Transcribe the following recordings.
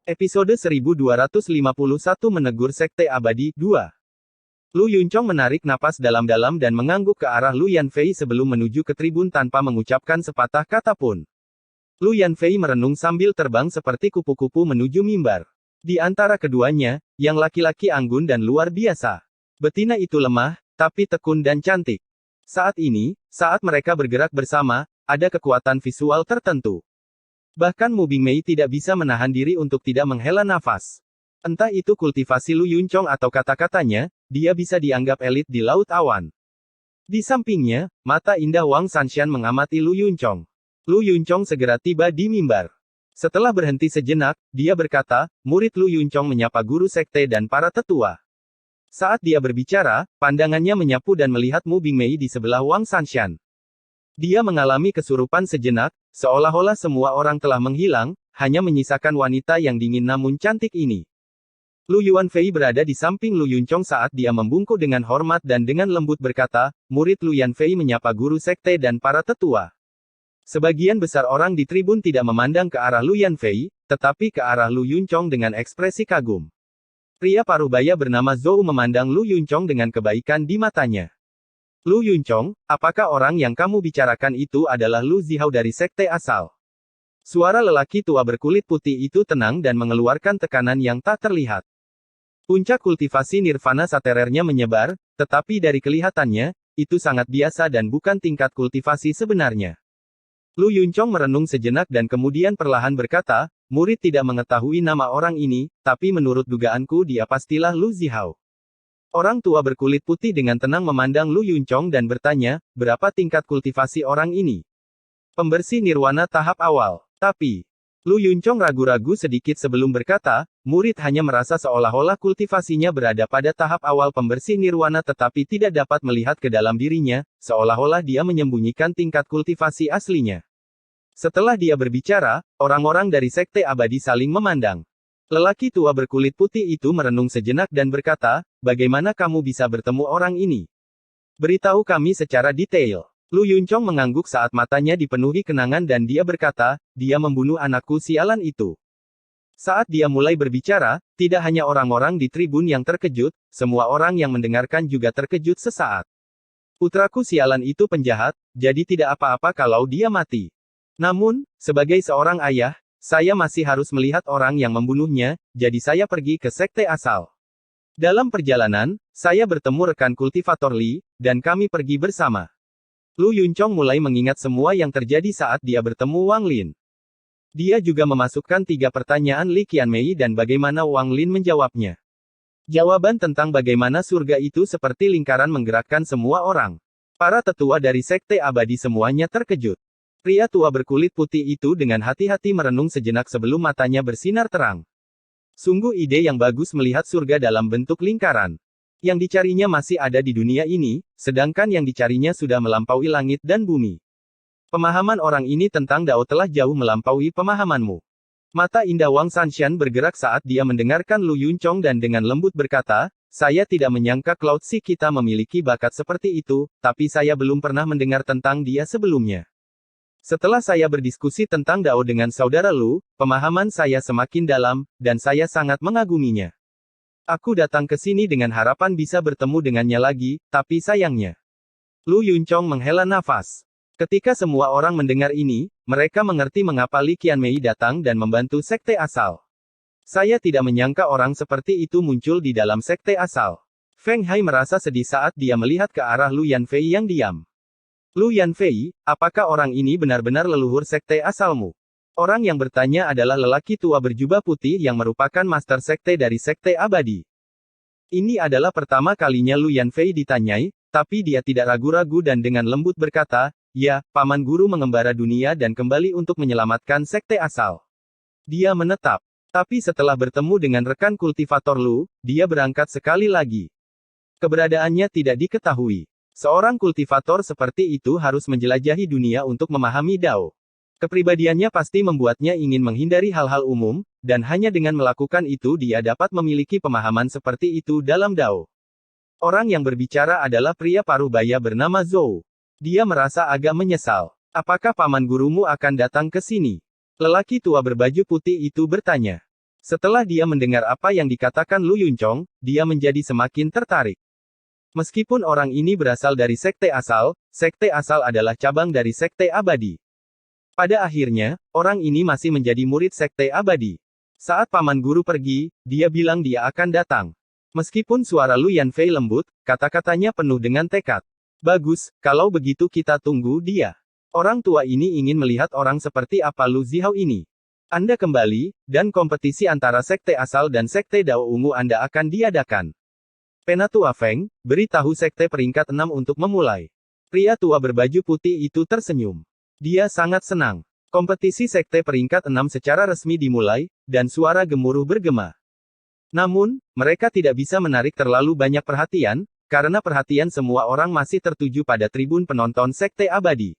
Episode 1251 Menegur Sekte Abadi, 2. Lu Yunchong menarik napas dalam-dalam dan mengangguk ke arah Lu Yanfei sebelum menuju ke tribun tanpa mengucapkan sepatah kata pun. Lu Yanfei merenung sambil terbang seperti kupu-kupu menuju mimbar. Di antara keduanya, yang laki-laki anggun dan luar biasa. Betina itu lemah, tapi tekun dan cantik. Saat ini, saat mereka bergerak bersama, ada kekuatan visual tertentu. Bahkan Mu Bingmei tidak bisa menahan diri untuk tidak menghela nafas. Entah itu kultivasi Lu Yunchong atau kata-katanya, dia bisa dianggap elit di Laut Awan. Di sampingnya, mata indah Wang Sanshan mengamati Lu Yunchong. Lu Yunchong segera tiba di mimbar. Setelah berhenti sejenak, dia berkata, murid Lu Yunchong menyapa guru sekte dan para tetua. Saat dia berbicara, pandangannya menyapu dan melihat Mu Bingmei di sebelah Wang Sanshan. Dia mengalami kesurupan sejenak, seolah-olah semua orang telah menghilang, hanya menyisakan wanita yang dingin namun cantik ini. Lu Yuanfei berada di samping Lu Yunchong saat dia membungkuk dengan hormat dan dengan lembut berkata, murid Lu Yanfei menyapa guru sekte dan para tetua. Sebagian besar orang di tribun tidak memandang ke arah Lu Yanfei, tetapi ke arah Lu Yunchong dengan ekspresi kagum. Pria parubaya bernama Zhou memandang Lu Yunchong dengan kebaikan di matanya. Lu Yunchong, apakah orang yang kamu bicarakan itu adalah Lu Zihao dari sekte asal? Suara lelaki tua berkulit putih itu tenang dan mengeluarkan tekanan yang tak terlihat. Puncak kultivasi nirvana saterernya menyebar, tetapi dari kelihatannya, itu sangat biasa dan bukan tingkat kultivasi sebenarnya. Lu Yunchong merenung sejenak dan kemudian perlahan berkata, murid tidak mengetahui nama orang ini, tapi menurut dugaanku dia pastilah Lu Zihao. Orang tua berkulit putih dengan tenang memandang Lu Yunchong dan bertanya, berapa tingkat kultivasi orang ini? Pembersih nirwana tahap awal. Tapi, Lu Yunchong ragu-ragu sedikit sebelum berkata, murid hanya merasa seolah-olah kultivasinya berada pada tahap awal pembersih nirwana tetapi tidak dapat melihat ke dalam dirinya, seolah-olah dia menyembunyikan tingkat kultivasi aslinya. Setelah dia berbicara, orang-orang dari sekte abadi saling memandang. Lelaki tua berkulit putih itu merenung sejenak dan berkata, bagaimana kamu bisa bertemu orang ini? Beritahu kami secara detail. Lu Yunchong mengangguk saat matanya dipenuhi kenangan dan dia berkata, dia membunuh anakku sialan itu. Saat dia mulai berbicara, tidak hanya orang-orang di tribun yang terkejut, semua orang yang mendengarkan juga terkejut sesaat. Putraku sialan itu penjahat, jadi tidak apa-apa kalau dia mati. Namun, sebagai seorang ayah, saya masih harus melihat orang yang membunuhnya, jadi saya pergi ke sekte asal. Dalam perjalanan, saya bertemu rekan kultivator Li, dan kami pergi bersama. Lu Yunchong mulai mengingat semua yang terjadi saat dia bertemu Wang Lin. Dia juga memasukkan 3 pertanyaan Li Qianmei dan bagaimana Wang Lin menjawabnya. Jawaban tentang bagaimana surga itu seperti lingkaran menggerakkan semua orang. Para tetua dari sekte abadi semuanya terkejut. Pria tua berkulit putih itu dengan hati-hati merenung sejenak sebelum matanya bersinar terang. Sungguh ide yang bagus melihat surga dalam bentuk lingkaran. Yang dicarinya masih ada di dunia ini, sedangkan yang dicarinya sudah melampaui langit dan bumi. Pemahaman orang ini tentang Dao telah jauh melampaui pemahamanmu. Mata indah Wang Sanshan bergerak saat dia mendengarkan Lu Yunchong dan dengan lembut berkata, saya tidak menyangka Cloud Sea kita memiliki bakat seperti itu, tapi saya belum pernah mendengar tentang dia sebelumnya. Setelah saya berdiskusi tentang Dao dengan saudara Lu, pemahaman saya semakin dalam, dan saya sangat mengaguminya. Aku datang ke sini dengan harapan bisa bertemu dengannya lagi, tapi sayangnya. Lu Yunchong menghela nafas. Ketika semua orang mendengar ini, mereka mengerti mengapa Li Qianmei datang dan membantu sekte asal. Saya tidak menyangka orang seperti itu muncul di dalam sekte asal. Feng Hai merasa sedih saat dia melihat ke arah Lu Yanfei yang diam. Lu Yanfei, apakah orang ini benar-benar leluhur sekte asalmu? Orang yang bertanya adalah lelaki tua berjubah putih yang merupakan master sekte dari sekte abadi. Ini adalah pertama kalinya Lu Yanfei ditanyai, tapi dia tidak ragu-ragu dan dengan lembut berkata, ya, paman guru mengembara dunia dan kembali untuk menyelamatkan sekte asal. Dia menetap. Tapi setelah bertemu dengan rekan kultivator Lu, dia berangkat sekali lagi. Keberadaannya tidak diketahui. Seorang kultivator seperti itu harus menjelajahi dunia untuk memahami Dao. Kepribadiannya pasti membuatnya ingin menghindari hal-hal umum, dan hanya dengan melakukan itu dia dapat memiliki pemahaman seperti itu dalam Dao. Orang yang berbicara adalah pria parubaya bernama Zhou. Dia merasa agak menyesal. Apakah paman gurumu akan datang ke sini? Lelaki tua berbaju putih itu bertanya. Setelah dia mendengar apa yang dikatakan Lu Yunchong, dia menjadi semakin tertarik. Meskipun orang ini berasal dari sekte asal adalah cabang dari sekte abadi. Pada akhirnya, orang ini masih menjadi murid sekte abadi. Saat paman guru pergi, dia bilang dia akan datang. Meskipun suara Lu Yanfei lembut, kata-katanya penuh dengan tekad. Bagus, kalau begitu kita tunggu dia. Orang tua ini ingin melihat orang seperti apa Lu Zihao ini. Anda kembali, dan kompetisi antara sekte asal dan sekte Dao Ungu Anda akan diadakan. Penatua Feng, beritahu sekte peringkat 6 untuk memulai. Pria tua berbaju putih itu tersenyum. Dia sangat senang. Kompetisi sekte peringkat 6 secara resmi dimulai, dan suara gemuruh bergema. Namun, mereka tidak bisa menarik terlalu banyak perhatian, karena perhatian semua orang masih tertuju pada tribun penonton sekte abadi.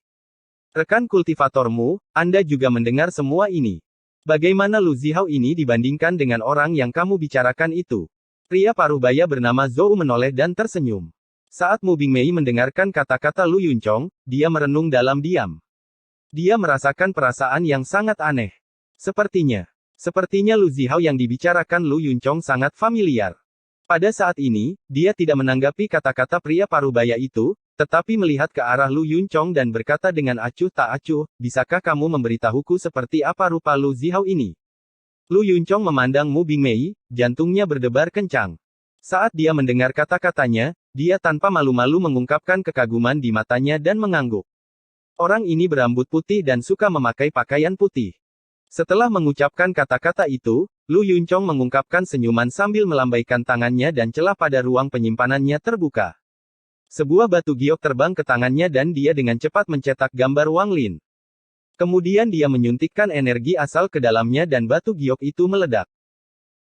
Rekan kultivatormu, Anda juga mendengar semua ini. Bagaimana Lu Zihao ini dibandingkan dengan orang yang kamu bicarakan itu? Pria parubaya bernama Zhou menoleh dan tersenyum. Saat Mu Bingmei mendengarkan kata-kata Lu Yunchong, dia merenung dalam diam. Dia merasakan perasaan yang sangat aneh. Sepertinya Lu Zihao yang dibicarakan Lu Yunchong sangat familiar. Pada saat ini, dia tidak menanggapi kata-kata pria parubaya itu, tetapi melihat ke arah Lu Yunchong dan berkata dengan acuh tak acuh, bisakah kamu memberitahuku seperti apa rupa Lu Zihao ini? Lu Yunchong memandang Mu Bingmei, jantungnya berdebar kencang. Saat dia mendengar kata-katanya, dia tanpa malu-malu mengungkapkan kekaguman di matanya dan mengangguk. Orang ini berambut putih dan suka memakai pakaian putih. Setelah mengucapkan kata-kata itu, Lu Yunchong mengungkapkan senyuman sambil melambaikan tangannya dan celah pada ruang penyimpanannya terbuka. Sebuah batu giok terbang ke tangannya dan dia dengan cepat mencetak gambar Wang Lin. Kemudian dia menyuntikkan energi asal ke dalamnya dan batu giok itu meledak.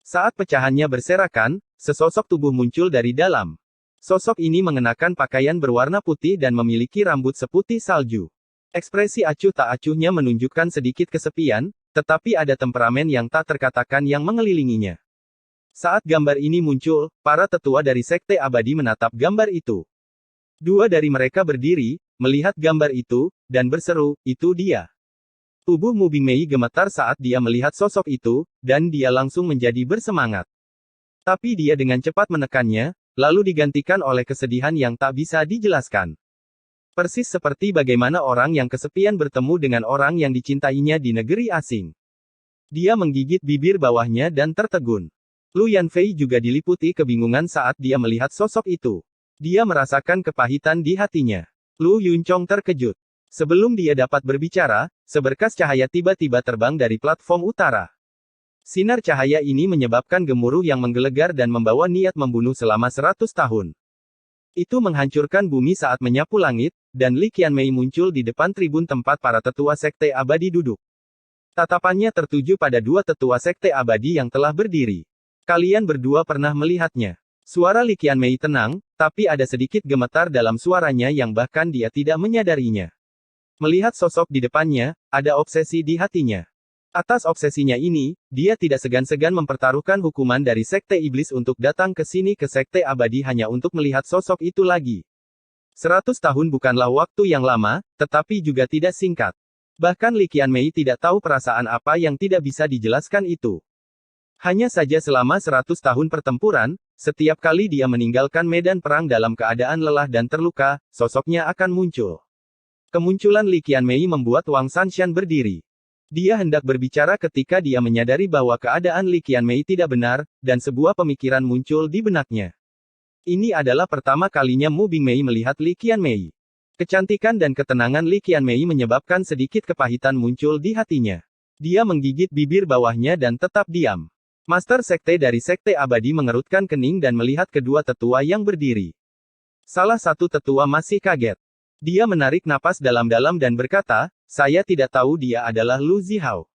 Saat pecahannya berserakan, sesosok tubuh muncul dari dalam. Sosok ini mengenakan pakaian berwarna putih dan memiliki rambut seputih salju. Ekspresi acuh tak acuhnya menunjukkan sedikit kesepian, tetapi ada temperamen yang tak terkatakan yang mengelilinginya. Saat gambar ini muncul, para tetua dari sekte abadi menatap gambar itu. Dua dari mereka berdiri, melihat gambar itu, dan berseru, itu dia. Tubuh Mu Bingmei gemetar saat dia melihat sosok itu, dan dia langsung menjadi bersemangat. Tapi dia dengan cepat menekannya, lalu digantikan oleh kesedihan yang tak bisa dijelaskan. Persis seperti bagaimana orang yang kesepian bertemu dengan orang yang dicintainya di negeri asing. Dia menggigit bibir bawahnya dan tertegun. Lu Yanfei juga diliputi kebingungan saat dia melihat sosok itu. Dia merasakan kepahitan di hatinya. Lu Yunchong terkejut. Sebelum dia dapat berbicara, seberkas cahaya tiba-tiba terbang dari platform utara. Sinar cahaya ini menyebabkan gemuruh yang menggelegar dan membawa niat membunuh selama 100 tahun. Itu menghancurkan bumi saat menyapu langit, dan Li Qianmei muncul di depan tribun tempat para tetua sekte abadi duduk. Tatapannya tertuju pada dua tetua sekte abadi yang telah berdiri. Kalian berdua pernah melihatnya. Suara Li Qianmei tenang, tapi ada sedikit gemetar dalam suaranya yang bahkan dia tidak menyadarinya. Melihat sosok di depannya, ada obsesi di hatinya. Atas obsesinya ini, dia tidak segan-segan mempertaruhkan hukuman dari sekte iblis untuk datang ke sini ke sekte abadi hanya untuk melihat sosok itu lagi. 100 tahun bukanlah waktu yang lama, tetapi juga tidak singkat. Bahkan Li Qianmei tidak tahu perasaan apa yang tidak bisa dijelaskan itu. Hanya saja selama 100 tahun pertempuran, setiap kali dia meninggalkan medan perang dalam keadaan lelah dan terluka, sosoknya akan muncul. Kemunculan Li Qianmei membuat Wang Sanshan berdiri. Dia hendak berbicara ketika dia menyadari bahwa keadaan Li Qianmei tidak benar, dan sebuah pemikiran muncul di benaknya. Ini adalah pertama kalinya Mu Bingmei melihat Li Qianmei. Kecantikan dan ketenangan Li Qianmei menyebabkan sedikit kepahitan muncul di hatinya. Dia menggigit bibir bawahnya dan tetap diam. Master sekte dari sekte abadi mengerutkan kening dan melihat kedua tetua yang berdiri. Salah satu tetua masih kaget. Dia menarik napas dalam-dalam dan berkata, saya tidak tahu dia adalah Lu Zihao.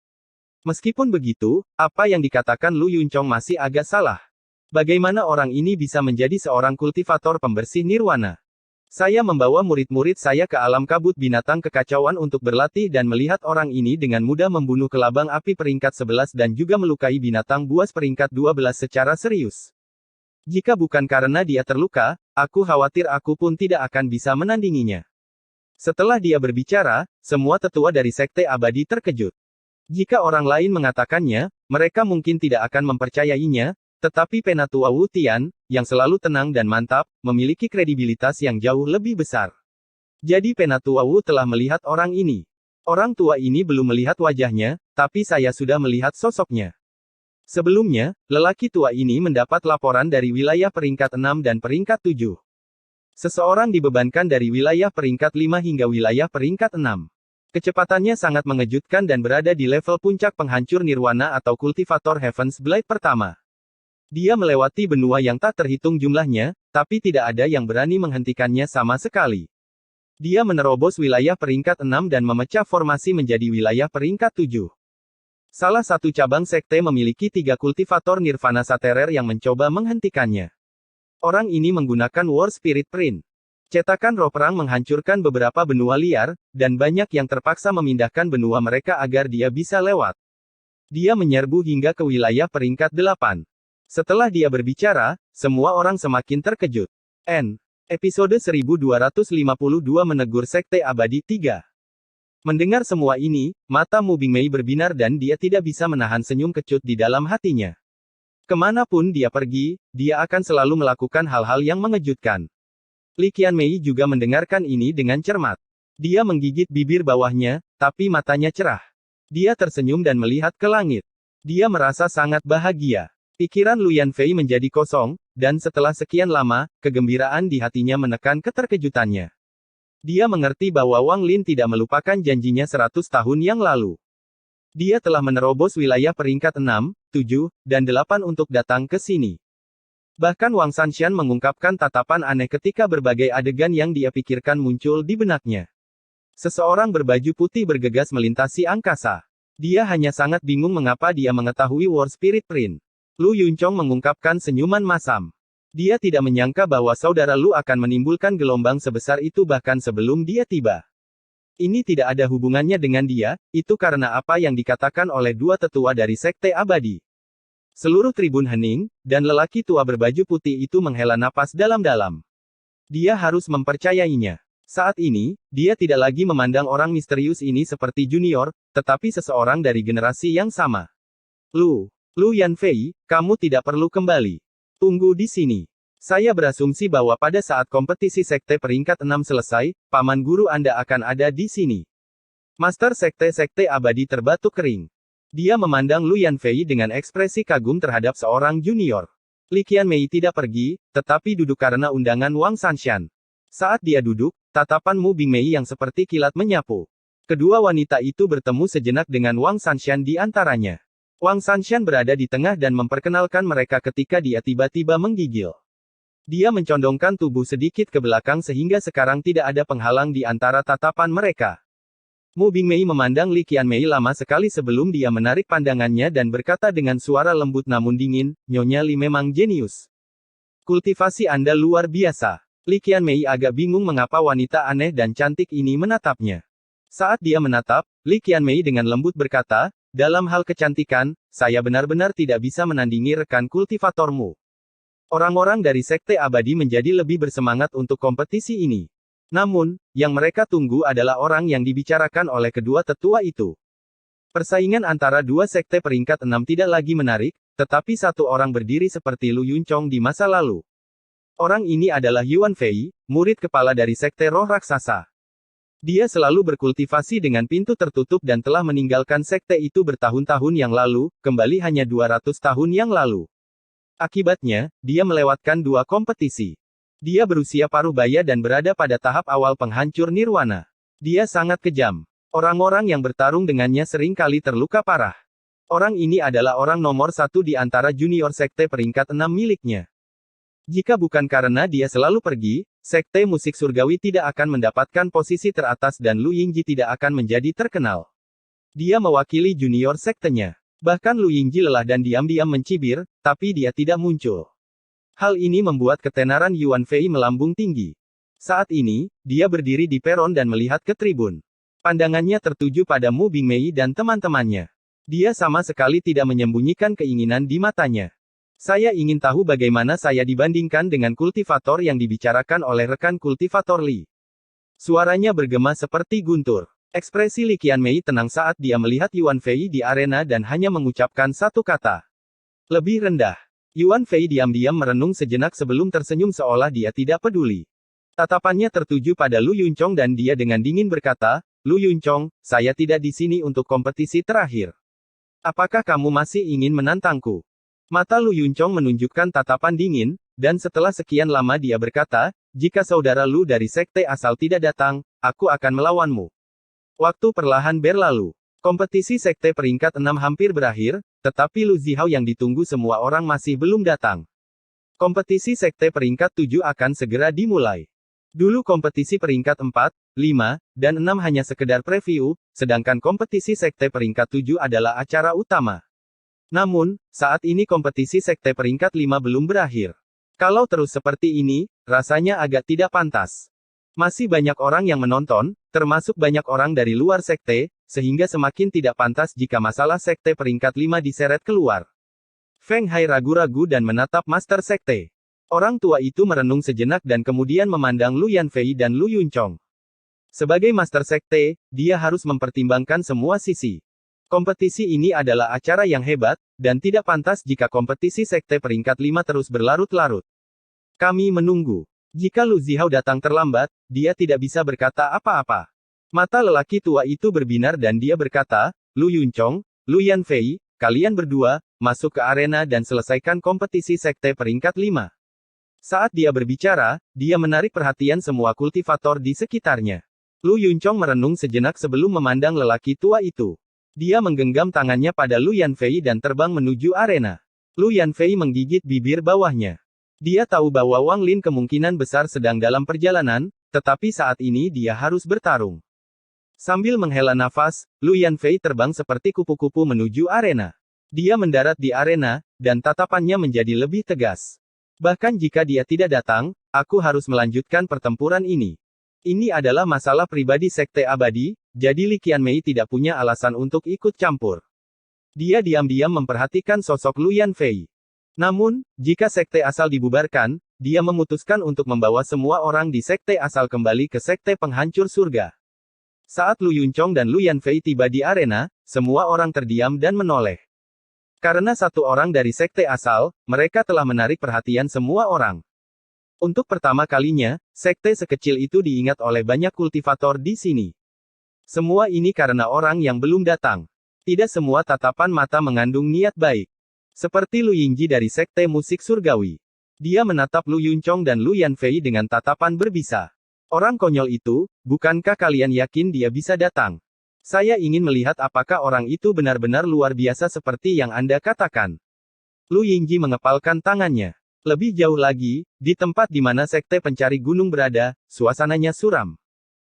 Meskipun begitu, apa yang dikatakan Lu Yunchong masih agak salah. Bagaimana orang ini bisa menjadi seorang kultivator pembersih nirwana? Saya membawa murid-murid saya ke alam kabut binatang kekacauan untuk berlatih dan melihat orang ini dengan mudah membunuh kelabang api peringkat 11 dan juga melukai binatang buas peringkat 12 secara serius. Jika bukan karena dia terluka, aku khawatir aku pun tidak akan bisa menandinginya. Setelah dia berbicara, semua tetua dari sekte abadi terkejut. Jika orang lain mengatakannya, mereka mungkin tidak akan mempercayainya, tetapi Penatua Wu Tian, yang selalu tenang dan mantap, memiliki kredibilitas yang jauh lebih besar. Jadi Penatua Wu telah melihat orang ini. Orang tua ini belum melihat wajahnya, tapi saya sudah melihat sosoknya. Sebelumnya, lelaki tua ini mendapat laporan dari wilayah peringkat 6 dan peringkat 7. Seseorang dibebankan dari wilayah peringkat 5 hingga wilayah peringkat 6. Kecepatannya sangat mengejutkan dan berada di level puncak penghancur nirwana atau kultivator Heaven's Blade pertama. Dia melewati benua yang tak terhitung jumlahnya, tapi tidak ada yang berani menghentikannya sama sekali. Dia menerobos wilayah peringkat 6 dan memecah formasi menjadi wilayah peringkat 7. Salah satu cabang sekte memiliki 3 kultivator nirvana saterer yang mencoba menghentikannya. Orang ini menggunakan War Spirit Print. Cetakan roh perang menghancurkan beberapa benua liar, dan banyak yang terpaksa memindahkan benua mereka agar dia bisa lewat. Dia menyerbu hingga ke wilayah peringkat 8. Setelah dia berbicara, semua orang semakin terkejut. Episode 1252 menegur Sekte Abadi 3. Mendengar semua ini, mata Mu Bingmei berbinar dan dia tidak bisa menahan senyum kecut di dalam hatinya. Kemanapun dia pergi, dia akan selalu melakukan hal-hal yang mengejutkan. Li Qianmei juga mendengarkan ini dengan cermat. Dia menggigit bibir bawahnya, tapi matanya cerah. Dia tersenyum dan melihat ke langit. Dia merasa sangat bahagia. Pikiran Lu Yanfei menjadi kosong, dan setelah sekian lama, kegembiraan di hatinya menekan keterkejutannya. Dia mengerti bahwa Wang Lin tidak melupakan janjinya 100 tahun yang lalu. Dia telah menerobos wilayah peringkat 6, 7, dan 8 untuk datang ke sini. Bahkan Wang Sanshan mengungkapkan tatapan aneh ketika berbagai adegan yang dia pikirkan muncul di benaknya. Seseorang berbaju putih bergegas melintasi angkasa. Dia hanya sangat bingung mengapa dia mengetahui War Spirit Print. Lu Yunchong mengungkapkan senyuman masam. Dia tidak menyangka bahwa saudara Lu akan menimbulkan gelombang sebesar itu bahkan sebelum dia tiba. Ini tidak ada hubungannya dengan dia, itu karena apa yang dikatakan oleh dua tetua dari Sekte Abadi. Seluruh tribun hening, dan lelaki tua berbaju putih itu menghela napas dalam-dalam. Dia harus mempercayainya. Saat ini, dia tidak lagi memandang orang misterius ini seperti junior, tetapi seseorang dari generasi yang sama. Lu Yanfei, kamu tidak perlu kembali. Tunggu di sini. Saya berasumsi bahwa pada saat kompetisi sekte peringkat 6 selesai, paman guru Anda akan ada di sini. Master Sekte Abadi terbatuk kering. Dia memandang Lu Yanfei dengan ekspresi kagum terhadap seorang junior. Li Qianmei tidak pergi, tetapi duduk karena undangan Wang Sanshan. Saat dia duduk, tatapan Mu Bingmei yang seperti kilat menyapu. Kedua wanita itu bertemu sejenak dengan Wang Sanshan di antaranya. Wang Sanshan berada di tengah dan memperkenalkan mereka ketika dia tiba-tiba menggigil. Dia mencondongkan tubuh sedikit ke belakang sehingga sekarang tidak ada penghalang di antara tatapan mereka. Mu Bingmei memandang Li Qianmei lama sekali sebelum dia menarik pandangannya dan berkata dengan suara lembut namun dingin, "Nyonya Li memang jenius. Kultivasi Anda luar biasa." Li Qianmei agak bingung mengapa wanita aneh dan cantik ini menatapnya. Saat dia menatap, Li Qianmei dengan lembut berkata, "Dalam hal kecantikan, saya benar-benar tidak bisa menandingi rekan kultivatormu." Orang-orang dari Sekte Abadi menjadi lebih bersemangat untuk kompetisi ini. Namun, yang mereka tunggu adalah orang yang dibicarakan oleh kedua tetua itu. Persaingan antara dua sekte peringkat 6 tidak lagi menarik, tetapi satu orang berdiri seperti Lu Yunchong di masa lalu. Orang ini adalah Yuan Fei, murid kepala dari Sekte Roh Raksasa. Dia selalu berkultivasi dengan pintu tertutup dan telah meninggalkan sekte itu bertahun-tahun yang lalu, kembali hanya 200 tahun yang lalu. Akibatnya, dia melewatkan dua kompetisi. Dia berusia paruh baya dan berada pada tahap awal penghancur nirwana. Dia sangat kejam. Orang-orang yang bertarung dengannya sering kali terluka parah. Orang ini adalah orang nomor satu di antara junior sekte peringkat 6 miliknya. Jika bukan karena dia selalu pergi, sekte musik surgawi tidak akan mendapatkan posisi teratas dan Lu Yingji tidak akan menjadi terkenal. Dia mewakili junior sektenya. Bahkan Lu Yingji lelah dan diam-diam mencibir, tapi dia tidak muncul. Hal ini membuat ketenaran Yuan Fei melambung tinggi. Saat ini, dia berdiri di peron dan melihat ke tribun. Pandangannya tertuju pada Mu Bingmei dan teman-temannya. Dia sama sekali tidak menyembunyikan keinginan di matanya. Saya ingin tahu bagaimana saya dibandingkan dengan kultivator yang dibicarakan oleh rekan kultivator Li. Suaranya bergema seperti guntur. Ekspresi Li Qianmei tenang saat dia melihat Yuan Fei di arena dan hanya mengucapkan satu kata. Lebih rendah. Yuan Fei diam-diam merenung sejenak sebelum tersenyum seolah dia tidak peduli. Tatapannya tertuju pada Lu Yunchong dan dia dengan dingin berkata, Lu Yunchong, saya tidak di sini untuk kompetisi terakhir. Apakah kamu masih ingin menantangku? Mata Lu Yunchong menunjukkan tatapan dingin, dan setelah sekian lama dia berkata, jika saudara Lu dari sekte asal tidak datang, aku akan melawanmu. Waktu perlahan berlalu. Kompetisi sekte peringkat 6 hampir berakhir, tetapi Lu Zihao yang ditunggu semua orang masih belum datang. Kompetisi sekte peringkat 7 akan segera dimulai. Dulu kompetisi peringkat 4, 5, dan 6 hanya sekedar preview, sedangkan kompetisi sekte peringkat 7 adalah acara utama. Namun, saat ini kompetisi sekte peringkat 5 belum berakhir. Kalau terus seperti ini, rasanya agak tidak pantas. Masih banyak orang yang menonton, termasuk banyak orang dari luar sekte, sehingga semakin tidak pantas jika masalah sekte peringkat 5 diseret keluar. Feng Hai ragu-ragu dan menatap Master Sekte. Orang tua itu merenung sejenak dan kemudian memandang Lu Yanfei dan Lu Yunchong. Sebagai Master Sekte, dia harus mempertimbangkan semua sisi. Kompetisi ini adalah acara yang hebat, dan tidak pantas jika kompetisi sekte peringkat 5 terus berlarut-larut. Kami menunggu. Jika Lu Zihao datang terlambat, dia tidak bisa berkata apa-apa. Mata lelaki tua itu berbinar dan dia berkata, Lu Yunchong, Lu Yanfei, kalian berdua, masuk ke arena dan selesaikan kompetisi sekte peringkat 5. Saat dia berbicara, dia menarik perhatian semua kultivator di sekitarnya. Lu Yunchong merenung sejenak sebelum memandang lelaki tua itu. Dia menggenggam tangannya pada Lu Yanfei dan terbang menuju arena. Lu Yanfei menggigit bibir bawahnya. Dia tahu bahwa Wang Lin kemungkinan besar sedang dalam perjalanan, tetapi saat ini dia harus bertarung. Sambil menghela nafas, Lu Yanfei terbang seperti kupu-kupu menuju arena. Dia mendarat di arena, dan tatapannya menjadi lebih tegas. Bahkan jika dia tidak datang, aku harus melanjutkan pertempuran ini. Ini adalah masalah pribadi Sekte Abadi, jadi Li Qianmei tidak punya alasan untuk ikut campur. Dia diam-diam memperhatikan sosok Lu Yanfei. Namun, jika sekte asal dibubarkan, dia memutuskan untuk membawa semua orang di sekte asal kembali ke sekte penghancur surga. Saat Lu Yunchong dan Lu Yanfei tiba di arena, semua orang terdiam dan menoleh. Karena satu orang dari sekte asal, mereka telah menarik perhatian semua orang. Untuk pertama kalinya, sekte sekecil itu diingat oleh banyak kultivator di sini. Semua ini karena orang yang belum datang. Tidak semua tatapan mata mengandung niat baik. Seperti Lu Yingji dari Sekte Musik Surgawi. Dia menatap Lu Yunchong dan Lu Yanfei dengan tatapan berbisa. Orang konyol itu, bukankah kalian yakin dia bisa datang? Saya ingin melihat apakah orang itu benar-benar luar biasa seperti yang Anda katakan. Lu Yingji mengepalkan tangannya. Lebih jauh lagi, di tempat di mana Sekte Pencari Gunung berada, suasananya suram.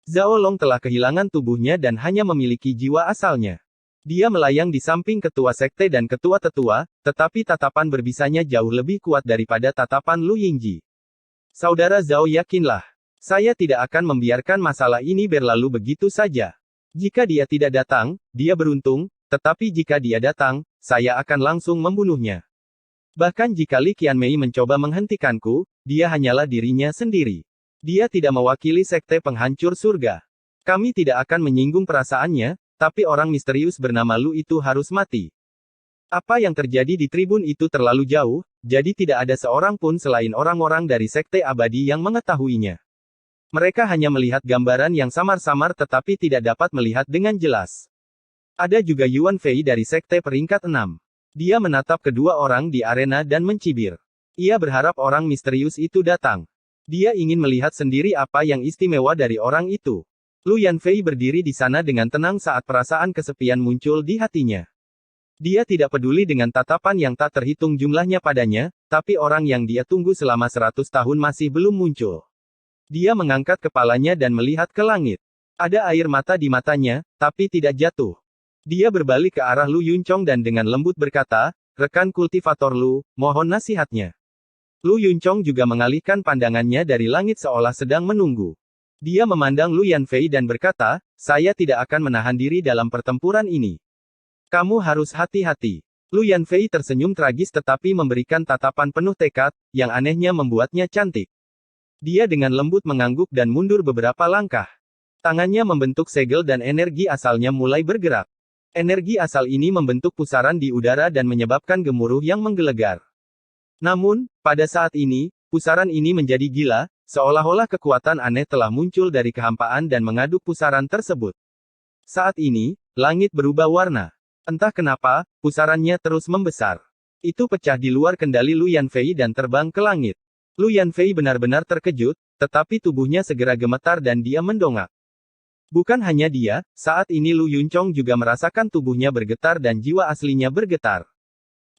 Zhao Long telah kehilangan tubuhnya dan hanya memiliki jiwa asalnya. Dia melayang di samping ketua sekte dan ketua tetua, tetapi tatapan berbisanya jauh lebih kuat daripada tatapan Lu Yingji. Saudara Zhao, yakinlah. Saya tidak akan membiarkan masalah ini berlalu begitu saja. Jika dia tidak datang, dia beruntung, tetapi jika dia datang, saya akan langsung membunuhnya. Bahkan jika Li Qianmei mencoba menghentikanku, dia hanyalah dirinya sendiri. Dia tidak mewakili sekte penghancur surga. Kami tidak akan menyinggung perasaannya, tapi orang misterius bernama Lu itu harus mati. Apa yang terjadi di tribun itu terlalu jauh, jadi tidak ada seorang pun selain orang-orang dari Sekte Abadi yang mengetahuinya. Mereka hanya melihat gambaran yang samar-samar tetapi tidak dapat melihat dengan jelas. Ada juga Yuan Fei dari Sekte peringkat 6. Dia menatap kedua orang di arena dan mencibir. Ia berharap orang misterius itu datang. Dia ingin melihat sendiri apa yang istimewa dari orang itu. Lu Yanfei berdiri di sana dengan tenang saat perasaan kesepian muncul di hatinya. Dia tidak peduli dengan tatapan yang tak terhitung jumlahnya padanya, tapi orang yang dia tunggu selama 100 tahun masih belum muncul. Dia mengangkat kepalanya dan melihat ke langit. Ada air mata di matanya, tapi tidak jatuh. Dia berbalik ke arah Lu Yunchong dan dengan lembut berkata, rekan kultivator Lu, mohon nasihatnya. Lu Yunchong juga mengalihkan pandangannya dari langit seolah sedang menunggu. Dia memandang Lu Yanfei dan berkata, saya tidak akan menahan diri dalam pertempuran ini. Kamu harus hati-hati. Lu Yanfei tersenyum tragis tetapi memberikan tatapan penuh tekad, yang anehnya membuatnya cantik. Dia dengan lembut mengangguk dan mundur beberapa langkah. Tangannya membentuk segel dan energi asalnya mulai bergerak. Energi asal ini membentuk pusaran di udara dan menyebabkan gemuruh yang menggelegar. Namun, pada saat ini, pusaran ini menjadi gila, seolah-olah kekuatan aneh telah muncul dari kehampaan dan mengaduk pusaran tersebut. Saat ini, langit berubah warna. Entah kenapa, pusarannya terus membesar. Itu pecah di luar kendali Lu Yanfei dan terbang ke langit. Lu Yanfei benar-benar terkejut, tetapi tubuhnya segera gemetar dan dia mendongak. Bukan hanya dia, saat ini Lu Yunchong juga merasakan tubuhnya bergetar dan jiwa aslinya bergetar.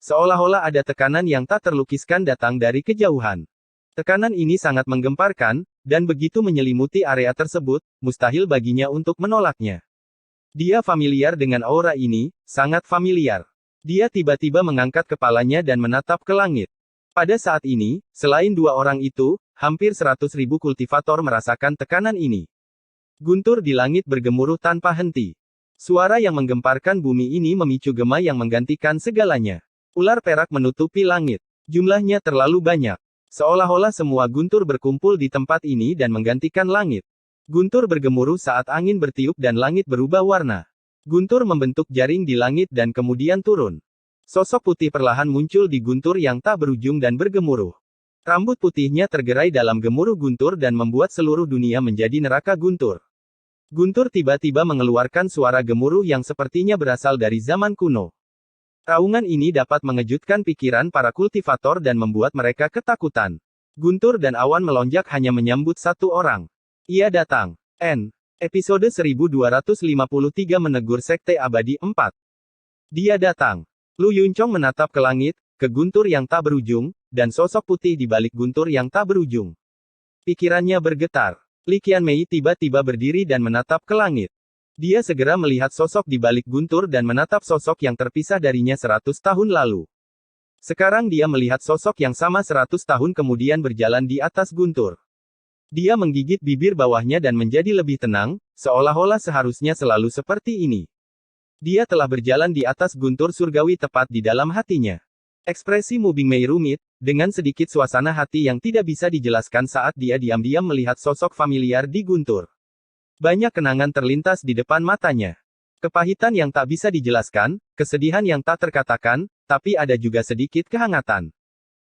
Seolah-olah ada tekanan yang tak terlukiskan datang dari kejauhan. Tekanan ini sangat menggemparkan, dan begitu menyelimuti area tersebut, mustahil baginya untuk menolaknya. Dia familiar dengan aura ini, sangat familiar. Dia tiba-tiba mengangkat kepalanya dan menatap ke langit. Pada saat ini, selain dua orang itu, hampir 100.000 kultivator merasakan tekanan ini. Guntur di langit bergemuruh tanpa henti. Suara yang menggemparkan bumi ini memicu gema yang menggantikan segalanya. Ular perak menutupi langit. Jumlahnya terlalu banyak. Seolah-olah semua guntur berkumpul di tempat ini dan menggantikan langit. Guntur bergemuruh saat angin bertiup dan langit berubah warna. Guntur membentuk jaring di langit dan kemudian turun. Sosok putih perlahan muncul di guntur yang tak berujung dan bergemuruh. Rambut putihnya tergerai dalam gemuruh guntur dan membuat seluruh dunia menjadi neraka guntur. Guntur tiba-tiba mengeluarkan suara gemuruh yang sepertinya berasal dari zaman kuno. Raungan ini dapat mengejutkan pikiran para kultivator dan membuat mereka ketakutan. Guntur dan awan melonjak hanya menyambut satu orang. Ia datang. Episode 1253 Menegur Sekte Abadi 4. Dia datang. Lu Yunchong menatap ke langit, ke guntur yang tak berujung, dan sosok putih di balik guntur yang tak berujung. Pikirannya bergetar. Li Qianmei tiba-tiba berdiri dan menatap ke langit. Dia segera melihat sosok di balik guntur dan menatap sosok yang terpisah darinya 100 tahun lalu. Sekarang dia melihat sosok yang sama 100 tahun kemudian berjalan di atas guntur. Dia menggigit bibir bawahnya dan menjadi lebih tenang, seolah-olah seharusnya selalu seperti ini. Dia telah berjalan di atas guntur surgawi tepat di dalam hatinya. Ekspresi Mu Bingmei rumit, dengan sedikit suasana hati yang tidak bisa dijelaskan saat dia diam-diam melihat sosok familiar di guntur. Banyak kenangan terlintas di depan matanya. Kepahitan yang tak bisa dijelaskan, kesedihan yang tak terkatakan, tapi ada juga sedikit kehangatan.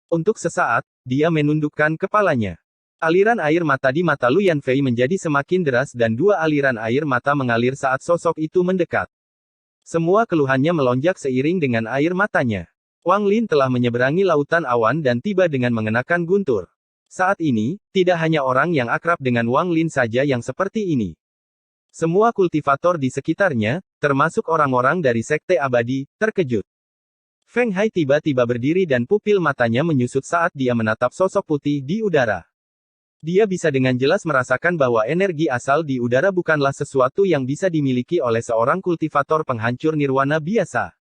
Untuk sesaat, dia menundukkan kepalanya. Aliran air mata di mata Lu Yanfei menjadi semakin deras dan dua aliran air mata mengalir saat sosok itu mendekat. Semua keluhannya melonjak seiring dengan air matanya. Wang Lin telah menyeberangi lautan awan dan tiba dengan mengenakan guntur. Saat ini, tidak hanya orang yang akrab dengan Wang Lin saja yang seperti ini. Semua kultivator di sekitarnya, termasuk orang-orang dari Sekte Abadi, terkejut. Feng Hai tiba-tiba berdiri dan pupil matanya menyusut saat dia menatap sosok putih di udara. Dia bisa dengan jelas merasakan bahwa energi asal di udara bukanlah sesuatu yang bisa dimiliki oleh seorang kultivator penghancur nirwana biasa.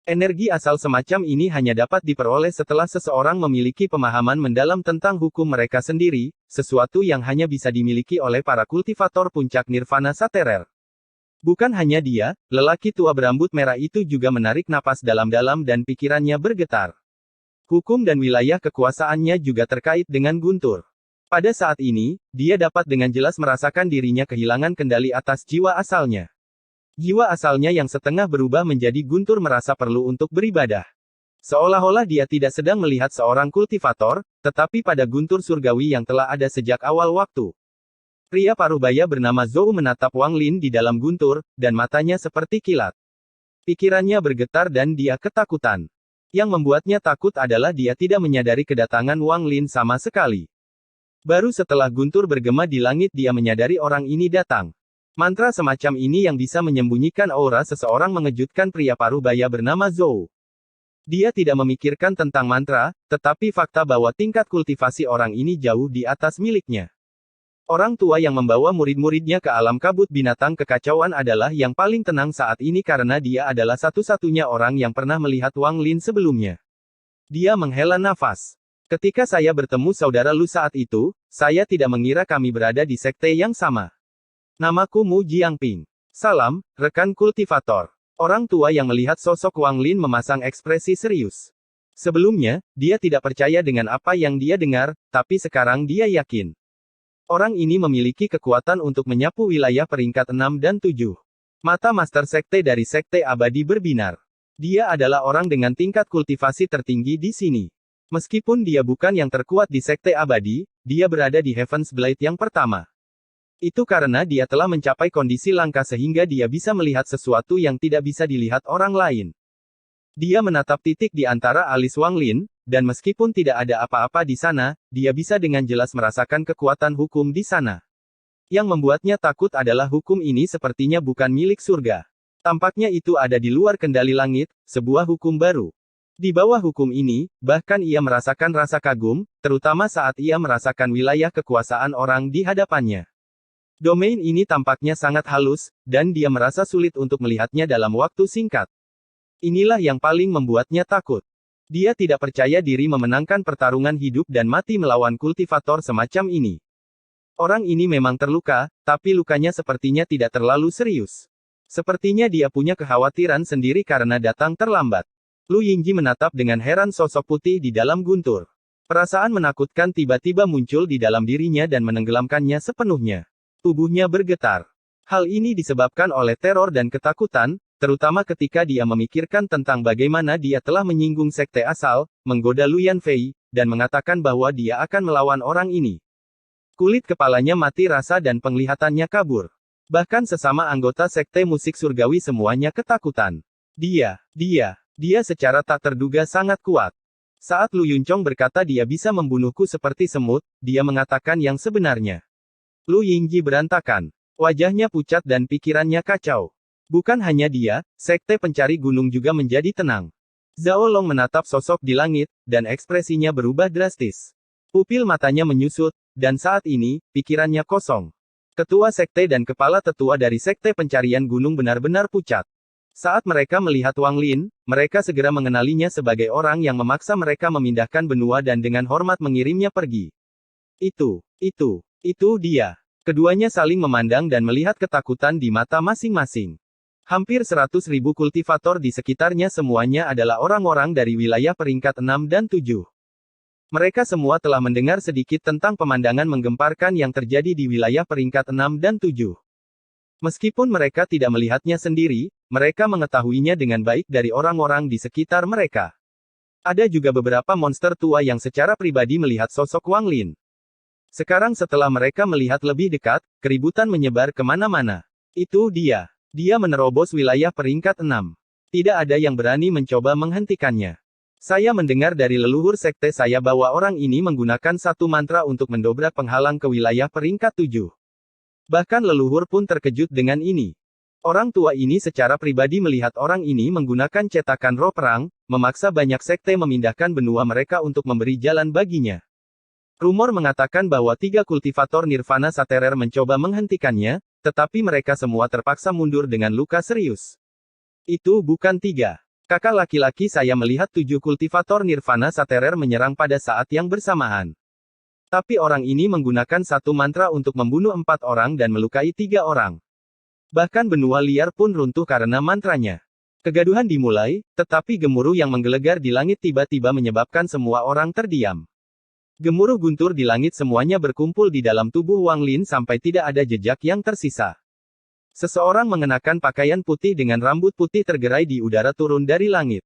Energi asal semacam ini hanya dapat diperoleh setelah seseorang memiliki pemahaman mendalam tentang hukum mereka sendiri, sesuatu yang hanya bisa dimiliki oleh para kultivator puncak nirvana saterer. Bukan hanya dia, lelaki tua berambut merah itu juga menarik napas dalam-dalam dan pikirannya bergetar. Hukum dan wilayah kekuasaannya juga terkait dengan guntur. Pada saat ini, dia dapat dengan jelas merasakan dirinya kehilangan kendali atas jiwa asalnya. Jiwa asalnya yang setengah berubah menjadi guntur merasa perlu untuk beribadah. Seolah-olah dia tidak sedang melihat seorang kultivator, tetapi pada guntur surgawi yang telah ada sejak awal waktu. Pria parubaya bernama Zhou menatap Wang Lin di dalam guntur, dan matanya seperti kilat. Pikirannya bergetar dan dia ketakutan. Yang membuatnya takut adalah dia tidak menyadari kedatangan Wang Lin sama sekali. Baru setelah guntur bergema di langit dia menyadari orang ini datang. Mantra semacam ini yang bisa menyembunyikan aura seseorang mengejutkan pria parubaya bernama Zhou. Dia tidak memikirkan tentang mantra, tetapi fakta bahwa tingkat kultivasi orang ini jauh di atas miliknya. Orang tua yang membawa murid-muridnya ke alam kabut binatang kekacauan adalah yang paling tenang saat ini karena dia adalah satu-satunya orang yang pernah melihat Wang Lin sebelumnya. Dia menghela nafas. Ketika saya bertemu saudara Lu saat itu, saya tidak mengira kami berada di sekte yang sama. Namaku Mu Jiangping. Salam, rekan kultivator. Orang tua yang melihat sosok Wang Lin memasang ekspresi serius. Sebelumnya, dia tidak percaya dengan apa yang dia dengar, tapi sekarang dia yakin. Orang ini memiliki kekuatan untuk menyapu wilayah peringkat 6 dan 7. Mata Master Sekte dari Sekte Abadi berbinar. Dia adalah orang dengan tingkat kultivasi tertinggi di sini. Meskipun dia bukan yang terkuat di Sekte Abadi, dia berada di Heaven's Blade yang pertama. Itu karena dia telah mencapai kondisi langka sehingga dia bisa melihat sesuatu yang tidak bisa dilihat orang lain. Dia menatap titik di antara alis Wang Lin, dan meskipun tidak ada apa-apa di sana, dia bisa dengan jelas merasakan kekuatan hukum di sana. Yang membuatnya takut adalah hukum ini sepertinya bukan milik surga. Tampaknya itu ada di luar kendali langit, sebuah hukum baru. Di bawah hukum ini, bahkan ia merasakan rasa kagum, terutama saat ia merasakan wilayah kekuasaan orang di hadapannya. Domain ini tampaknya sangat halus, dan dia merasa sulit untuk melihatnya dalam waktu singkat. Inilah yang paling membuatnya takut. Dia tidak percaya diri memenangkan pertarungan hidup dan mati melawan kultivator semacam ini. Orang ini memang terluka, tapi lukanya sepertinya tidak terlalu serius. Sepertinya dia punya kekhawatiran sendiri karena datang terlambat. Lu Yingji menatap dengan heran sosok putih di dalam guntur. Perasaan menakutkan tiba-tiba muncul di dalam dirinya dan menenggelamkannya sepenuhnya. Tubuhnya bergetar. Hal ini disebabkan oleh teror dan ketakutan, terutama ketika dia memikirkan tentang bagaimana dia telah menyinggung sekte asal, menggoda Lu Yanfei, dan mengatakan bahwa dia akan melawan orang ini. Kulit kepalanya mati rasa dan penglihatannya kabur. Bahkan sesama anggota sekte musik surgawi semuanya ketakutan. Dia secara tak terduga sangat kuat. Saat Lu Yunchong berkata dia bisa membunuhku seperti semut, dia mengatakan yang sebenarnya. Lu Yingji berantakan. Wajahnya pucat dan pikirannya kacau. Bukan hanya dia, sekte pencari gunung juga menjadi tenang. Zhao Long menatap sosok di langit, dan ekspresinya berubah drastis. Pupil matanya menyusut, dan saat ini, pikirannya kosong. Ketua sekte dan kepala tetua dari sekte pencarian gunung benar-benar pucat. Saat mereka melihat Wang Lin, mereka segera mengenalinya sebagai orang yang memaksa mereka memindahkan benua dan dengan hormat mengirimnya pergi. Itu dia. Keduanya saling memandang dan melihat ketakutan di mata masing-masing. Hampir 100.000 kultivator di sekitarnya semuanya adalah orang-orang dari wilayah peringkat 6 dan 7. Mereka semua telah mendengar sedikit tentang pemandangan menggemparkan yang terjadi di wilayah peringkat 6 dan 7. Meskipun mereka tidak melihatnya sendiri, mereka mengetahuinya dengan baik dari orang-orang di sekitar mereka. Ada juga beberapa monster tua yang secara pribadi melihat sosok Wang Lin. Sekarang setelah mereka melihat lebih dekat, keributan menyebar kemana-mana. Itu dia. Dia menerobos wilayah peringkat 6. Tidak ada yang berani mencoba menghentikannya. Saya mendengar dari leluhur sekte saya bahwa orang ini menggunakan satu mantra untuk mendobrak penghalang ke wilayah peringkat 7. Bahkan leluhur pun terkejut dengan ini. Orang tua ini secara pribadi melihat orang ini menggunakan cetakan roh perang, memaksa banyak sekte memindahkan benua mereka untuk memberi jalan baginya. Rumor mengatakan bahwa 3 kultivator Nirvana Saterer mencoba menghentikannya, tetapi mereka semua terpaksa mundur dengan luka serius. Itu bukan 3. Kakak laki-laki saya melihat 7 kultivator Nirvana Saterer menyerang pada saat yang bersamaan. Tapi orang ini menggunakan satu mantra untuk membunuh 4 orang dan melukai 3 orang. Bahkan benua liar pun runtuh karena mantranya. Kegaduhan dimulai, tetapi gemuruh yang menggelegar di langit tiba-tiba menyebabkan semua orang terdiam. Gemuruh guntur di langit semuanya berkumpul di dalam tubuh Wang Lin sampai tidak ada jejak yang tersisa. Seseorang mengenakan pakaian putih dengan rambut putih tergerai di udara turun dari langit.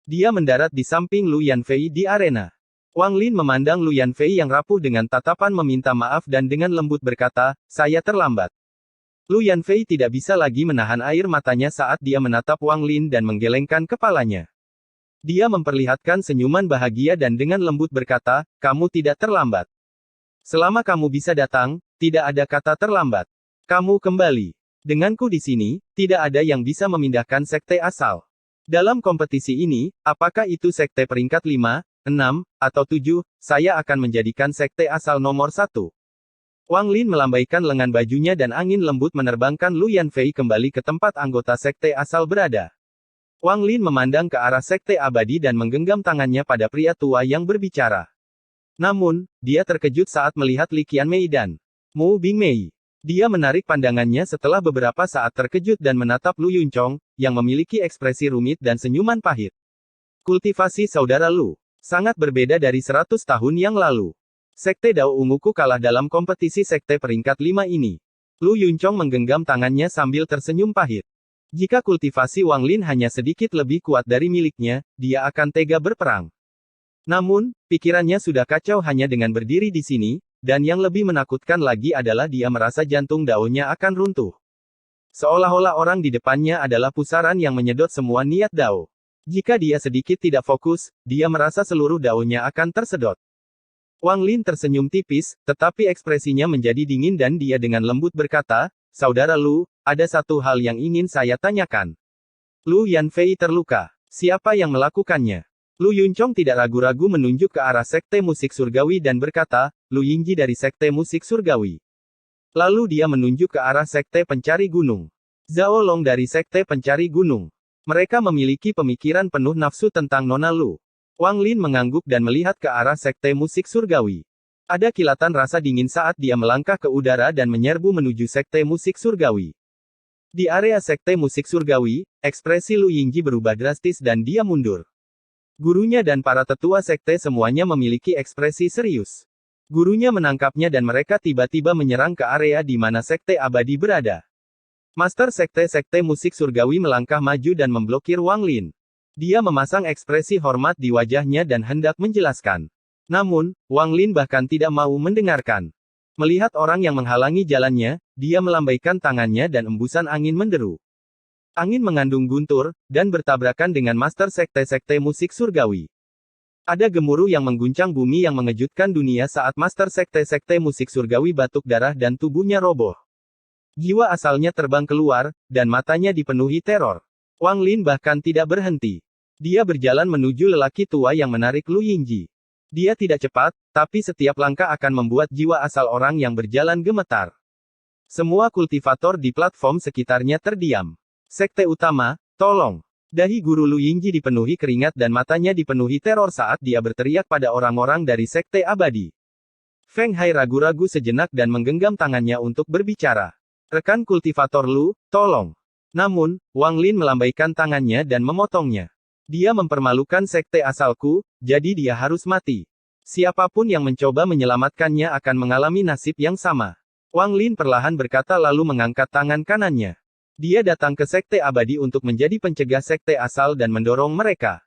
Dia mendarat di samping Lu Yanfei di arena. Wang Lin memandang Lu Yanfei yang rapuh dengan tatapan meminta maaf dan dengan lembut berkata, "Saya terlambat." Lu Yanfei tidak bisa lagi menahan air matanya saat dia menatap Wang Lin dan menggelengkan kepalanya. Dia memperlihatkan senyuman bahagia dan dengan lembut berkata, "Kamu tidak terlambat. Selama kamu bisa datang, tidak ada kata terlambat. Kamu kembali. Denganku di sini, tidak ada yang bisa memindahkan sekte asal. Dalam kompetisi ini, apakah itu sekte peringkat 5, 6, atau 7, saya akan menjadikan sekte asal nomor 1. Wang Lin melambaikan lengan bajunya dan angin lembut menerbangkan Lu Yanfei kembali ke tempat anggota sekte asal berada. Wang Lin memandang ke arah sekte abadi dan menggenggam tangannya pada pria tua yang berbicara. Namun, dia terkejut saat melihat Li Qianmei dan Mu Bingmei. Dia menarik pandangannya setelah beberapa saat terkejut dan menatap Lu Yunchong, yang memiliki ekspresi rumit dan senyuman pahit. Kultivasi saudara Lu sangat berbeda dari 100 tahun yang lalu. Sekte Dao Unguku kalah dalam kompetisi sekte peringkat 5 ini. Lu Yunchong menggenggam tangannya sambil tersenyum pahit. Jika kultivasi Wang Lin hanya sedikit lebih kuat dari miliknya, dia akan tega berperang. Namun, pikirannya sudah kacau hanya dengan berdiri di sini, dan yang lebih menakutkan lagi adalah dia merasa jantung Dao-nya akan runtuh. Seolah-olah orang di depannya adalah pusaran yang menyedot semua niat Dao. Jika dia sedikit tidak fokus, dia merasa seluruh Dao-nya akan tersedot. Wang Lin tersenyum tipis, tetapi ekspresinya menjadi dingin dan dia dengan lembut berkata, "Saudara Lu, ada satu hal yang ingin saya tanyakan." Lu Yanfei terluka. Siapa yang melakukannya? Lu Yunchong tidak ragu-ragu menunjuk ke arah sekte musik surgawi dan berkata, "Lu Yingji dari sekte musik surgawi." Lalu dia menunjuk ke arah sekte pencari gunung. Zhao Long dari sekte pencari gunung. Mereka memiliki pemikiran penuh nafsu tentang Nona Lu. Wang Lin mengangguk dan melihat ke arah sekte musik surgawi. Ada kilatan rasa dingin saat dia melangkah ke udara dan menyerbu menuju sekte musik surgawi. Di area sekte musik surgawi, ekspresi Lu Yingji berubah drastis dan dia mundur. Gurunya dan para tetua sekte semuanya memiliki ekspresi serius. Gurunya menangkapnya dan mereka tiba-tiba menyerang ke area di mana sekte abadi berada. Master sekte-sekte musik surgawi melangkah maju dan memblokir Wang Lin. Dia memasang ekspresi hormat di wajahnya dan hendak menjelaskan. Namun, Wang Lin bahkan tidak mau mendengarkan. Melihat orang yang menghalangi jalannya, dia melambaikan tangannya dan embusan angin menderu. Angin mengandung guntur, dan bertabrakan dengan master sekte-sekte musik surgawi. Ada gemuruh yang mengguncang bumi yang mengejutkan dunia saat master sekte-sekte musik surgawi batuk darah dan tubuhnya roboh. Jiwa asalnya terbang keluar, dan matanya dipenuhi teror. Wang Lin bahkan tidak berhenti. Dia berjalan menuju lelaki tua yang menarik Lu Yingji. Dia tidak cepat, tapi setiap langkah akan membuat jiwa asal orang yang berjalan gemetar. Semua kultivator di platform sekitarnya terdiam. Sekte utama, tolong. Dahi guru Lu Yingji dipenuhi keringat dan matanya dipenuhi teror saat dia berteriak pada orang-orang dari sekte abadi. Feng Hai ragu-ragu sejenak dan menggenggam tangannya untuk berbicara. Rekan kultivator Lu, tolong. Namun, Wang Lin melambaikan tangannya dan memotongnya. Dia mempermalukan sekte asalku, jadi dia harus mati. Siapapun yang mencoba menyelamatkannya akan mengalami nasib yang sama. Wang Lin perlahan berkata lalu mengangkat tangan kanannya. Dia datang ke sekte abadi untuk menjadi pencegah sekte asal dan mendorong mereka.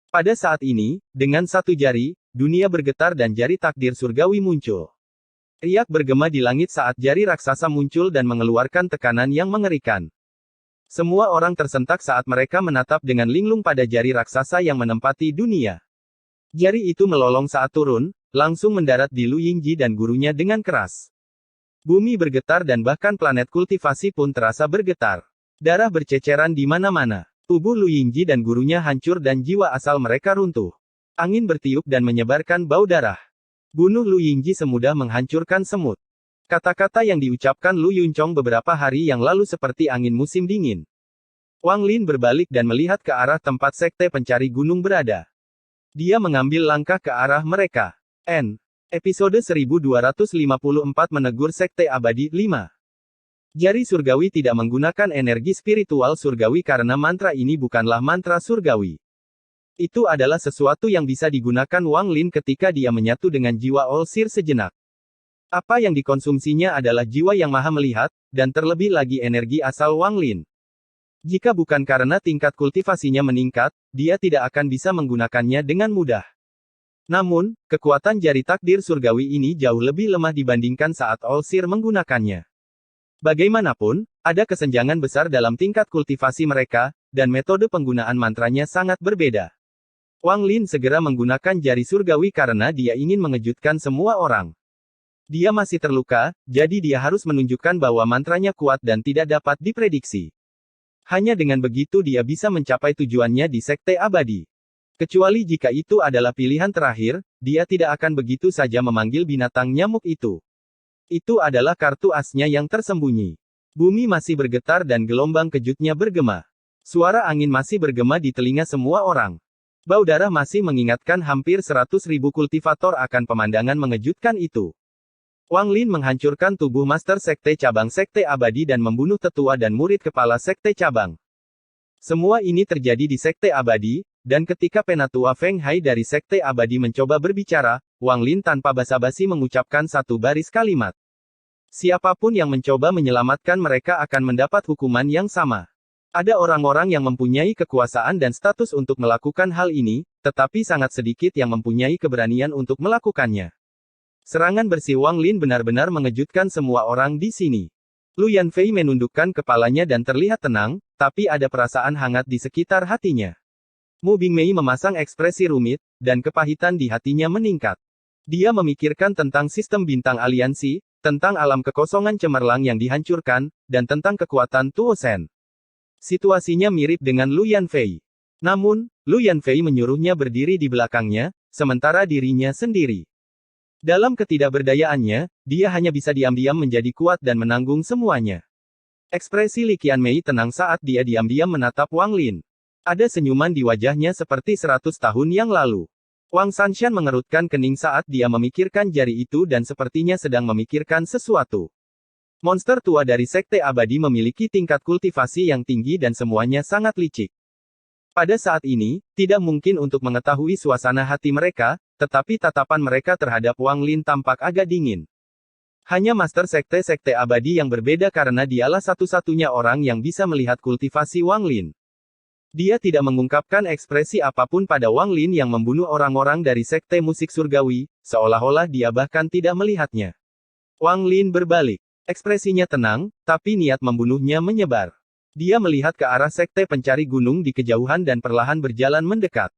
Pada saat ini, dengan satu jari, dunia bergetar dan jari takdir surgawi muncul. Riak bergema di langit saat jari raksasa muncul dan mengeluarkan tekanan yang mengerikan. Semua orang tersentak saat mereka menatap dengan linglung pada jari raksasa yang menempati dunia. Jari itu melolong saat turun, langsung mendarat di Lu Yingji dan gurunya dengan keras. Bumi bergetar dan bahkan planet kultivasi pun terasa bergetar. Darah berceceran di mana-mana. Tubuh Lu Yingji dan gurunya hancur dan jiwa asal mereka runtuh. Angin bertiup dan menyebarkan bau darah. Bunuh Lu Yingji semudah menghancurkan semut. Kata-kata yang diucapkan Lu Yunchong beberapa hari yang lalu seperti angin musim dingin. Wang Lin berbalik dan melihat ke arah tempat sekte pencari gunung berada. Dia mengambil langkah ke arah mereka. Episode 1254 menegur sekte abadi 5. Jari surgawi tidak menggunakan energi spiritual surgawi karena mantra ini bukanlah mantra surgawi. Itu adalah sesuatu yang bisa digunakan Wang Lin ketika dia menyatu dengan jiwa All-Seer sejenak. Apa yang dikonsumsinya adalah jiwa yang maha melihat, dan terlebih lagi energi asal Wang Lin. Jika bukan karena tingkat kultivasinya meningkat, dia tidak akan bisa menggunakannya dengan mudah. Namun, kekuatan jari takdir surgawi ini jauh lebih lemah dibandingkan saat All-Seer menggunakannya. Bagaimanapun, ada kesenjangan besar dalam tingkat kultivasi mereka, dan metode penggunaan mantranya sangat berbeda. Wang Lin segera menggunakan jari surgawi karena dia ingin mengejutkan semua orang. Dia masih terluka, jadi dia harus menunjukkan bahwa mantranya kuat dan tidak dapat diprediksi. Hanya dengan begitu dia bisa mencapai tujuannya di sekte abadi. Kecuali jika itu adalah pilihan terakhir, dia tidak akan begitu saja memanggil binatang nyamuk itu. Itu adalah kartu asnya yang tersembunyi. Bumi masih bergetar dan gelombang kejutnya bergema. Suara angin masih bergema di telinga semua orang. Bau darah masih mengingatkan hampir 100.000 kultivator akan pemandangan mengejutkan itu. Wang Lin menghancurkan tubuh master sekte cabang sekte abadi dan membunuh tetua dan murid kepala sekte cabang. Semua ini terjadi di sekte abadi, dan ketika penatua Feng Hai dari sekte abadi mencoba berbicara, Wang Lin tanpa basa-basi mengucapkan satu baris kalimat. Siapapun yang mencoba menyelamatkan mereka akan mendapat hukuman yang sama. Ada orang-orang yang mempunyai kekuasaan dan status untuk melakukan hal ini, tetapi sangat sedikit yang mempunyai keberanian untuk melakukannya. Serangan bersih Wang Lin benar-benar mengejutkan semua orang di sini. Lu Yanfei menundukkan kepalanya dan terlihat tenang, tapi ada perasaan hangat di sekitar hatinya. Mu Bingmei memasang ekspresi rumit, dan kepahitan di hatinya meningkat. Dia memikirkan tentang sistem bintang aliansi, tentang alam kekosongan cemerlang yang dihancurkan, dan tentang kekuatan Tuo Shen. Situasinya mirip dengan Lu Yanfei. Namun, Lu Yanfei menyuruhnya berdiri di belakangnya, sementara dirinya sendiri. Dalam ketidakberdayaannya, dia hanya bisa diam-diam menjadi kuat dan menanggung semuanya. Ekspresi Li Qianmei tenang saat dia diam-diam menatap Wang Lin. Ada senyuman di wajahnya seperti 100 tahun yang lalu. Wang Sanshan mengerutkan kening saat dia memikirkan jari itu dan sepertinya sedang memikirkan sesuatu. Monster tua dari Sekte Abadi memiliki tingkat kultivasi yang tinggi dan semuanya sangat licik. Pada saat ini, tidak mungkin untuk mengetahui suasana hati mereka, tetapi tatapan mereka terhadap Wang Lin tampak agak dingin. Hanya Master Sekte Abadi yang berbeda karena dialah satu-satunya orang yang bisa melihat kultivasi Wang Lin. Dia tidak mengungkapkan ekspresi apapun pada Wang Lin yang membunuh orang-orang dari Sekte Musik Surgawi, seolah-olah dia bahkan tidak melihatnya. Wang Lin berbalik. Ekspresinya tenang, tapi niat membunuhnya menyebar. Dia melihat ke arah Sekte Pencari Gunung di kejauhan dan perlahan berjalan mendekat.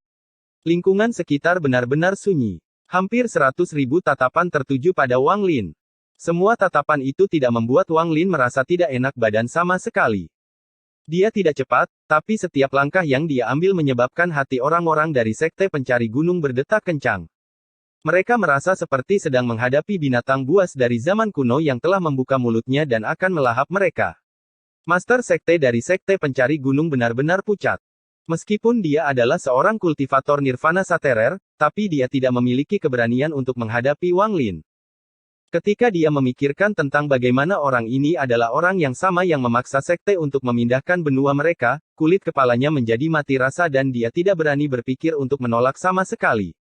Lingkungan sekitar benar-benar sunyi. Hampir 100.000 tatapan tertuju pada Wang Lin. Semua tatapan itu tidak membuat Wang Lin merasa tidak enak badan sama sekali. Dia tidak cepat, tapi setiap langkah yang dia ambil menyebabkan hati orang-orang dari Sekte Pencari Gunung berdetak kencang. Mereka merasa seperti sedang menghadapi binatang buas dari zaman kuno yang telah membuka mulutnya dan akan melahap mereka. Master Sekte dari Sekte Pencari Gunung benar-benar pucat. Meskipun dia adalah seorang kultivator Nirvana Saterer, tapi dia tidak memiliki keberanian untuk menghadapi Wang Lin. Ketika dia memikirkan tentang bagaimana orang ini adalah orang yang sama yang memaksa Sekte untuk memindahkan benua mereka, kulit kepalanya menjadi mati rasa dan dia tidak berani berpikir untuk menolak sama sekali.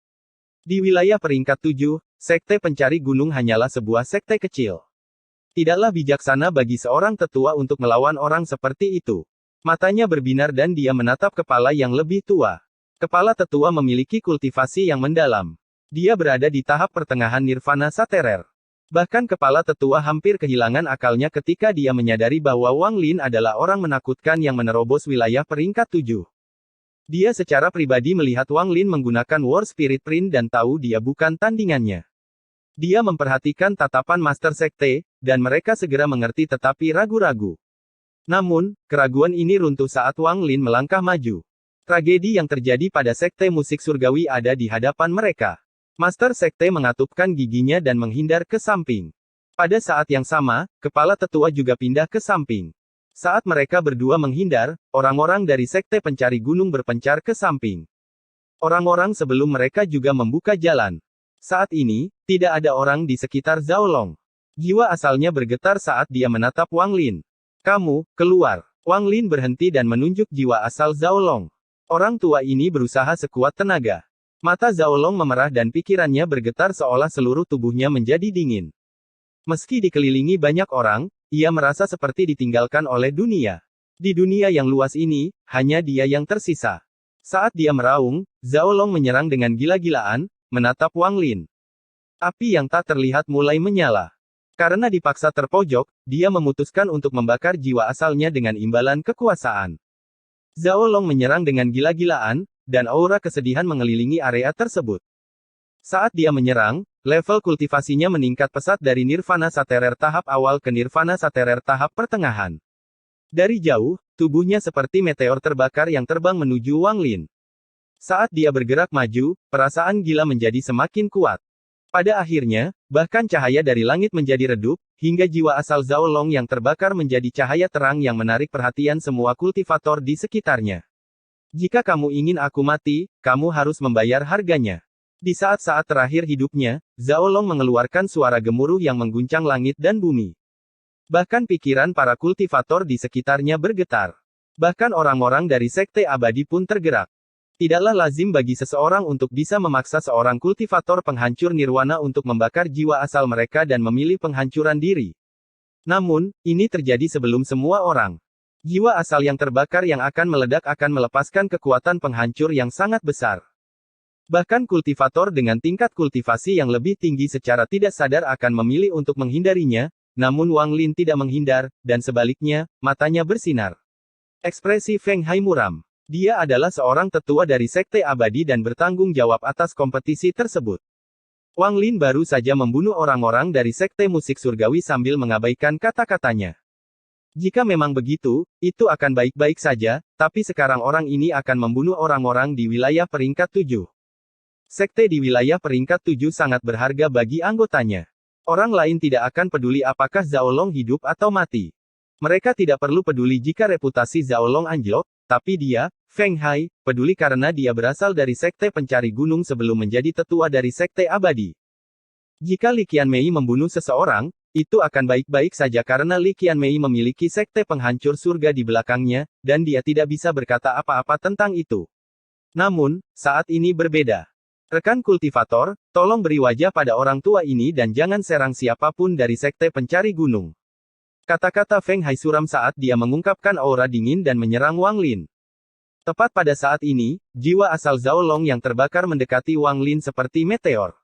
Di wilayah peringkat 7, Sekte Pencari Gunung hanyalah sebuah sekte kecil. Tidaklah bijaksana bagi seorang tetua untuk melawan orang seperti itu. Matanya berbinar dan dia menatap kepala yang lebih tua. Kepala tetua memiliki kultivasi yang mendalam. Dia berada di tahap pertengahan Nirvana Saterer. Bahkan kepala tetua hampir kehilangan akalnya ketika dia menyadari bahwa Wang Lin adalah orang menakutkan yang menerobos wilayah peringkat 7. Dia secara pribadi melihat Wang Lin menggunakan War Spirit Print dan tahu dia bukan tandingannya. Dia memperhatikan tatapan Master Sekte, dan mereka segera mengerti tetapi ragu-ragu. Namun, keraguan ini runtuh saat Wang Lin melangkah maju. Tragedi yang terjadi pada Sekte Musik Surgawi ada di hadapan mereka. Master Sekte mengatupkan giginya dan menghindar ke samping. Pada saat yang sama, kepala tetua juga pindah ke samping. Saat mereka berdua menghindar, orang-orang dari Sekte Pencari Gunung berpencar ke samping. Orang-orang sebelum mereka juga membuka jalan. Saat ini, tidak ada orang di sekitar Zhao Long. Jiwa asalnya bergetar saat dia menatap Wang Lin. Kamu, keluar. Wang Lin berhenti dan menunjuk jiwa asal Zhao Long. Orang tua ini berusaha sekuat tenaga. Mata Zhao Long memerah dan pikirannya bergetar seolah seluruh tubuhnya menjadi dingin. Meski dikelilingi banyak orang, ia merasa seperti ditinggalkan oleh dunia. Di dunia yang luas ini, hanya dia yang tersisa. Saat dia meraung, Zhao Long menyerang dengan gila-gilaan, menatap Wang Lin. Api yang tak terlihat mulai menyala. Karena dipaksa terpojok, dia memutuskan untuk membakar jiwa asalnya dengan imbalan kekuasaan. Zhao Long menyerang dengan gila-gilaan, dan aura kesedihan mengelilingi area tersebut. Saat dia menyerang, level kultivasinya meningkat pesat dari Nirvana Saterer tahap awal ke Nirvana Saterer tahap pertengahan. Dari jauh, tubuhnya seperti meteor terbakar yang terbang menuju Wang Lin. Saat dia bergerak maju, perasaan gila menjadi semakin kuat. Pada akhirnya, bahkan cahaya dari langit menjadi redup, hingga jiwa asal Zhao Long yang terbakar menjadi cahaya terang yang menarik perhatian semua kultivator di sekitarnya. Jika kamu ingin aku mati, kamu harus membayar harganya. Di saat-saat terakhir hidupnya, Zhao Long mengeluarkan suara gemuruh yang mengguncang langit dan bumi. Bahkan pikiran para kultivator di sekitarnya bergetar. Bahkan orang-orang dari Sekte Abadi pun tergerak. Tidaklah lazim bagi seseorang untuk bisa memaksa seorang kultivator penghancur nirwana untuk membakar jiwa asal mereka dan memilih penghancuran diri. Namun, ini terjadi sebelum semua orang. Jiwa asal yang terbakar yang akan meledak akan melepaskan kekuatan penghancur yang sangat besar. Bahkan kultivator dengan tingkat kultivasi yang lebih tinggi secara tidak sadar akan memilih untuk menghindarinya, namun Wang Lin tidak menghindar, dan sebaliknya, matanya bersinar. Ekspresi Feng Hai muram. Dia adalah seorang tetua dari Sekte Abadi dan bertanggung jawab atas kompetisi tersebut. Wang Lin baru saja membunuh orang-orang dari Sekte Musik Surgawi sambil mengabaikan kata-katanya. Jika memang begitu, itu akan baik-baik saja, tapi sekarang orang ini akan membunuh orang-orang di wilayah peringkat 7. Sekte di wilayah peringkat 7 sangat berharga bagi anggotanya. Orang lain tidak akan peduli apakah Zhao Long hidup atau mati. Mereka tidak perlu peduli jika reputasi Zhao Long anjlok, tapi dia, Feng Hai, peduli karena dia berasal dari Sekte Pencari Gunung sebelum menjadi tetua dari Sekte Abadi. Jika Li Qianmei membunuh seseorang, itu akan baik-baik saja karena Li Qianmei memiliki Sekte Penghancur Surga di belakangnya, dan dia tidak bisa berkata apa-apa tentang itu. Namun, saat ini berbeda. Rekan kultivator, tolong beri wajah pada orang tua ini dan jangan serang siapapun dari Sekte Pencari Gunung. Kata-kata Feng Hai suram saat dia mengungkapkan aura dingin dan menyerang Wang Lin. Tepat pada saat ini, jiwa asal Zhao Long yang terbakar mendekati Wang Lin seperti meteor.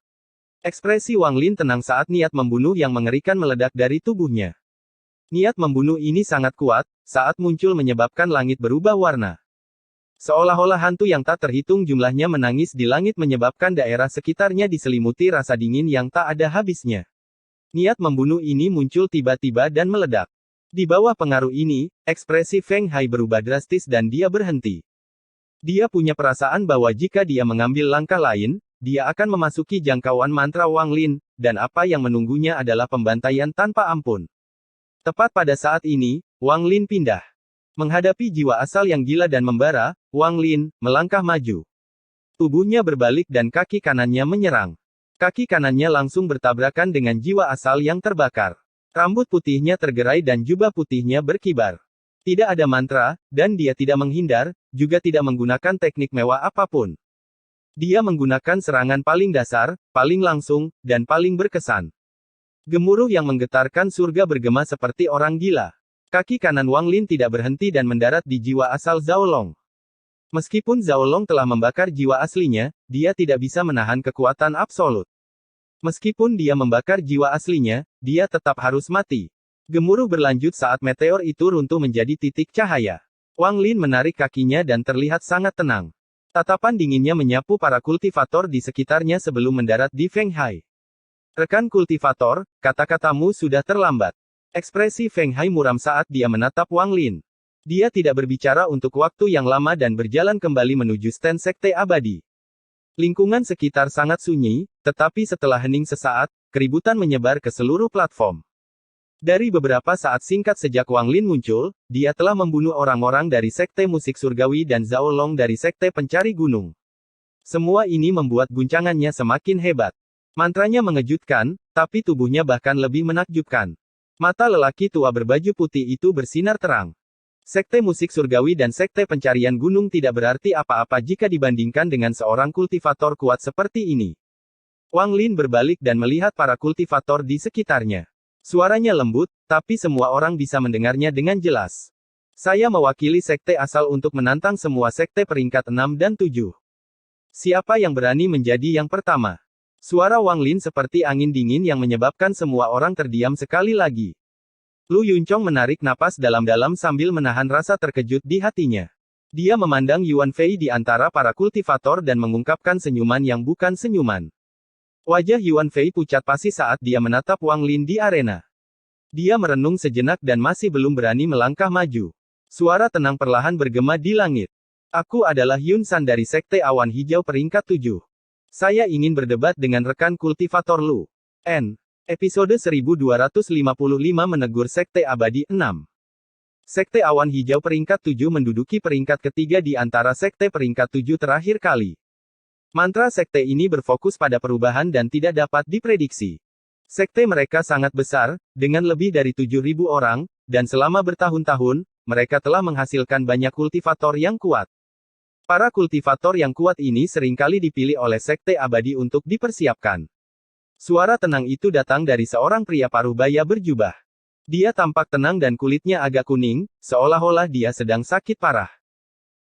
Ekspresi Wang Lin tenang saat niat membunuh yang mengerikan meledak dari tubuhnya. Niat membunuh ini sangat kuat, saat muncul menyebabkan langit berubah warna. Seolah-olah hantu yang tak terhitung jumlahnya menangis di langit menyebabkan daerah sekitarnya diselimuti rasa dingin yang tak ada habisnya. Niat membunuh ini muncul tiba-tiba dan meledak. Di bawah pengaruh ini, ekspresi Feng Hai berubah drastis dan dia berhenti. Dia punya perasaan bahwa jika dia mengambil langkah lain, dia akan memasuki jangkauan mantra Wang Lin, dan apa yang menunggunya adalah pembantaian tanpa ampun. Tepat pada saat ini, Wang Lin pindah. Menghadapi jiwa asal yang gila dan membara, Wang Lin melangkah maju. Tubuhnya berbalik dan kaki kanannya menyerang. Kaki kanannya langsung bertabrakan dengan jiwa asal yang terbakar. Rambut putihnya tergerai dan jubah putihnya berkibar. Tidak ada mantra, dan dia tidak menghindar, juga tidak menggunakan teknik mewah apapun. Dia menggunakan serangan paling dasar, paling langsung, dan paling berkesan. Gemuruh yang menggetarkan surga bergema seperti orang gila. Kaki kanan Wang Lin tidak berhenti dan mendarat di jiwa asal Zhao Long. Meskipun Zhao Long telah membakar jiwa aslinya, dia tidak bisa menahan kekuatan absolut. Meskipun dia membakar jiwa aslinya, dia tetap harus mati. Gemuruh berlanjut saat meteor itu runtuh menjadi titik cahaya. Wang Lin menarik kakinya dan terlihat sangat tenang. Tatapan dinginnya menyapu para kultivator di sekitarnya sebelum mendarat di Feng Hai. Rekan kultivator, kata-katamu sudah terlambat. Ekspresi Feng Hai muram saat dia menatap Wang Lin. Dia tidak berbicara untuk waktu yang lama dan berjalan kembali menuju stand Sekte Abadi. Lingkungan sekitar sangat sunyi, tetapi setelah hening sesaat, keributan menyebar ke seluruh platform. Dari beberapa saat singkat sejak Wang Lin muncul, dia telah membunuh orang-orang dari Sekte Musik Surgawi dan Zhao Long dari Sekte Pencari Gunung. Semua ini membuat guncangannya semakin hebat. Mantranya mengejutkan, tapi tubuhnya bahkan lebih menakjubkan. Mata lelaki tua berbaju putih itu bersinar terang. Sekte Musik Surgawi dan Sekte Pencarian Gunung tidak berarti apa-apa jika dibandingkan dengan seorang kultivator kuat seperti ini. Wang Lin berbalik dan melihat para kultivator di sekitarnya. Suaranya lembut, tapi semua orang bisa mendengarnya dengan jelas. Saya mewakili sekte asal untuk menantang semua sekte peringkat 6 dan 7. Siapa yang berani menjadi yang pertama? Suara Wang Lin seperti angin dingin yang menyebabkan semua orang terdiam sekali lagi. Lu Yunchong menarik napas dalam-dalam sambil menahan rasa terkejut di hatinya. Dia memandang Yuan Fei di antara para kultivator dan mengungkapkan senyuman yang bukan senyuman. Wajah Yuan Fei pucat pasi saat dia menatap Wang Lin di arena. Dia merenung sejenak dan masih belum berani melangkah maju. Suara tenang perlahan bergema di langit. Aku adalah Yun San dari Sekte Awan Hijau peringkat 7. Saya ingin berdebat dengan rekan kultivator Lu. Episode 1255 menegur Sekte Abadi 6. Sekte Awan Hijau peringkat 7 menduduki peringkat ketiga di antara sekte peringkat 7 terakhir kali. Mantra sekte ini berfokus pada perubahan dan tidak dapat diprediksi. Sekte mereka sangat besar, dengan lebih dari 7.000 orang, dan selama bertahun-tahun, mereka telah menghasilkan banyak kultivator yang kuat. Para kultivator yang kuat ini seringkali dipilih oleh Sekte Abadi untuk dipersiapkan. Suara tenang itu datang dari seorang pria parubaya berjubah. Dia tampak tenang dan kulitnya agak kuning, seolah-olah dia sedang sakit parah.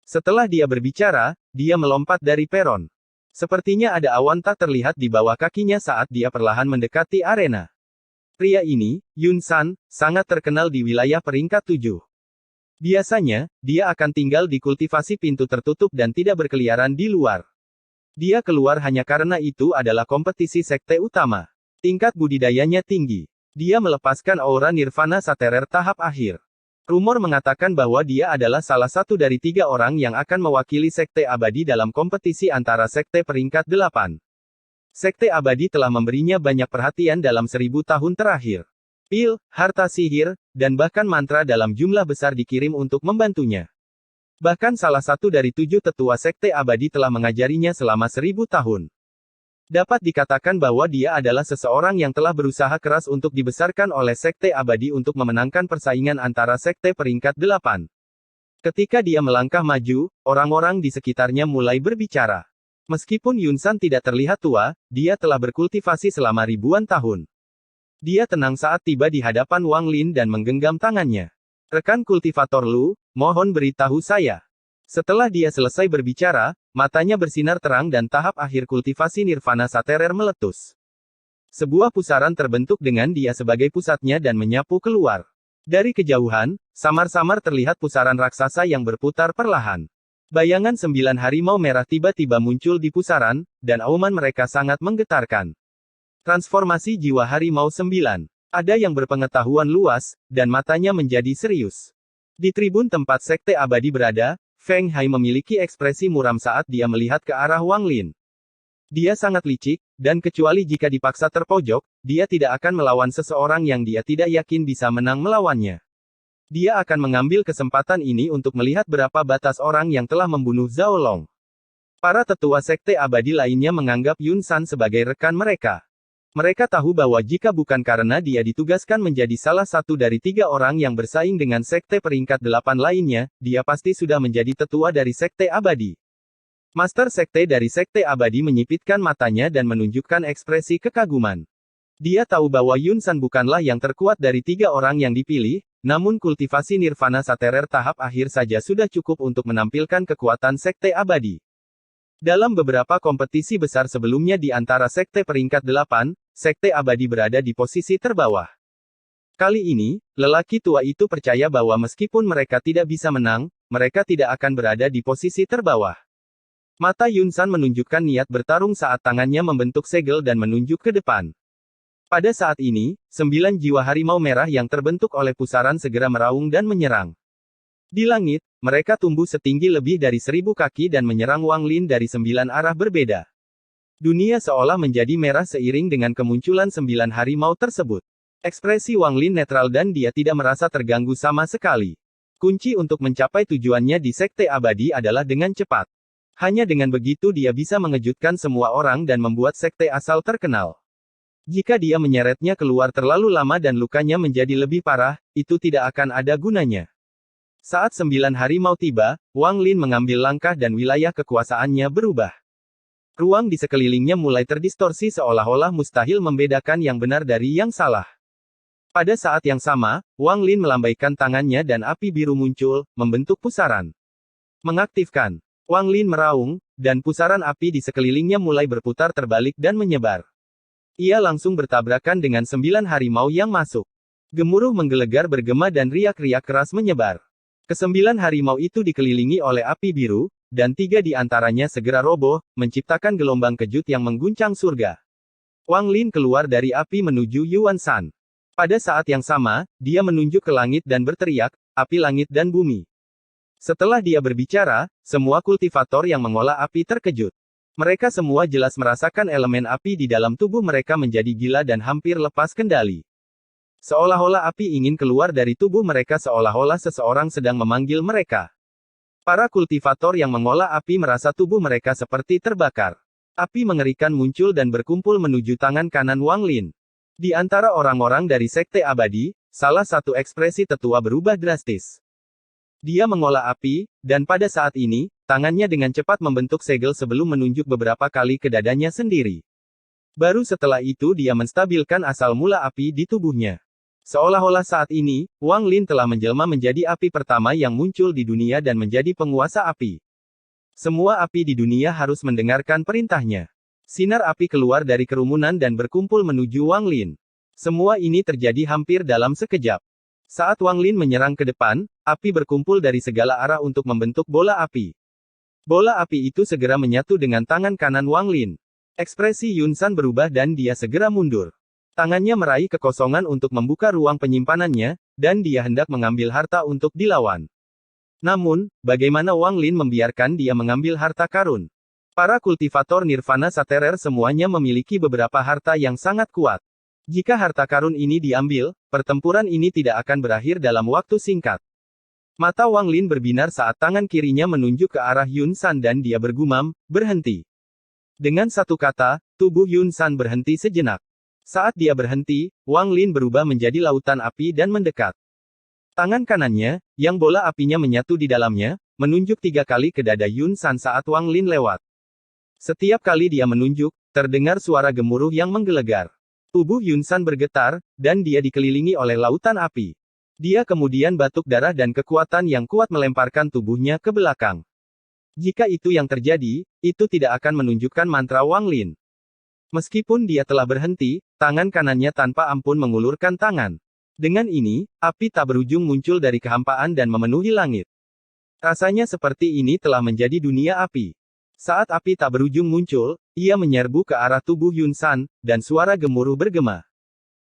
Setelah dia berbicara, dia melompat dari peron. Sepertinya ada awan tak terlihat di bawah kakinya saat dia perlahan mendekati arena. Pria ini, Yun San, sangat terkenal di wilayah peringkat 7. Biasanya, dia akan tinggal di kultivasi pintu tertutup dan tidak berkeliaran di luar. Dia keluar hanya karena itu adalah kompetisi sekte utama. Tingkat budidayanya tinggi. Dia melepaskan aura nirvana saterer tahap akhir. Rumor mengatakan bahwa dia adalah salah satu dari 3 orang yang akan mewakili Sekte Abadi dalam kompetisi antara sekte peringkat 8. Sekte Abadi telah memberinya banyak perhatian dalam 1000 tahun terakhir. Pil, harta sihir, dan bahkan mantra dalam jumlah besar dikirim untuk membantunya. Bahkan salah satu dari 7 tetua Sekte Abadi telah mengajarinya selama 1000 tahun. Dapat dikatakan bahwa dia adalah seseorang yang telah berusaha keras untuk dibesarkan oleh Sekte Abadi untuk memenangkan persaingan antara Sekte peringkat 8. Ketika dia melangkah maju, orang-orang di sekitarnya mulai berbicara. Meskipun Yun San tidak terlihat tua, dia telah berkultivasi selama ribuan tahun. Dia tenang saat tiba di hadapan Wang Lin dan menggenggam tangannya. Rekan kultivator Lu, mohon beritahu saya. Setelah dia selesai berbicara, matanya bersinar terang dan tahap akhir kultivasi nirvana saterer meletus. Sebuah pusaran terbentuk dengan dia sebagai pusatnya dan menyapu keluar. Dari kejauhan, samar-samar terlihat pusaran raksasa yang berputar perlahan. Bayangan 9 harimau merah tiba-tiba muncul di pusaran, dan auman mereka sangat menggetarkan. Transformasi jiwa harimau 9. Ada yang berpengetahuan luas, dan matanya menjadi serius. Di tribun tempat Sekte Abadi berada, Feng Hai memiliki ekspresi muram saat dia melihat ke arah Wang Lin. Dia sangat licik, dan kecuali jika dipaksa terpojok, dia tidak akan melawan seseorang yang dia tidak yakin bisa menang melawannya. Dia akan mengambil kesempatan ini untuk melihat berapa batas orang yang telah membunuh Zhao Long. Para tetua Sekte Abadi lainnya menganggap Yun San sebagai rekan mereka. Mereka tahu bahwa jika bukan karena dia ditugaskan menjadi salah satu dari 3 orang yang bersaing dengan sekte peringkat 8 lainnya, dia pasti sudah menjadi tetua dari Sekte Abadi. Master Sekte dari Sekte Abadi menyipitkan matanya dan menunjukkan ekspresi kekaguman. Dia tahu bahwa Yun San bukanlah yang terkuat dari 3 orang yang dipilih, namun kultivasi nirvana saterer tahap akhir saja sudah cukup untuk menampilkan kekuatan Sekte Abadi. Dalam beberapa kompetisi besar sebelumnya di antara sekte peringkat 8, Sekte Abadi berada di posisi terbawah. Kali ini, lelaki tua itu percaya bahwa meskipun mereka tidak bisa menang, mereka tidak akan berada di posisi terbawah. Mata Yun San menunjukkan niat bertarung saat tangannya membentuk segel dan menunjuk ke depan. Pada saat ini, 9 jiwa harimau merah yang terbentuk oleh pusaran segera meraung dan menyerang. Di langit, mereka tumbuh setinggi lebih dari 1000 kaki dan menyerang Wang Lin dari 9 arah berbeda. Dunia seolah menjadi merah seiring dengan kemunculan 9 harimau tersebut. Ekspresi Wang Lin netral dan dia tidak merasa terganggu sama sekali. Kunci untuk mencapai tujuannya di Sekte Abadi adalah dengan cepat. Hanya dengan begitu dia bisa mengejutkan semua orang dan membuat sekte asal terkenal. Jika dia menyeretnya keluar terlalu lama dan lukanya menjadi lebih parah, itu tidak akan ada gunanya. Saat 9 harimau tiba, Wang Lin mengambil langkah dan wilayah kekuasaannya berubah. Ruang di sekelilingnya mulai terdistorsi seolah-olah mustahil membedakan yang benar dari yang salah. Pada saat yang sama, Wang Lin melambaikan tangannya dan api biru muncul, membentuk pusaran. Mengaktifkan. Wang Lin meraung, dan pusaran api di sekelilingnya mulai berputar terbalik dan menyebar. Ia langsung bertabrakan dengan 9 harimau yang masuk. Gemuruh menggelegar bergema dan riak-riak keras menyebar. Kesembilan harimau itu dikelilingi oleh api biru, dan 3 di antaranya segera roboh, menciptakan gelombang kejut yang mengguncang surga. Wang Lin keluar dari api menuju Yuan San. Pada saat yang sama, dia menunjuk ke langit dan berteriak, api langit dan bumi. Setelah dia berbicara, semua kultivator yang mengolah api terkejut. Mereka semua jelas merasakan elemen api di dalam tubuh mereka menjadi gila dan hampir lepas kendali. Seolah-olah api ingin keluar dari tubuh mereka seolah-olah seseorang sedang memanggil mereka. Para kultivator yang mengolah api merasa tubuh mereka seperti terbakar. Api mengerikan muncul dan berkumpul menuju tangan kanan Wang Lin. Di antara orang-orang dari Sekte Abadi, salah satu ekspresi tetua berubah drastis. Dia mengolah api, dan pada saat ini, tangannya dengan cepat membentuk segel sebelum menunjuk beberapa kali ke dadanya sendiri. Baru setelah itu dia menstabilkan asal mula api di tubuhnya. Seolah-olah saat ini, Wang Lin telah menjelma menjadi api pertama yang muncul di dunia dan menjadi penguasa api. Semua api di dunia harus mendengarkan perintahnya. Sinar api keluar dari kerumunan dan berkumpul menuju Wang Lin. Semua ini terjadi hampir dalam sekejap. Saat Wang Lin menyerang ke depan, api berkumpul dari segala arah untuk membentuk bola api. Bola api itu segera menyatu dengan tangan kanan Wang Lin. Ekspresi Yun San berubah dan dia segera mundur. Tangannya meraih kekosongan untuk membuka ruang penyimpanannya, dan dia hendak mengambil harta untuk dilawan. Namun, bagaimana Wang Lin membiarkan dia mengambil harta karun? Para kultivator Nirvana Saterer semuanya memiliki beberapa harta yang sangat kuat. Jika harta karun ini diambil, pertempuran ini tidak akan berakhir dalam waktu singkat. Mata Wang Lin berbinar saat tangan kirinya menunjuk ke arah Yun San dan dia bergumam, berhenti. Dengan satu kata, tubuh Yun San berhenti sejenak. Saat dia berhenti, Wang Lin berubah menjadi lautan api dan mendekat. Tangan kanannya, yang bola apinya menyatu di dalamnya, menunjuk 3 kali ke dada Yun San saat Wang Lin lewat. Setiap kali dia menunjuk, terdengar suara gemuruh yang menggelegar. Tubuh Yun San bergetar, dan dia dikelilingi oleh lautan api. Dia kemudian batuk darah dan kekuatan yang kuat melemparkan tubuhnya ke belakang. Jika itu yang terjadi, itu tidak akan menunjukkan mantra Wang Lin. Meskipun dia telah berhenti, tangan kanannya tanpa ampun mengulurkan tangan. Dengan ini, api tak berujung muncul dari kehampaan dan memenuhi langit. Rasanya seperti ini telah menjadi dunia api. Saat api tak berujung muncul, ia menyerbu ke arah tubuh Yun San, dan suara gemuruh bergema.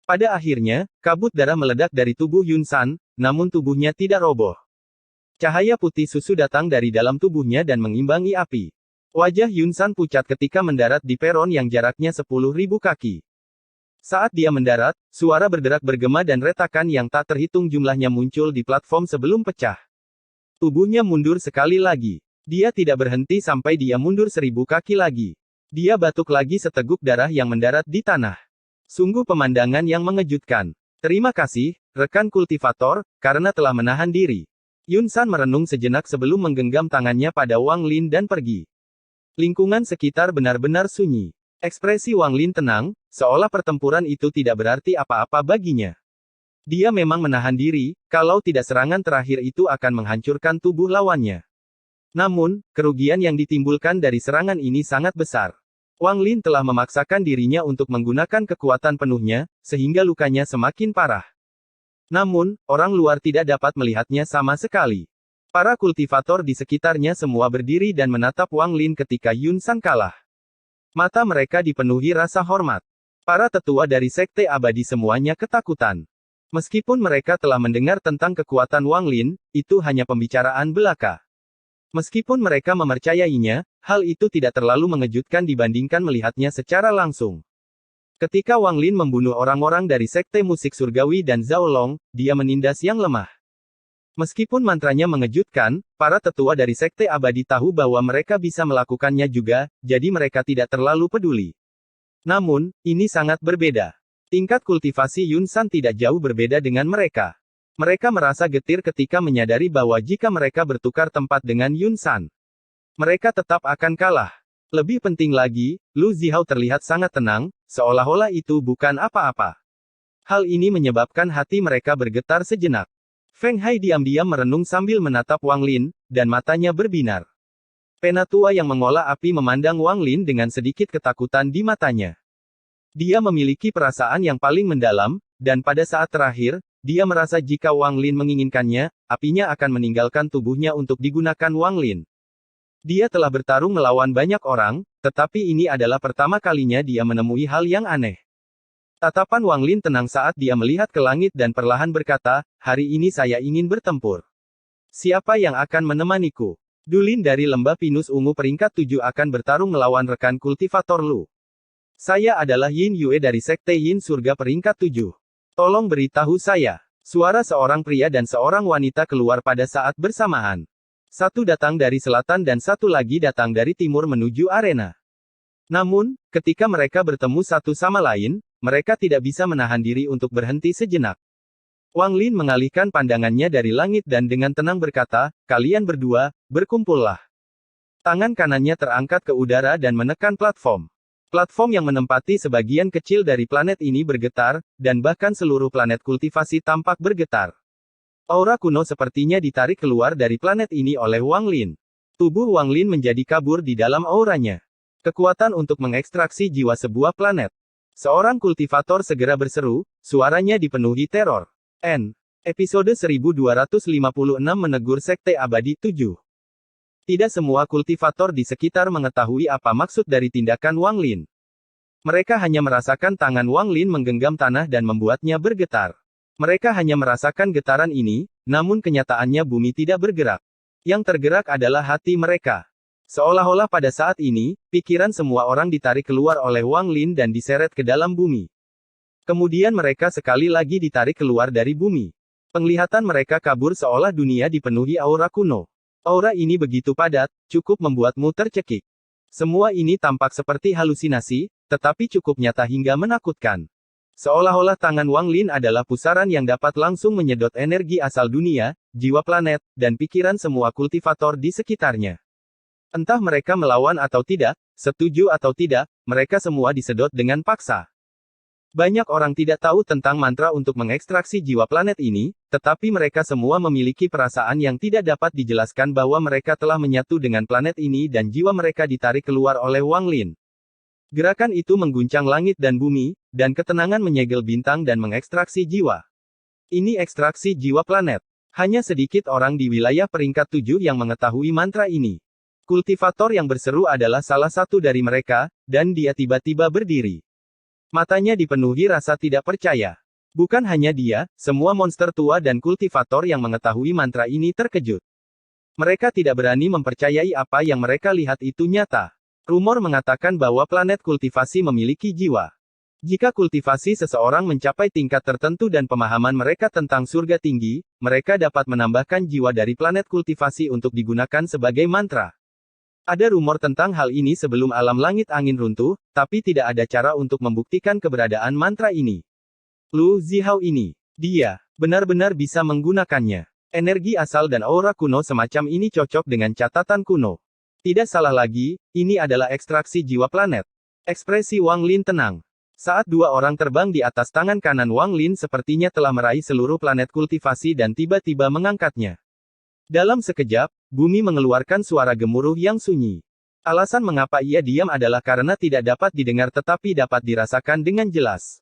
Pada akhirnya, kabut darah meledak dari tubuh Yun San, namun tubuhnya tidak roboh. Cahaya putih susu datang dari dalam tubuhnya dan mengimbangi api. Wajah Yun San pucat ketika mendarat di peron yang jaraknya 10.000 kaki. Saat dia mendarat, suara berderak bergema dan retakan yang tak terhitung jumlahnya muncul di platform sebelum pecah. Tubuhnya mundur sekali lagi. Dia tidak berhenti sampai dia mundur 1000 kaki lagi. Dia batuk lagi seteguk darah yang mendarat di tanah. Sungguh pemandangan yang mengejutkan. Terima kasih, rekan kultivator, karena telah menahan diri. Yun San merenung sejenak sebelum menggenggam tangannya pada Wang Lin dan pergi. Lingkungan sekitar benar-benar sunyi. Ekspresi Wang Lin tenang, seolah pertempuran itu tidak berarti apa-apa baginya. Dia memang menahan diri, kalau tidak serangan terakhir itu akan menghancurkan tubuh lawannya. Namun, kerugian yang ditimbulkan dari serangan ini sangat besar. Wang Lin telah memaksakan dirinya untuk menggunakan kekuatan penuhnya, sehingga lukanya semakin parah. Namun, orang luar tidak dapat melihatnya sama sekali. Para kultivator di sekitarnya semua berdiri dan menatap Wang Lin ketika Yun San kalah. Mata mereka dipenuhi rasa hormat. Para tetua dari Sekte Abadi semuanya ketakutan. Meskipun mereka telah mendengar tentang kekuatan Wang Lin, itu hanya pembicaraan belaka. Meskipun mereka mempercayainya, hal itu tidak terlalu mengejutkan dibandingkan melihatnya secara langsung. Ketika Wang Lin membunuh orang-orang dari Sekte Musik Surgawi dan Zhao Long, dia menindas yang lemah. Meskipun mantranya mengejutkan, para tetua dari Sekte Abadi tahu bahwa mereka bisa melakukannya juga, jadi mereka tidak terlalu peduli. Namun, ini sangat berbeda. Tingkat kultivasi Yun San tidak jauh berbeda dengan mereka. Mereka merasa getir ketika menyadari bahwa jika mereka bertukar tempat dengan Yun San, mereka tetap akan kalah. Lebih penting lagi, Lu Zihao terlihat sangat tenang, seolah-olah itu bukan apa-apa. Hal ini menyebabkan hati mereka bergetar sejenak. Feng Hai diam-diam merenung sambil menatap Wang Lin, dan matanya berbinar. Penatua yang mengolah api memandang Wang Lin dengan sedikit ketakutan di matanya. Dia memiliki perasaan yang paling mendalam, dan pada saat terakhir, dia merasa jika Wang Lin menginginkannya, apinya akan meninggalkan tubuhnya untuk digunakan Wang Lin. Dia telah bertarung melawan banyak orang, tetapi ini adalah pertama kalinya dia menemui hal yang aneh. Tatapan Wang Lin tenang saat dia melihat ke langit dan perlahan berkata, hari ini saya ingin bertempur. Siapa yang akan menemaniku? Dulin dari Lembah Pinus Ungu peringkat 7 akan bertarung melawan rekan kultivator Lu. Saya adalah Yin Yue dari Sekte Yin Surga peringkat 7. Tolong beritahu saya. Suara seorang pria dan seorang wanita keluar pada saat bersamaan. Satu datang dari selatan dan satu lagi datang dari timur menuju arena. Namun, ketika mereka bertemu satu sama lain, mereka tidak bisa menahan diri untuk berhenti sejenak. Wang Lin mengalihkan pandangannya dari langit dan dengan tenang berkata, kalian berdua, berkumpullah. Tangan kanannya terangkat ke udara dan menekan platform. Platform yang menempati sebagian kecil dari planet ini bergetar, dan bahkan seluruh planet kultivasi tampak bergetar. Aura kuno sepertinya ditarik keluar dari planet ini oleh Wang Lin. Tubuh Wang Lin menjadi kabur di dalam auranya. Kekuatan untuk mengekstraksi jiwa sebuah planet. Seorang kultivator segera berseru, suaranya dipenuhi teror. Episode 1256 menegur Sekte Abadi 7. Tidak semua kultivator di sekitar mengetahui apa maksud dari tindakan Wang Lin. Mereka hanya merasakan tangan Wang Lin menggenggam tanah dan membuatnya bergetar. Mereka hanya merasakan getaran ini, namun kenyataannya bumi tidak bergerak. Yang tergerak adalah hati mereka. Seolah-olah pada saat ini, pikiran semua orang ditarik keluar oleh Wang Lin dan diseret ke dalam bumi. Kemudian mereka sekali lagi ditarik keluar dari bumi. Penglihatan mereka kabur seolah dunia dipenuhi aura kuno. Aura ini begitu padat, cukup membuatmu tercekik. Semua ini tampak seperti halusinasi, tetapi cukup nyata hingga menakutkan. Seolah-olah tangan Wang Lin adalah pusaran yang dapat langsung menyedot energi asal dunia, jiwa planet, dan pikiran semua kultivator di sekitarnya. Entah mereka melawan atau tidak, setuju atau tidak, mereka semua disedot dengan paksa. Banyak orang tidak tahu tentang mantra untuk mengekstraksi jiwa planet ini, tetapi mereka semua memiliki perasaan yang tidak dapat dijelaskan bahwa mereka telah menyatu dengan planet ini dan jiwa mereka ditarik keluar oleh Wang Lin. Gerakan itu mengguncang langit dan bumi, dan ketenangan menyegel bintang dan mengekstraksi jiwa. Ini ekstraksi jiwa planet. Hanya sedikit orang di wilayah peringkat 7 yang mengetahui mantra ini. Kultivator yang berseru adalah salah satu dari mereka, dan dia tiba-tiba berdiri. Matanya dipenuhi rasa tidak percaya. Bukan hanya dia, semua monster tua dan kultivator yang mengetahui mantra ini terkejut. Mereka tidak berani mempercayai apa yang mereka lihat itu nyata. Rumor mengatakan bahwa planet kultivasi memiliki jiwa. Jika kultivasi seseorang mencapai tingkat tertentu dan pemahaman mereka tentang surga tinggi, mereka dapat menambahkan jiwa dari planet kultivasi untuk digunakan sebagai mantra. Ada rumor tentang hal ini sebelum alam langit angin runtuh, tapi tidak ada cara untuk membuktikan keberadaan mantra ini. Lu Zihao ini, dia benar-benar bisa menggunakannya. Energi asal dan aura kuno semacam ini cocok dengan catatan kuno. Tidak salah lagi, ini adalah ekstraksi jiwa planet. Ekspresi Wang Lin tenang. Saat dua orang terbang di atas tangan kanan Wang Lin sepertinya telah meraih seluruh planet kultivasi dan tiba-tiba mengangkatnya. Dalam sekejap, bumi mengeluarkan suara gemuruh yang sunyi. Alasan mengapa ia diam adalah karena tidak dapat didengar tetapi dapat dirasakan dengan jelas.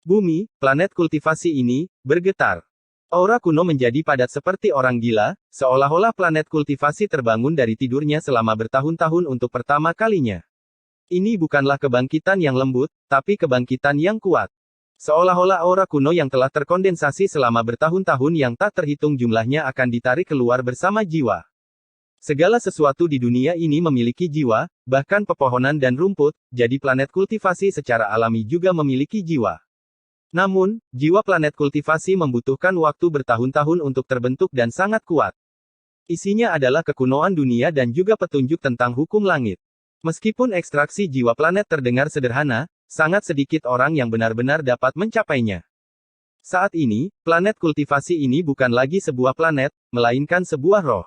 Bumi, planet kultivasi ini, bergetar. Aura kuno menjadi padat seperti orang gila, seolah-olah planet kultivasi terbangun dari tidurnya selama bertahun-tahun untuk pertama kalinya. Ini bukanlah kebangkitan yang lembut, tapi kebangkitan yang kuat. Seolah-olah aura kuno yang telah terkondensasi selama bertahun-tahun yang tak terhitung jumlahnya akan ditarik keluar bersama jiwa. Segala sesuatu di dunia ini memiliki jiwa, bahkan pepohonan dan rumput, jadi planet kultivasi secara alami juga memiliki jiwa. Namun, jiwa planet kultivasi membutuhkan waktu bertahun-tahun untuk terbentuk dan sangat kuat. Isinya adalah kekunoan dunia dan juga petunjuk tentang hukum langit. Meskipun ekstraksi jiwa planet terdengar sederhana, sangat sedikit orang yang benar-benar dapat mencapainya. Saat ini, planet kultivasi ini bukan lagi sebuah planet, melainkan sebuah roh.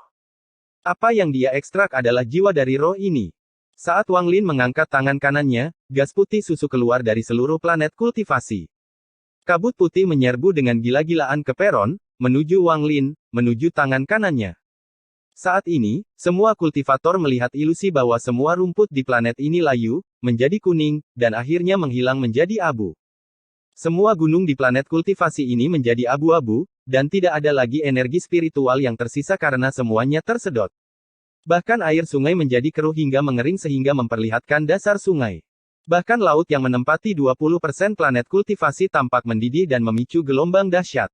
Apa yang dia ekstrak adalah jiwa dari roh ini. Saat Wang Lin mengangkat tangan kanannya, gas putih susu keluar dari seluruh planet kultivasi. Kabut putih menyerbu dengan gila-gilaan ke peron, menuju Wang Lin, menuju tangan kanannya. Saat ini, semua kultivator melihat ilusi bahwa semua rumput di planet ini layu, menjadi kuning, dan akhirnya menghilang menjadi abu. Semua gunung di planet kultivasi ini menjadi abu-abu, dan tidak ada lagi energi spiritual yang tersisa karena semuanya tersedot. Bahkan air sungai menjadi keruh hingga mengering sehingga memperlihatkan dasar sungai. Bahkan laut yang menempati 20% planet kultivasi tampak mendidih dan memicu gelombang dahsyat.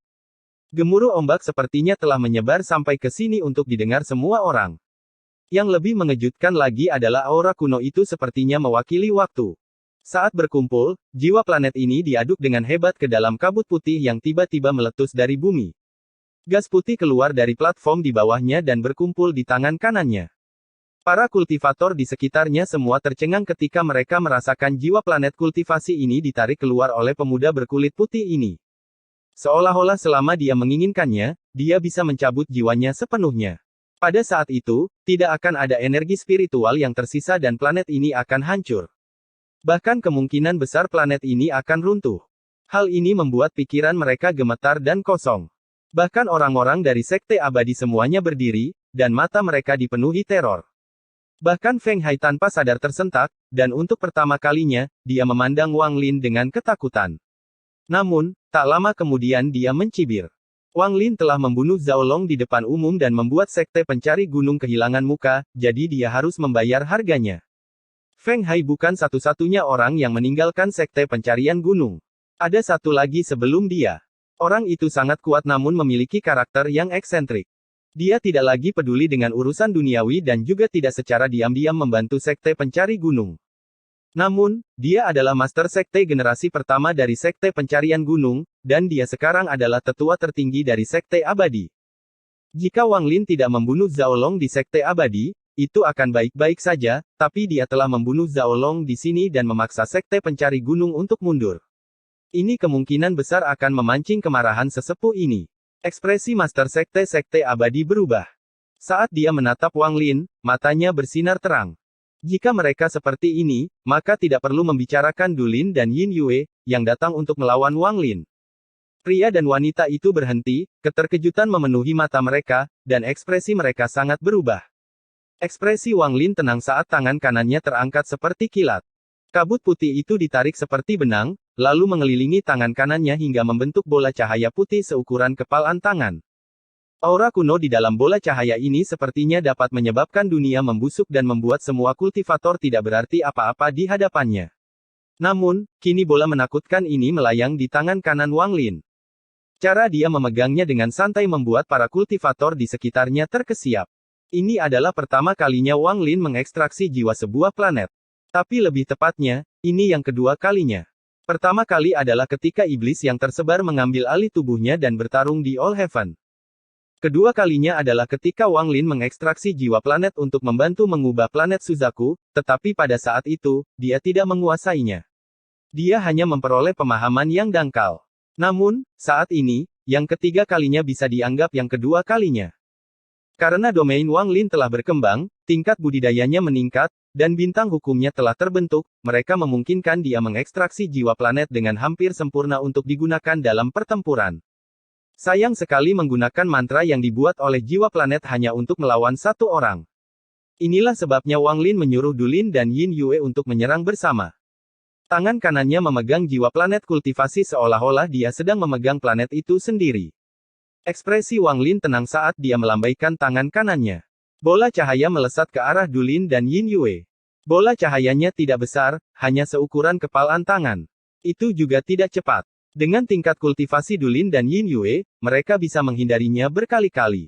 Gemuruh ombak sepertinya telah menyebar sampai ke sini untuk didengar semua orang. Yang lebih mengejutkan lagi adalah aura kuno itu sepertinya mewakili waktu. Saat berkumpul, jiwa planet ini diaduk dengan hebat ke dalam kabut putih yang tiba-tiba meletus dari bumi. Gas putih keluar dari platform di bawahnya dan berkumpul di tangan kanannya. Para kultivator di sekitarnya semua tercengang ketika mereka merasakan jiwa planet kultivasi ini ditarik keluar oleh pemuda berkulit putih ini. Seolah-olah selama dia menginginkannya, dia bisa mencabut jiwanya sepenuhnya. Pada saat itu, tidak akan ada energi spiritual yang tersisa dan planet ini akan hancur. Bahkan kemungkinan besar planet ini akan runtuh. Hal ini membuat pikiran mereka gemetar dan kosong. Bahkan orang-orang dari Sekte Abadi semuanya berdiri, dan mata mereka dipenuhi teror. Bahkan Feng Hai tanpa sadar tersentak, dan untuk pertama kalinya, dia memandang Wang Lin dengan ketakutan. Namun, tak lama kemudian dia mencibir. Wang Lin telah membunuh Zhao Long di depan umum dan membuat Sekte Pencari Gunung kehilangan muka, jadi dia harus membayar harganya. Feng Hai bukan satu-satunya orang yang meninggalkan Sekte Pencarian Gunung. Ada satu lagi sebelum dia. Orang itu sangat kuat namun memiliki karakter yang eksentrik. Dia tidak lagi peduli dengan urusan duniawi dan juga tidak secara diam-diam membantu Sekte Pencari Gunung. Namun, dia adalah Master Sekte generasi pertama dari Sekte Pencarian Gunung, dan dia sekarang adalah tetua tertinggi dari Sekte Abadi. Jika Wang Lin tidak membunuh Zhao Long di Sekte Abadi, itu akan baik-baik saja, tapi dia telah membunuh Zhao Long di sini dan memaksa Sekte Pencari Gunung untuk mundur. Ini kemungkinan besar akan memancing kemarahan sesepuh ini. Ekspresi Master Sekte Abadi berubah. Saat dia menatap Wang Lin, matanya bersinar terang. Jika mereka seperti ini, maka tidak perlu membicarakan Du Lin dan Yin Yue, yang datang untuk melawan Wang Lin. Pria dan wanita itu berhenti, keterkejutan memenuhi mata mereka, dan ekspresi mereka sangat berubah. Ekspresi Wang Lin tenang saat tangan kanannya terangkat seperti kilat. Kabut putih itu ditarik seperti benang, lalu mengelilingi tangan kanannya hingga membentuk bola cahaya putih seukuran kepalan tangan. Aura kuno di dalam bola cahaya ini sepertinya dapat menyebabkan dunia membusuk dan membuat semua kultivator tidak berarti apa-apa di hadapannya. Namun, kini bola menakutkan ini melayang di tangan kanan Wang Lin. Cara dia memegangnya dengan santai membuat para kultivator di sekitarnya terkesiap. Ini adalah pertama kalinya Wang Lin mengekstraksi jiwa sebuah planet. Tapi lebih tepatnya, ini yang kedua kalinya. Pertama kali adalah ketika iblis yang tersebar mengambil alih tubuhnya dan bertarung di All Heaven. Kedua kalinya adalah ketika Wang Lin mengekstraksi jiwa planet untuk membantu mengubah planet Suzaku, tetapi pada saat itu, dia tidak menguasainya. Dia hanya memperoleh pemahaman yang dangkal. Namun, saat ini, yang ketiga kalinya bisa dianggap yang kedua kalinya. Karena domain Wang Lin telah berkembang, tingkat budidayanya meningkat, dan bintang hukumnya telah terbentuk, mereka memungkinkan dia mengekstraksi jiwa planet dengan hampir sempurna untuk digunakan dalam pertempuran. Sayang sekali menggunakan mantra yang dibuat oleh jiwa planet hanya untuk melawan satu orang. Inilah sebabnya Wang Lin menyuruh Du Lin dan Yin Yue untuk menyerang bersama. Tangan kanannya memegang jiwa planet kultivasi seolah-olah dia sedang memegang planet itu sendiri. Ekspresi Wang Lin tenang saat dia melambaikan tangan kanannya. Bola cahaya melesat ke arah Du Lin dan Yin Yue. Bola cahayanya tidak besar, hanya seukuran kepalan tangan. Itu juga tidak cepat. Dengan tingkat kultivasi Du Lin dan Yin Yue, mereka bisa menghindarinya berkali-kali.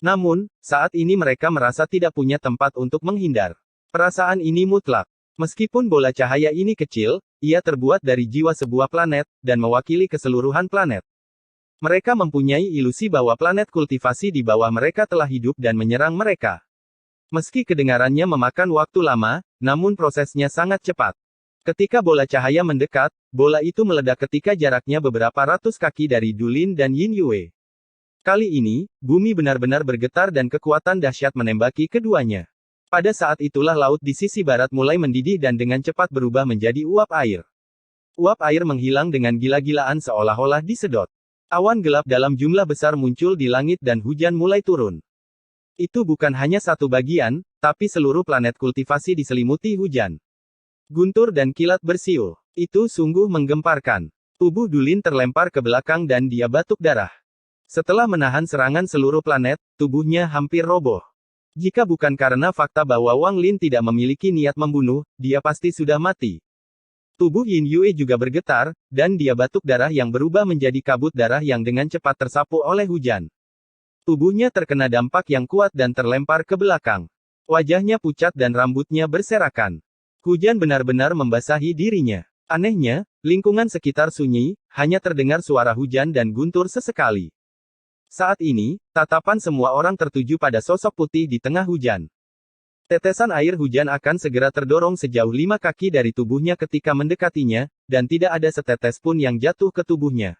Namun, saat ini mereka merasa tidak punya tempat untuk menghindar. Perasaan ini mutlak. Meskipun bola cahaya ini kecil, ia terbuat dari jiwa sebuah planet, dan mewakili keseluruhan planet. Mereka mempunyai ilusi bahwa planet kultivasi di bawah mereka telah hidup dan menyerang mereka. Meski kedengarannya memakan waktu lama, namun prosesnya sangat cepat. Ketika bola cahaya mendekat, bola itu meledak ketika jaraknya beberapa ratus kaki dari Du Lin dan Yin Yue. Kali ini, bumi benar-benar bergetar dan kekuatan dahsyat menembaki keduanya. Pada saat itulah laut di sisi barat mulai mendidih dan dengan cepat berubah menjadi uap air. Uap air menghilang dengan gila-gilaan seolah-olah disedot. Awan gelap dalam jumlah besar muncul di langit dan hujan mulai turun. Itu bukan hanya satu bagian, tapi seluruh planet kultivasi diselimuti hujan. Guntur dan kilat bersiul. Itu sungguh menggemparkan. Tubuh Du Lin terlempar ke belakang dan dia batuk darah. Setelah menahan serangan seluruh planet, tubuhnya hampir roboh. Jika bukan karena fakta bahwa Wang Lin tidak memiliki niat membunuh, dia pasti sudah mati. Tubuh Yin Yue juga bergetar, dan dia batuk darah yang berubah menjadi kabut darah yang dengan cepat tersapu oleh hujan. Tubuhnya terkena dampak yang kuat dan terlempar ke belakang. Wajahnya pucat dan rambutnya berserakan. Hujan benar-benar membasahi dirinya. Anehnya, lingkungan sekitar sunyi, hanya terdengar suara hujan dan guntur sesekali. Saat ini, tatapan semua orang tertuju pada sosok putih di tengah hujan. Tetesan air hujan akan segera terdorong sejauh 5 kaki dari tubuhnya ketika mendekatinya, dan tidak ada setetes pun yang jatuh ke tubuhnya.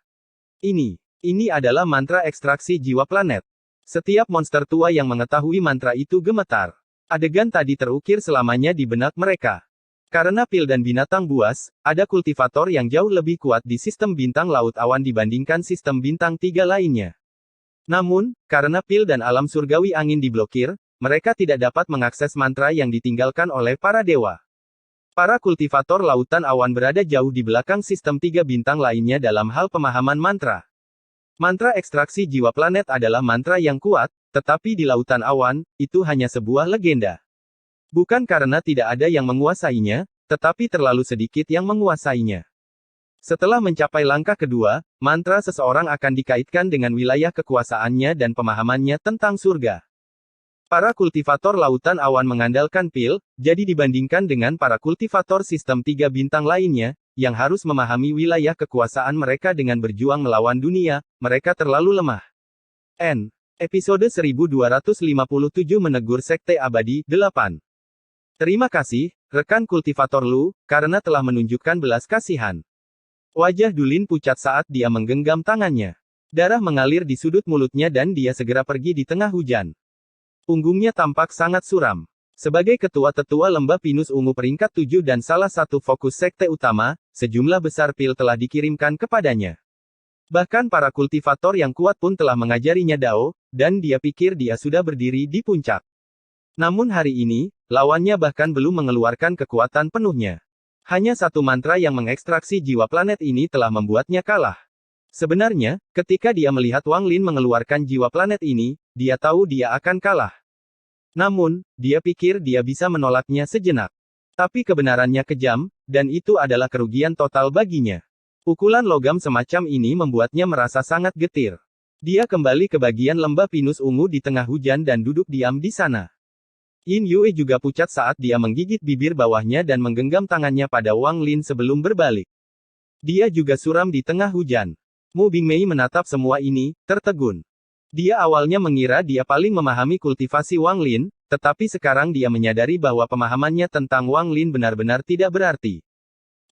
Ini adalah mantra ekstraksi jiwa planet. Setiap monster tua yang mengetahui mantra itu gemetar. Adegan tadi terukir selamanya di benak mereka. Karena pil dan binatang buas, ada kultivator yang jauh lebih kuat di sistem bintang laut awan dibandingkan sistem bintang 3 lainnya. Namun, karena pil dan alam surgawi angin diblokir, mereka tidak dapat mengakses mantra yang ditinggalkan oleh para dewa. Para kultivator lautan awan berada jauh di belakang sistem 3 bintang lainnya dalam hal pemahaman mantra. Mantra ekstraksi jiwa planet adalah mantra yang kuat, tetapi di lautan awan, itu hanya sebuah legenda. Bukan karena tidak ada yang menguasainya, tetapi terlalu sedikit yang menguasainya. Setelah mencapai langkah kedua, mantra seseorang akan dikaitkan dengan wilayah kekuasaannya dan pemahamannya tentang surga. Para kultivator lautan awan mengandalkan pil, jadi dibandingkan dengan para kultivator sistem 3 bintang lainnya, yang harus memahami wilayah kekuasaan mereka dengan berjuang melawan dunia, mereka terlalu lemah. Episode 1257 Menegur Sekte Abadi, 8. Terima kasih, rekan kultivator Lu, karena telah menunjukkan belas kasihan. Wajah Dulin pucat saat dia menggenggam tangannya. Darah mengalir di sudut mulutnya dan dia segera pergi di tengah hujan. Punggungnya tampak sangat suram. Sebagai ketua tetua lembah pinus ungu peringkat 7 dan salah satu fokus sekte utama, sejumlah besar pil telah dikirimkan kepadanya. Bahkan para kultivator yang kuat pun telah mengajarinya Dao, dan dia pikir dia sudah berdiri di puncak. Namun hari ini, lawannya bahkan belum mengeluarkan kekuatan penuhnya. Hanya satu mantra yang mengekstraksi jiwa planet ini telah membuatnya kalah. Sebenarnya, ketika dia melihat Wang Lin mengeluarkan jiwa planet ini, dia tahu dia akan kalah. Namun, dia pikir dia bisa menolaknya sejenak. Tapi kebenarannya kejam, dan itu adalah kerugian total baginya. Pukulan logam semacam ini membuatnya merasa sangat getir. Dia kembali ke bagian lembah pinus ungu di tengah hujan dan duduk diam di sana. Yin Yue juga pucat saat dia menggigit bibir bawahnya dan menggenggam tangannya pada Wang Lin sebelum berbalik. Dia juga suram di tengah hujan. Mu Bingmei menatap semua ini, tertegun. Dia awalnya mengira dia paling memahami kultivasi Wang Lin, tetapi sekarang dia menyadari bahwa pemahamannya tentang Wang Lin benar-benar tidak berarti.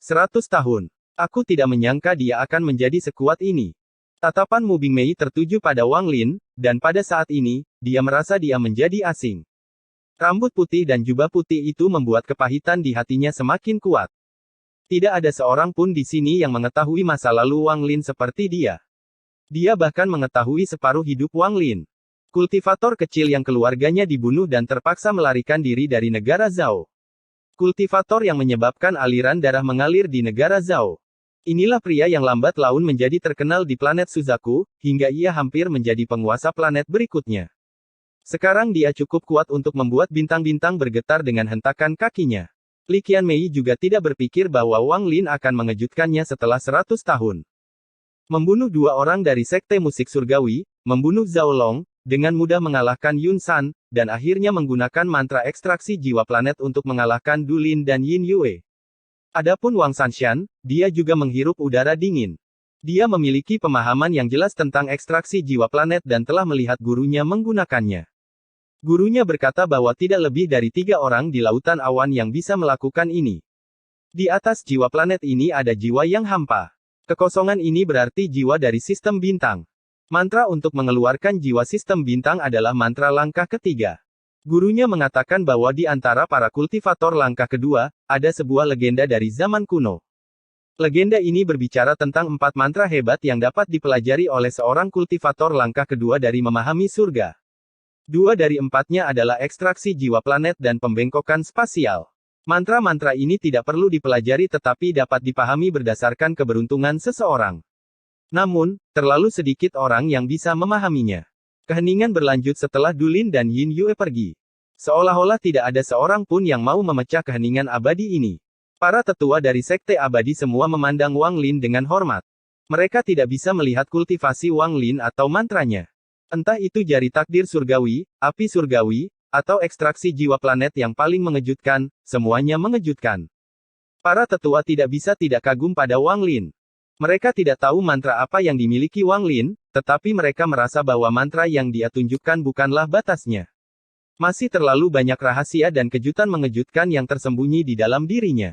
100 tahun. Aku tidak menyangka dia akan menjadi sekuat ini. Tatapan Mu Bingmei tertuju pada Wang Lin, dan pada saat ini, dia merasa dia menjadi asing. Rambut putih dan jubah putih itu membuat kepahitan di hatinya semakin kuat. Tidak ada seorang pun di sini yang mengetahui masa lalu Wang Lin seperti dia. Dia bahkan mengetahui separuh hidup Wang Lin. Kultivator kecil yang keluarganya dibunuh dan terpaksa melarikan diri dari negara Zhao. Kultivator yang menyebabkan aliran darah mengalir di negara Zhao. Inilah pria yang lambat laun menjadi terkenal di planet Suzaku, hingga ia hampir menjadi penguasa planet berikutnya. Sekarang dia cukup kuat untuk membuat bintang-bintang bergetar dengan hentakan kakinya. Li Qianmei juga tidak berpikir bahwa Wang Lin akan mengejutkannya setelah 100 tahun. Membunuh 2 orang dari sekte musik surgawi, membunuh Zhao Long, dengan mudah mengalahkan Yun San, dan akhirnya menggunakan mantra ekstraksi jiwa planet untuk mengalahkan Du Lin dan Yin Yue. Adapun Wang Sanshan, dia juga menghirup udara dingin. Dia memiliki pemahaman yang jelas tentang ekstraksi jiwa planet dan telah melihat gurunya menggunakannya. Gurunya berkata bahwa tidak lebih dari 3 orang di lautan awan yang bisa melakukan ini. Di atas jiwa planet ini ada jiwa yang hampa. Kekosongan ini berarti jiwa dari sistem bintang. Mantra untuk mengeluarkan jiwa sistem bintang adalah mantra langkah ketiga. Gurunya mengatakan bahwa di antara para kultivator langkah kedua, ada sebuah legenda dari zaman kuno. Legenda ini berbicara tentang 4 mantra hebat yang dapat dipelajari oleh seorang kultivator langkah kedua dari memahami surga. 2 dari 4-nya adalah ekstraksi jiwa planet dan pembengkokan spasial. Mantra-mantra ini tidak perlu dipelajari tetapi dapat dipahami berdasarkan keberuntungan seseorang. Namun, terlalu sedikit orang yang bisa memahaminya. Keheningan berlanjut setelah Du Lin dan Yin Yue pergi. Seolah-olah tidak ada seorang pun yang mau memecah keheningan abadi ini. Para tetua dari Sekte Abadi semua memandang Wang Lin dengan hormat. Mereka tidak bisa melihat kultivasi Wang Lin atau mantranya. Entah itu jari takdir surgawi, api surgawi, atau ekstraksi jiwa planet yang paling mengejutkan, semuanya mengejutkan. Para tetua tidak bisa tidak kagum pada Wang Lin. Mereka tidak tahu mantra apa yang dimiliki Wang Lin, tetapi mereka merasa bahwa mantra yang dia tunjukkan bukanlah batasnya. Masih terlalu banyak rahasia dan kejutan mengejutkan yang tersembunyi di dalam dirinya.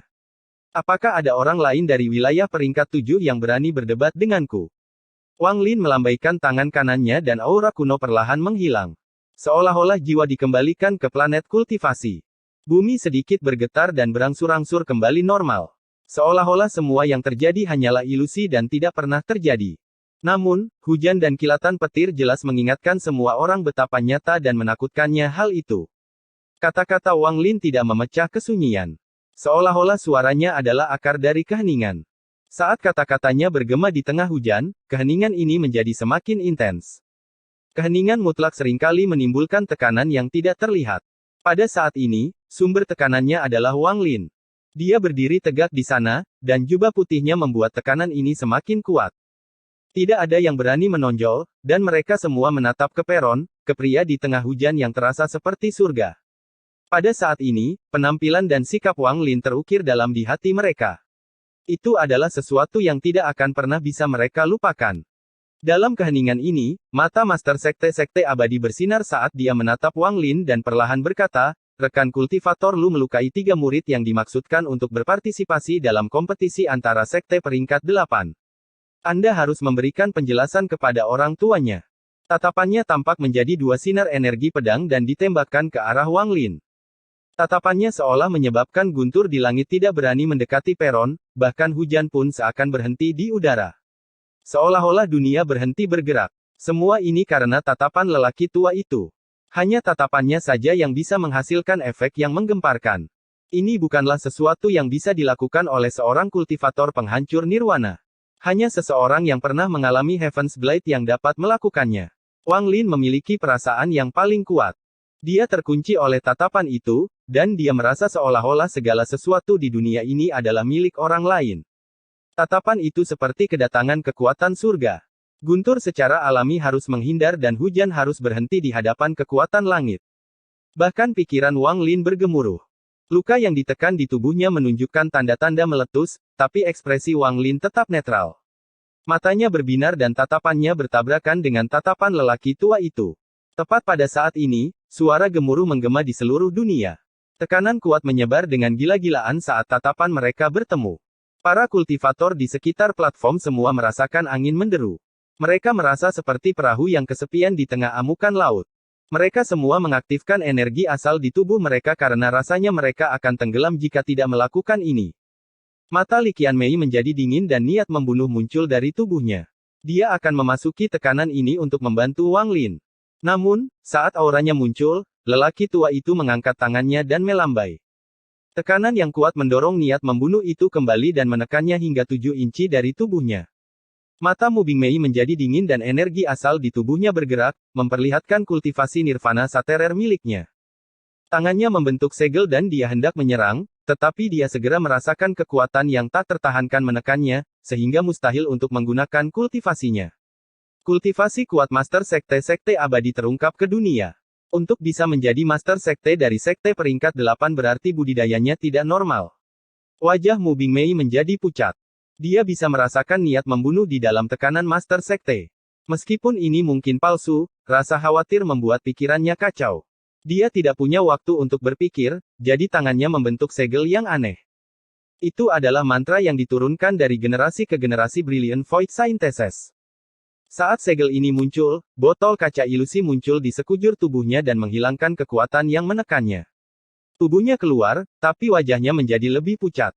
Apakah ada orang lain dari wilayah peringkat 7 yang berani berdebat denganku? Wang Lin melambaikan tangan kanannya dan aura kuno perlahan menghilang. Seolah-olah jiwa dikembalikan ke planet kultivasi. Bumi sedikit bergetar dan berangsur-angsur kembali normal. Seolah-olah semua yang terjadi hanyalah ilusi dan tidak pernah terjadi. Namun, hujan dan kilatan petir jelas mengingatkan semua orang betapa nyata dan menakutkannya hal itu. Kata-kata Wang Lin tidak memecah kesunyian. Seolah-olah suaranya adalah akar dari keheningan. Saat kata-katanya bergema di tengah hujan, keheningan ini menjadi semakin intens. Keheningan mutlak seringkali menimbulkan tekanan yang tidak terlihat. Pada saat ini, sumber tekanannya adalah Wang Lin. Dia berdiri tegak di sana, dan jubah putihnya membuat tekanan ini semakin kuat. Tidak ada yang berani menonjol, dan mereka semua menatap ke peron, ke pria di tengah hujan yang terasa seperti surga. Pada saat ini, penampilan dan sikap Wang Lin terukir dalam di hati mereka. Itu adalah sesuatu yang tidak akan pernah bisa mereka lupakan. Dalam keheningan ini, mata Master Sekte-Sekte Abadi bersinar saat dia menatap Wang Lin dan perlahan berkata, rekan kultivator Lu melukai 3 murid yang dimaksudkan untuk berpartisipasi dalam kompetisi antara sekte peringkat 8. Anda harus memberikan penjelasan kepada orang tuanya. Tatapannya tampak menjadi 2 sinar energi pedang dan ditembakkan ke arah Wang Lin. Tatapannya seolah menyebabkan guntur di langit tidak berani mendekati peron, bahkan hujan pun seakan berhenti di udara. Seolah-olah dunia berhenti bergerak. Semua ini karena tatapan lelaki tua itu. Hanya tatapannya saja yang bisa menghasilkan efek yang menggemparkan. Ini bukanlah sesuatu yang bisa dilakukan oleh seorang kultivator penghancur nirwana. Hanya seseorang yang pernah mengalami Heaven's Blade yang dapat melakukannya. Wang Lin memiliki perasaan yang paling kuat. Dia terkunci oleh tatapan itu, dan dia merasa seolah-olah segala sesuatu di dunia ini adalah milik orang lain. Tatapan itu seperti kedatangan kekuatan surga. Guntur secara alami harus menghindar dan hujan harus berhenti di hadapan kekuatan langit. Bahkan pikiran Wang Lin bergemuruh. Luka yang ditekan di tubuhnya menunjukkan tanda-tanda meletus, tapi ekspresi Wang Lin tetap netral. Matanya berbinar dan tatapannya bertabrakan dengan tatapan lelaki tua itu. Tepat pada saat ini, suara gemuruh menggema di seluruh dunia. Tekanan kuat menyebar dengan gila-gilaan saat tatapan mereka bertemu. Para kultivator di sekitar platform semua merasakan angin menderu. Mereka merasa seperti perahu yang kesepian di tengah amukan laut. Mereka semua mengaktifkan energi asal di tubuh mereka karena rasanya mereka akan tenggelam jika tidak melakukan ini. Mata Li Qianmei menjadi dingin dan niat membunuh muncul dari tubuhnya. Dia akan memasuki tekanan ini untuk membantu Wang Lin. Namun, saat auranya muncul, lelaki tua itu mengangkat tangannya dan melambai. Tekanan yang kuat mendorong niat membunuh itu kembali dan menekannya hingga 7 inci dari tubuhnya. Mata Mu Bingmei menjadi dingin dan energi asal di tubuhnya bergerak, memperlihatkan kultivasi nirvana saterer miliknya. Tangannya membentuk segel dan dia hendak menyerang, tetapi dia segera merasakan kekuatan yang tak tertahankan menekannya, sehingga mustahil untuk menggunakan kultivasinya. Kultivasi kuat Master Sekte-Sekte Abadi terungkap ke dunia. Untuk bisa menjadi Master Sekte dari Sekte peringkat 8 berarti budidayanya tidak normal. Wajah Mu Bingmei menjadi pucat. Dia bisa merasakan niat membunuh di dalam tekanan Master Sekte. Meskipun ini mungkin palsu, rasa khawatir membuat pikirannya kacau. Dia tidak punya waktu untuk berpikir, jadi tangannya membentuk segel yang aneh. Itu adalah mantra yang diturunkan dari generasi ke generasi Brilliant Void Synthesis. Saat segel ini muncul, botol kaca ilusi muncul di sekujur tubuhnya dan menghilangkan kekuatan yang menekannya. Tubuhnya keluar, tapi wajahnya menjadi lebih pucat.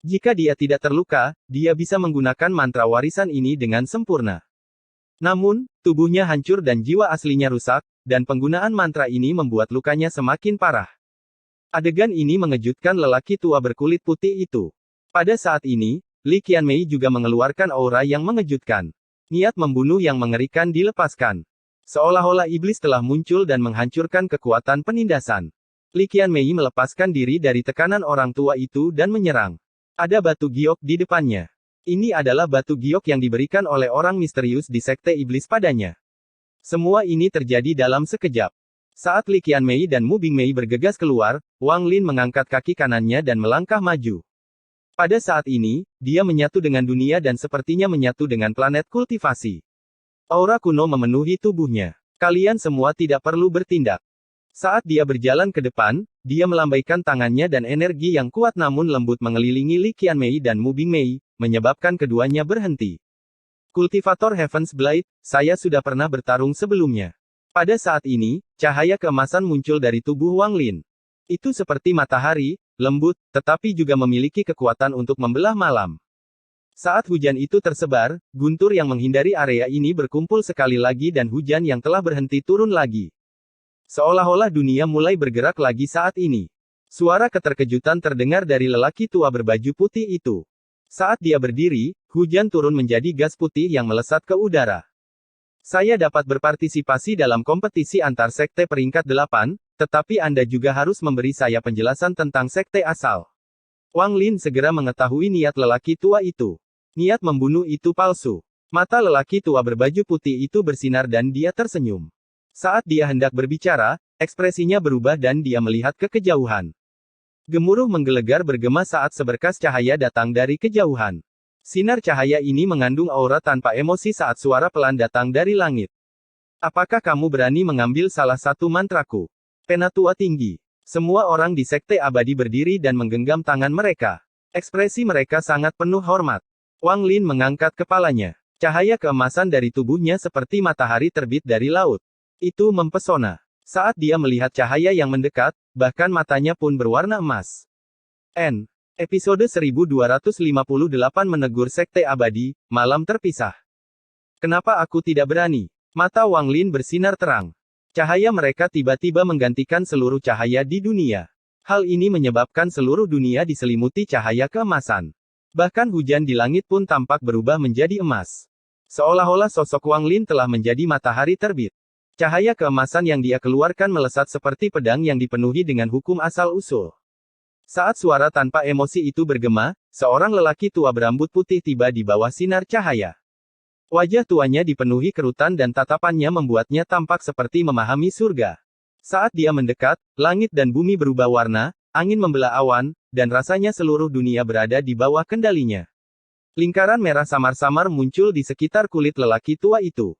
Jika dia tidak terluka, dia bisa menggunakan mantra warisan ini dengan sempurna. Namun, tubuhnya hancur dan jiwa aslinya rusak, dan penggunaan mantra ini membuat lukanya semakin parah. Adegan ini mengejutkan lelaki tua berkulit putih itu. Pada saat ini, Li Qianmei juga mengeluarkan aura yang mengejutkan. Niat membunuh yang mengerikan dilepaskan. Seolah-olah iblis telah muncul dan menghancurkan kekuatan penindasan. Li Qianmei melepaskan diri dari tekanan orang tua itu dan menyerang. Ada batu giok di depannya. Ini adalah batu giok yang diberikan oleh orang misterius di Sekte Iblis padanya. Semua ini terjadi dalam sekejap. Saat Li Qianmei dan Mu Bingmei bergegas keluar, Wang Lin mengangkat kaki kanannya dan melangkah maju. Pada saat ini, dia menyatu dengan dunia dan sepertinya menyatu dengan planet kultivasi. Aura kuno memenuhi tubuhnya. Kalian semua tidak perlu bertindak. Saat dia berjalan ke depan, dia melambaikan tangannya dan energi yang kuat namun lembut mengelilingi Li Qianmei dan Mu Bingmei, menyebabkan keduanya berhenti. Kultivator Heaven's Blade, saya sudah pernah bertarung sebelumnya. Pada saat ini, cahaya keemasan muncul dari tubuh Wang Lin. Itu seperti matahari, lembut, tetapi juga memiliki kekuatan untuk membelah malam. Saat hujan itu tersebar, guntur yang menghindari area ini berkumpul sekali lagi dan hujan yang telah berhenti turun lagi. Seolah-olah dunia mulai bergerak lagi saat ini. Suara keterkejutan terdengar dari lelaki tua berbaju putih itu. Saat dia berdiri, hujan turun menjadi gas putih yang melesat ke udara. Saya dapat berpartisipasi dalam kompetisi antar sekte peringkat 8, tetapi Anda juga harus memberi saya penjelasan tentang sekte asal. Wang Lin segera mengetahui niat lelaki tua itu. Niat membunuh itu palsu. Mata lelaki tua berbaju putih itu bersinar dan dia tersenyum. Saat dia hendak berbicara, ekspresinya berubah dan dia melihat ke kejauhan. Gemuruh menggelegar bergema saat seberkas cahaya datang dari kejauhan. Sinar cahaya ini mengandung aura tanpa emosi saat suara pelan datang dari langit. Apakah kamu berani mengambil salah satu mantraku? Penatua tinggi. Semua orang di Sekte Abadi berdiri dan menggenggam tangan mereka. Ekspresi mereka sangat penuh hormat. Wang Lin mengangkat kepalanya. Cahaya keemasan dari tubuhnya seperti matahari terbit dari laut. Itu mempesona. Saat dia melihat cahaya yang mendekat, bahkan matanya pun berwarna emas. Episode 1258 menegur Sekte Abadi, malam terpisah. Kenapa aku tidak berani? Mata Wang Lin bersinar terang. Cahaya mereka tiba-tiba menggantikan seluruh cahaya di dunia. Hal ini menyebabkan seluruh dunia diselimuti cahaya keemasan. Bahkan hujan di langit pun tampak berubah menjadi emas. Seolah-olah sosok Wang Lin telah menjadi matahari terbit. Cahaya keemasan yang dia keluarkan melesat seperti pedang yang dipenuhi dengan hukum asal-usul. Saat suara tanpa emosi itu bergema, seorang lelaki tua berambut putih tiba di bawah sinar cahaya. Wajah tuanya dipenuhi kerutan dan tatapannya membuatnya tampak seperti memahami surga. Saat dia mendekat, langit dan bumi berubah warna, angin membelah awan, dan rasanya seluruh dunia berada di bawah kendalinya. Lingkaran merah samar-samar muncul di sekitar kulit lelaki tua itu.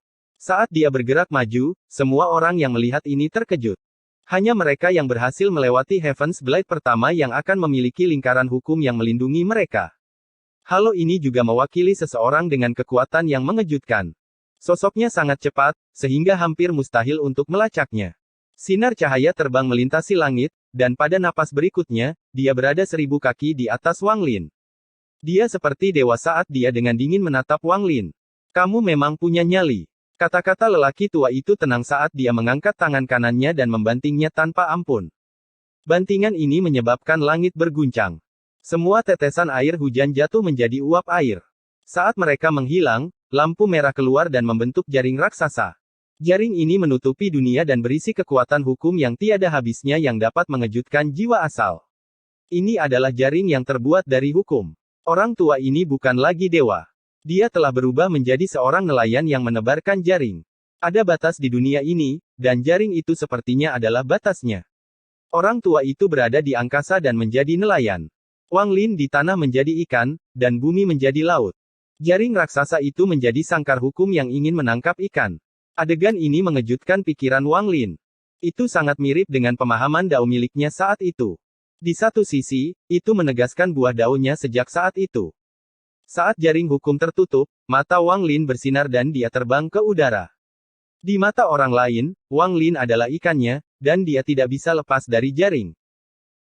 Saat dia bergerak maju, semua orang yang melihat ini terkejut. Hanya mereka yang berhasil melewati Heaven's Blade pertama yang akan memiliki lingkaran hukum yang melindungi mereka. Halo ini juga mewakili seseorang dengan kekuatan yang mengejutkan. Sosoknya sangat cepat, sehingga hampir mustahil untuk melacaknya. Sinar cahaya terbang melintasi langit, dan pada napas berikutnya, dia berada 1000 kaki di atas Wang Lin. Dia seperti dewa saat dia dengan dingin menatap Wang Lin. Kamu memang punya nyali. Kata-kata lelaki tua itu tenang saat dia mengangkat tangan kanannya dan membantingnya tanpa ampun. Bantingan ini menyebabkan langit berguncang. Semua tetesan air hujan jatuh menjadi uap air. Saat mereka menghilang, lampu merah keluar dan membentuk jaring raksasa. Jaring ini menutupi dunia dan berisi kekuatan hukum yang tiada habisnya yang dapat mengejutkan jiwa asal. Ini adalah jaring yang terbuat dari hukum. Orang tua ini bukan lagi dewa. Dia telah berubah menjadi seorang nelayan yang menebarkan jaring. Ada batas di dunia ini, dan jaring itu sepertinya adalah batasnya. Orang tua itu berada di angkasa dan menjadi nelayan. Wang Lin di tanah menjadi ikan, dan bumi menjadi laut. Jaring raksasa itu menjadi sangkar hukum yang ingin menangkap ikan. Adegan ini mengejutkan pikiran Wang Lin. Itu sangat mirip dengan pemahaman Dao miliknya saat itu. Di satu sisi, itu menegaskan buah daunnya sejak saat itu. Saat jaring hukum tertutup, mata Wang Lin bersinar dan dia terbang ke udara. Di mata orang lain, Wang Lin adalah ikannya, dan dia tidak bisa lepas dari jaring.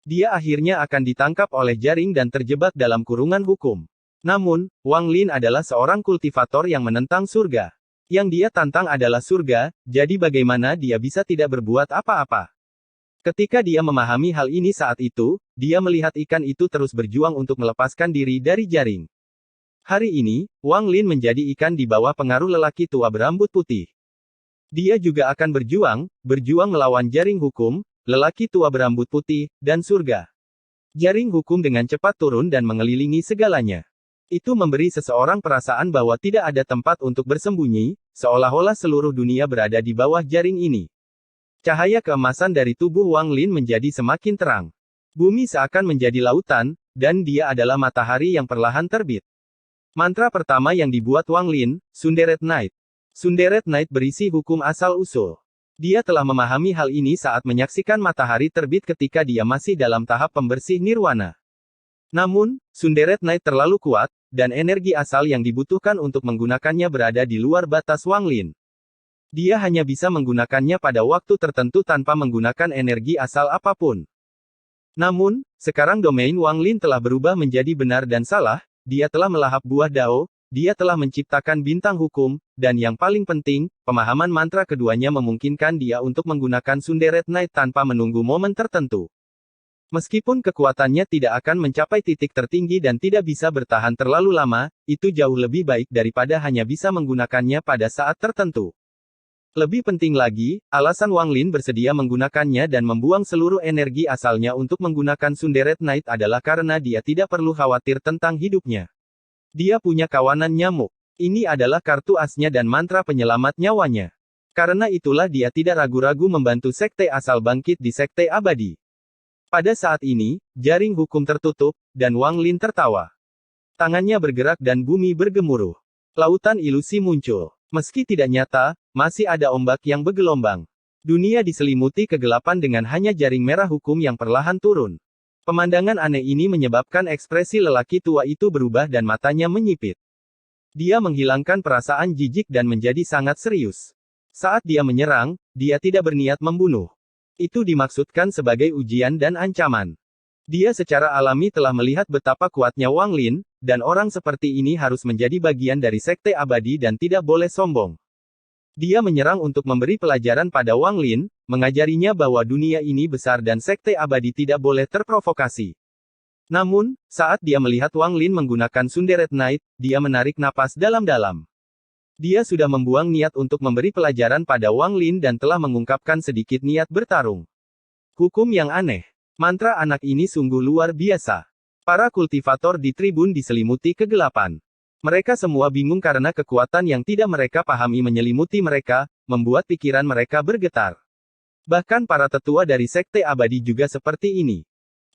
Dia akhirnya akan ditangkap oleh jaring dan terjebak dalam kurungan hukum. Namun, Wang Lin adalah seorang kultivator yang menentang surga. Yang dia tantang adalah surga, jadi bagaimana dia bisa tidak berbuat apa-apa? Ketika dia memahami hal ini saat itu, dia melihat ikan itu terus berjuang untuk melepaskan diri dari jaring. Hari ini, Wang Lin menjadi ikan di bawah pengaruh lelaki tua berambut putih. Dia juga akan berjuang melawan jaring hukum, lelaki tua berambut putih, dan surga. Jaring hukum dengan cepat turun dan mengelilingi segalanya. Itu memberi seseorang perasaan bahwa tidak ada tempat untuk bersembunyi, seolah-olah seluruh dunia berada di bawah jaring ini. Cahaya keemasan dari tubuh Wang Lin menjadi semakin terang. Bumi seakan menjadi lautan, dan dia adalah matahari yang perlahan terbit. Mantra pertama yang dibuat Wang Lin, Sunderet Night. Sunderet Night berisi hukum asal-usul. Dia telah memahami hal ini saat menyaksikan matahari terbit ketika dia masih dalam tahap pembersih nirwana. Namun, Sunderet Knight terlalu kuat, dan energi asal yang dibutuhkan untuk menggunakannya berada di luar batas Wang Lin. Dia hanya bisa menggunakannya pada waktu tertentu tanpa menggunakan energi asal apapun. Namun, sekarang domain Wang Lin telah berubah menjadi benar dan salah, dia telah melahap buah Dao, dia telah menciptakan bintang hukum, dan yang paling penting, pemahaman mantra keduanya memungkinkan dia untuk menggunakan Sunderet Knight tanpa menunggu momen tertentu. Meskipun kekuatannya tidak akan mencapai titik tertinggi dan tidak bisa bertahan terlalu lama, itu jauh lebih baik daripada hanya bisa menggunakannya pada saat tertentu. Lebih penting lagi, alasan Wang Lin bersedia menggunakannya dan membuang seluruh energi asalnya untuk menggunakan Sunderet Knight adalah karena dia tidak perlu khawatir tentang hidupnya. Dia punya kawanan nyamuk. Ini adalah kartu asnya dan mantra penyelamat nyawanya. Karena itulah dia tidak ragu-ragu membantu sekte asal bangkit di sekte abadi. Pada saat ini, jaring hukum tertutup, dan Wang Lin tertawa. Tangannya bergerak dan bumi bergemuruh. Lautan ilusi muncul. Meski tidak nyata, masih ada ombak yang bergelombang. Dunia diselimuti kegelapan dengan hanya jaring merah hukum yang perlahan turun. Pemandangan aneh ini menyebabkan ekspresi lelaki tua itu berubah dan matanya menyipit. Dia menghilangkan perasaan jijik dan menjadi sangat serius. Saat dia menyerang, dia tidak berniat membunuh. Itu dimaksudkan sebagai ujian dan ancaman. Dia secara alami telah melihat betapa kuatnya Wang Lin, dan orang seperti ini harus menjadi bagian dari sekte abadi dan tidak boleh sombong. Dia menyerang untuk memberi pelajaran pada Wang Lin, mengajarinya bahwa dunia ini besar dan sekte abadi tidak boleh terprovokasi. Namun, saat dia melihat Wang Lin menggunakan Sunderet Knight, dia menarik napas dalam-dalam. Dia sudah membuang niat untuk memberi pelajaran pada Wang Lin dan telah mengungkapkan sedikit niat bertarung. Hukum yang aneh. Mantra anak ini sungguh luar biasa. Para kultivator di tribun diselimuti kegelapan. Mereka semua bingung karena kekuatan yang tidak mereka pahami menyelimuti mereka, membuat pikiran mereka bergetar. Bahkan para tetua dari sekte abadi juga seperti ini.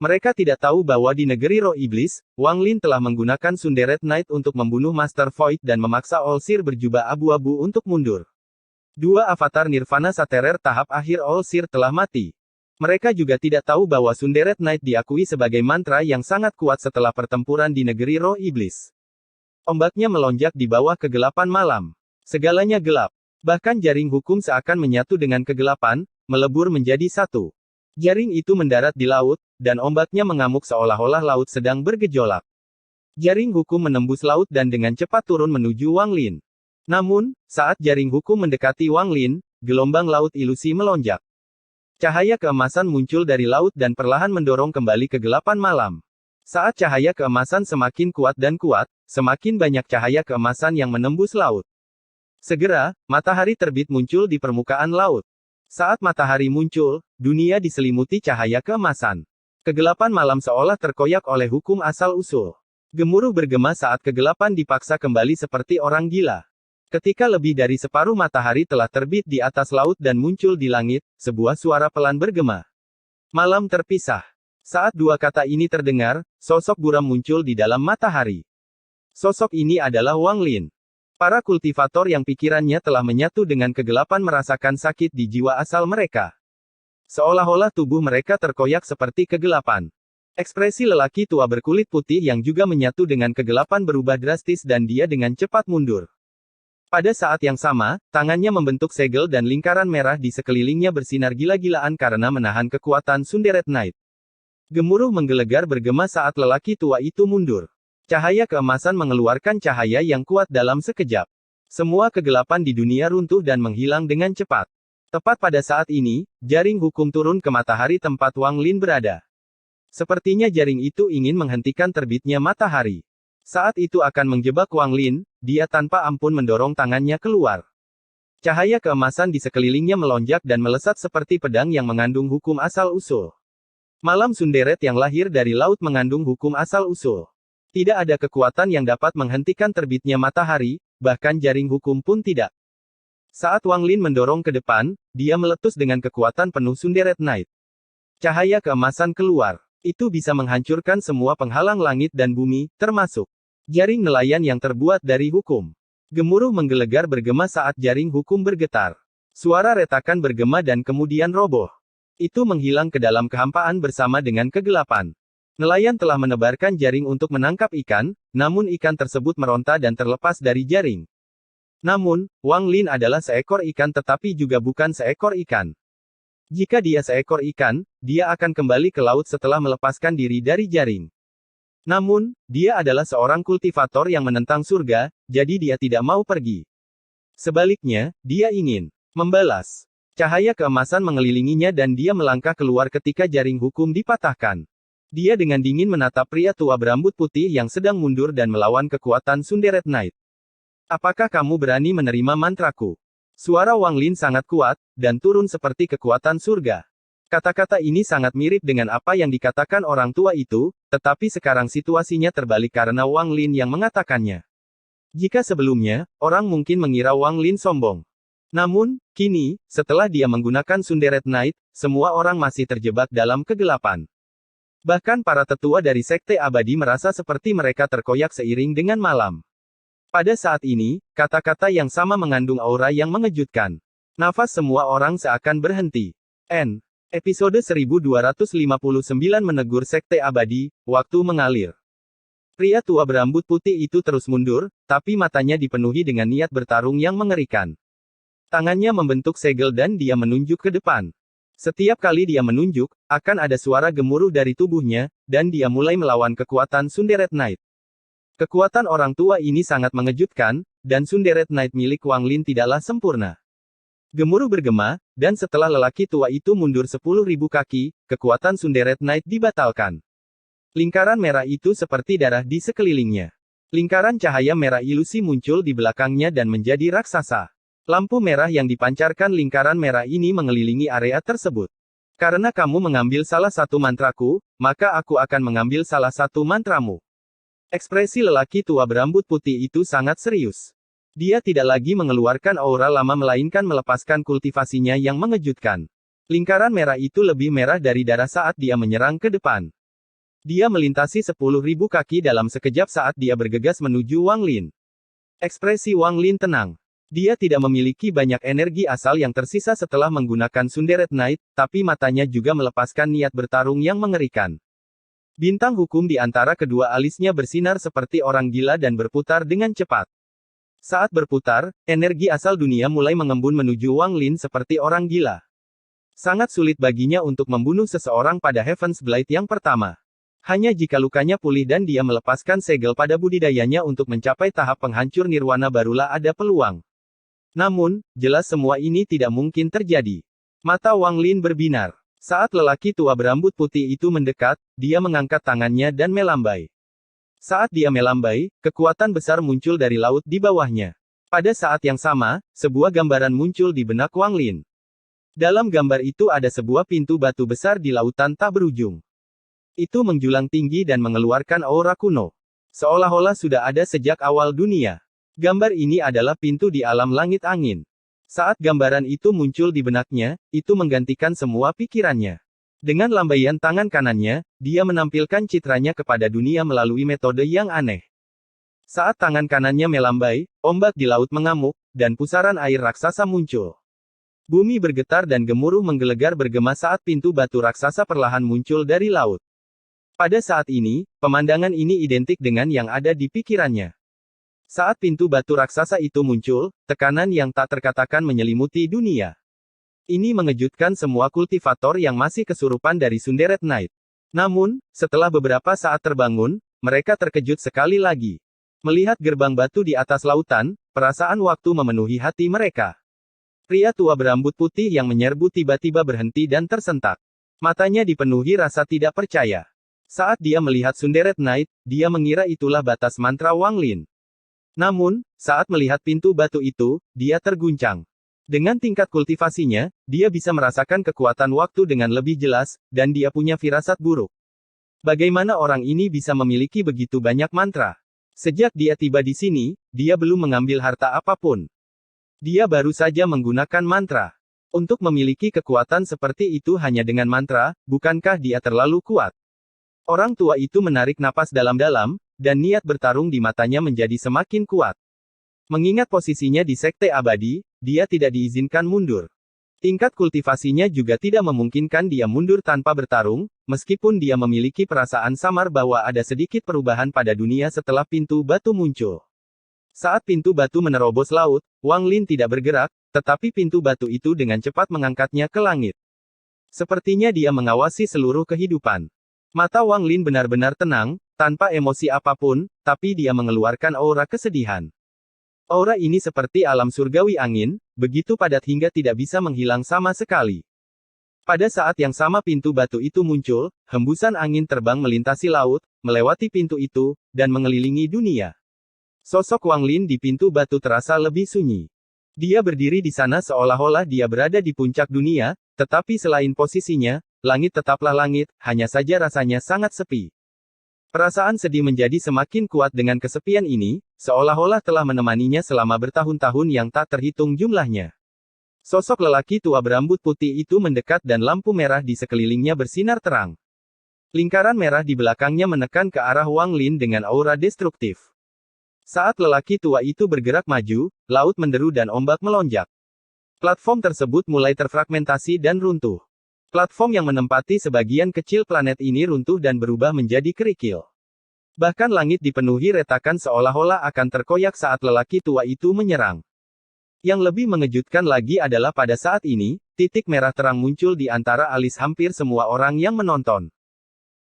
Mereka tidak tahu bahwa di negeri roh iblis, Wang Lin telah menggunakan Sunderet Knight untuk membunuh Master Void dan memaksa All-Seer berjubah abu-abu untuk mundur. Dua avatar Nirvana Saterer tahap akhir All-Seer telah mati. Mereka juga tidak tahu bahwa Sunderet Knight diakui sebagai mantra yang sangat kuat setelah pertempuran di negeri roh iblis. Ombaknya melonjak di bawah kegelapan malam. Segalanya gelap. Bahkan jaring hukum seakan menyatu dengan kegelapan, melebur menjadi satu. Jaring itu mendarat di laut, dan ombaknya mengamuk seolah-olah laut sedang bergejolak. Jaring hukum menembus laut dan dengan cepat turun menuju Wang Lin. Namun, saat jaring hukum mendekati Wang Lin, gelombang laut ilusi melonjak. Cahaya keemasan muncul dari laut dan perlahan mendorong kembali kegelapan malam. Saat cahaya keemasan semakin kuat dan kuat, semakin banyak cahaya keemasan yang menembus laut. Segera, matahari terbit muncul di permukaan laut. Saat matahari muncul, dunia diselimuti cahaya keemasan. Kegelapan malam seolah terkoyak oleh hukum asal-usul. Gemuruh bergema saat kegelapan dipaksa kembali seperti orang gila. Ketika lebih dari separuh matahari telah terbit di atas laut dan muncul di langit, sebuah suara pelan bergema. Malam terpisah. Saat dua kata ini terdengar, sosok buram muncul di dalam matahari. Sosok ini adalah Wang Lin. Para kultivator yang pikirannya telah menyatu dengan kegelapan merasakan sakit di jiwa asal mereka. Seolah-olah tubuh mereka terkoyak seperti kegelapan. Ekspresi lelaki tua berkulit putih yang juga menyatu dengan kegelapan berubah drastis dan dia dengan cepat mundur. Pada saat yang sama, tangannya membentuk segel dan lingkaran merah di sekelilingnya bersinar gila-gilaan karena menahan kekuatan Sunderet Knight. Gemuruh menggelegar bergema saat lelaki tua itu mundur. Cahaya keemasan mengeluarkan cahaya yang kuat dalam sekejap. Semua kegelapan di dunia runtuh dan menghilang dengan cepat. Tepat pada saat ini, jaring hukum turun ke matahari tempat Wang Lin berada. Sepertinya jaring itu ingin menghentikan terbitnya matahari. Saat itu akan menjebak Wang Lin, dia tanpa ampun mendorong tangannya keluar. Cahaya keemasan di sekelilingnya melonjak dan melesat seperti pedang yang mengandung hukum asal-usul. Malam Sunderet yang lahir dari laut mengandung hukum asal-usul. Tidak ada kekuatan yang dapat menghentikan terbitnya matahari, bahkan jaring hukum pun tidak. Saat Wang Lin mendorong ke depan, dia meletus dengan kekuatan penuh Sunderet Knight. Cahaya keemasan keluar. Itu bisa menghancurkan semua penghalang langit dan bumi, termasuk jaring nelayan yang terbuat dari hukum. Gemuruh menggelegar bergema saat jaring hukum bergetar. Suara retakan bergema dan kemudian roboh. Itu menghilang ke dalam kehampaan bersama dengan kegelapan. Nelayan telah menebarkan jaring untuk menangkap ikan, namun ikan tersebut meronta dan terlepas dari jaring. Namun, Wang Lin adalah seekor ikan tetapi juga bukan seekor ikan. Jika dia seekor ikan, dia akan kembali ke laut setelah melepaskan diri dari jaring. Namun, dia adalah seorang kultivator yang menentang surga, jadi dia tidak mau pergi. Sebaliknya, dia ingin membalas. Cahaya keemasan mengelilinginya dan dia melangkah keluar ketika jaring hukum dipatahkan. Dia dengan dingin menatap pria tua berambut putih yang sedang mundur dan melawan kekuatan Sunderet Knight. Apakah kamu berani menerima mantraku? Suara Wang Lin sangat kuat, dan turun seperti kekuatan surga. Kata-kata ini sangat mirip dengan apa yang dikatakan orang tua itu, tetapi sekarang situasinya terbalik karena Wang Lin yang mengatakannya. Jika sebelumnya, orang mungkin mengira Wang Lin sombong. Namun, kini, setelah dia menggunakan Sunderet Knight, semua orang masih terjebak dalam kegelapan. Bahkan para tetua dari Sekte Abadi merasa seperti mereka terkoyak seiring dengan malam. Pada saat ini, kata-kata yang sama mengandung aura yang mengejutkan. Nafas semua orang seakan berhenti. Episode 1259 menegur Sekte Abadi, waktu mengalir. Pria tua berambut putih itu terus mundur, tapi matanya dipenuhi dengan niat bertarung yang mengerikan. Tangannya membentuk segel dan dia menunjuk ke depan. Setiap kali dia menunjuk, akan ada suara gemuruh dari tubuhnya, dan dia mulai melawan kekuatan Sunderet Knight. Kekuatan orang tua ini sangat mengejutkan, dan Sunderet Knight milik Wang Lin tidaklah sempurna. Gemuruh bergema, dan setelah lelaki tua itu mundur 10.000 kaki, kekuatan Sunderet Knight dibatalkan. Lingkaran merah itu seperti darah di sekelilingnya. Lingkaran cahaya merah ilusi muncul di belakangnya dan menjadi raksasa. Lampu merah yang dipancarkan lingkaran merah ini mengelilingi area tersebut. Karena kamu mengambil salah satu mantraku, maka aku akan mengambil salah satu mantramu. Ekspresi lelaki tua berambut putih itu sangat serius. Dia tidak lagi mengeluarkan aura lama melainkan melepaskan kultivasinya yang mengejutkan. Lingkaran merah itu lebih merah dari darah saat dia menyerang ke depan. Dia melintasi 10.000 kaki dalam sekejap saat dia bergegas menuju Wang Lin. Ekspresi Wang Lin tenang. Dia tidak memiliki banyak energi asal yang tersisa setelah menggunakan Sunderet Knight, tapi matanya juga melepaskan niat bertarung yang mengerikan. Bintang hukum di antara kedua alisnya bersinar seperti orang gila dan berputar dengan cepat. Saat berputar, energi asal dunia mulai mengembun menuju Wang Lin seperti orang gila. Sangat sulit baginya untuk membunuh seseorang pada Heaven's Blade yang pertama. Hanya jika lukanya pulih dan dia melepaskan segel pada budidayanya untuk mencapai tahap penghancur nirwana barulah ada peluang. Namun, jelas semua ini tidak mungkin terjadi. Mata Wang Lin berbinar. Saat lelaki tua berambut putih itu mendekat, dia mengangkat tangannya dan melambai. Saat dia melambai, kekuatan besar muncul dari laut di bawahnya. Pada saat yang sama, sebuah gambaran muncul di benak Wang Lin. Dalam gambar itu ada sebuah pintu batu besar di lautan tak berujung. Itu menjulang tinggi dan mengeluarkan aura kuno. Seolah-olah sudah ada sejak awal dunia. Gambar ini adalah pintu di alam langit angin. Saat gambaran itu muncul di benaknya, itu menggantikan semua pikirannya. Dengan lambaian tangan kanannya, dia menampilkan citranya kepada dunia melalui metode yang aneh. Saat tangan kanannya melambai, ombak di laut mengamuk, dan pusaran air raksasa muncul. Bumi bergetar dan gemuruh menggelegar bergema saat pintu batu raksasa perlahan muncul dari laut. Pada saat ini, pemandangan ini identik dengan yang ada di pikirannya. Saat pintu batu raksasa itu muncul, tekanan yang tak terkatakan menyelimuti dunia. Ini mengejutkan semua kultivator yang masih kesurupan dari Sunderet Knight. Namun, setelah beberapa saat terbangun, mereka terkejut sekali lagi. Melihat gerbang batu di atas lautan, perasaan waktu memenuhi hati mereka. Pria tua berambut putih yang menyerbu tiba-tiba berhenti dan tersentak. Matanya dipenuhi rasa tidak percaya. Saat dia melihat Sunderet Knight, dia mengira itulah batas mantra Wang Lin. Namun, saat melihat pintu batu itu, dia terguncang. Dengan tingkat kultivasinya, dia bisa merasakan kekuatan waktu dengan lebih jelas, dan dia punya firasat buruk. Bagaimana orang ini bisa memiliki begitu banyak mantra? Sejak dia tiba di sini, dia belum mengambil harta apapun. Dia baru saja menggunakan mantra. Untuk memiliki kekuatan seperti itu hanya dengan mantra, bukankah dia terlalu kuat? Orang tua itu menarik napas dalam-dalam, dan niat bertarung di matanya menjadi semakin kuat. Mengingat posisinya di Sekte Abadi, dia tidak diizinkan mundur. Tingkat kultivasinya juga tidak memungkinkan dia mundur tanpa bertarung, meskipun dia memiliki perasaan samar bahwa ada sedikit perubahan pada dunia setelah pintu batu muncul. Saat pintu batu menerobos laut, Wang Lin tidak bergerak, tetapi pintu batu itu dengan cepat mengangkatnya ke langit. Sepertinya dia mengawasi seluruh kehidupan. Mata Wang Lin benar-benar tenang, tanpa emosi apapun, tapi dia mengeluarkan aura kesedihan. Aura ini seperti alam surgawi angin, begitu padat hingga tidak bisa menghilang sama sekali. Pada saat yang sama pintu batu itu muncul, hembusan angin terbang melintasi laut, melewati pintu itu, dan mengelilingi dunia. Sosok Wang Lin di pintu batu terasa lebih sunyi. Dia berdiri di sana seolah-olah dia berada di puncak dunia, tetapi selain posisinya, langit tetaplah langit, hanya saja rasanya sangat sepi. Perasaan sedih menjadi semakin kuat dengan kesepian ini, seolah-olah telah menemaninya selama bertahun-tahun yang tak terhitung jumlahnya. Sosok lelaki tua berambut putih itu mendekat dan lampu merah di sekelilingnya bersinar terang. Lingkaran merah di belakangnya menekan ke arah Wang Lin dengan aura destruktif. Saat lelaki tua itu bergerak maju, laut menderu dan ombak melonjak. Platform tersebut mulai terfragmentasi dan runtuh. Platform yang menempati sebagian kecil planet ini runtuh dan berubah menjadi kerikil. Bahkan langit dipenuhi retakan seolah-olah akan terkoyak saat lelaki tua itu menyerang. Yang lebih mengejutkan lagi adalah pada saat ini, titik merah terang muncul di antara alis hampir semua orang yang menonton.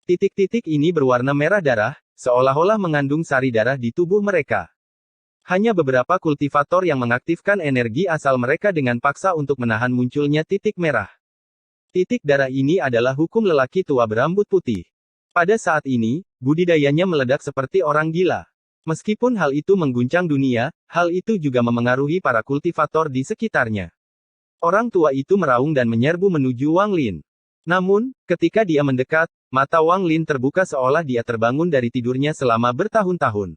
Titik-titik ini berwarna merah darah, seolah-olah mengandung sari darah di tubuh mereka. Hanya beberapa kultivator yang mengaktifkan energi asal mereka dengan paksa untuk menahan munculnya titik merah. Titik darah ini adalah hukum lelaki tua berambut putih. Pada saat ini, budidayanya meledak seperti orang gila. Meskipun hal itu mengguncang dunia, hal itu juga memengaruhi para kultivator di sekitarnya. Orang tua itu meraung dan menyerbu menuju Wang Lin. Namun, ketika dia mendekat, mata Wang Lin terbuka seolah dia terbangun dari tidurnya selama bertahun-tahun.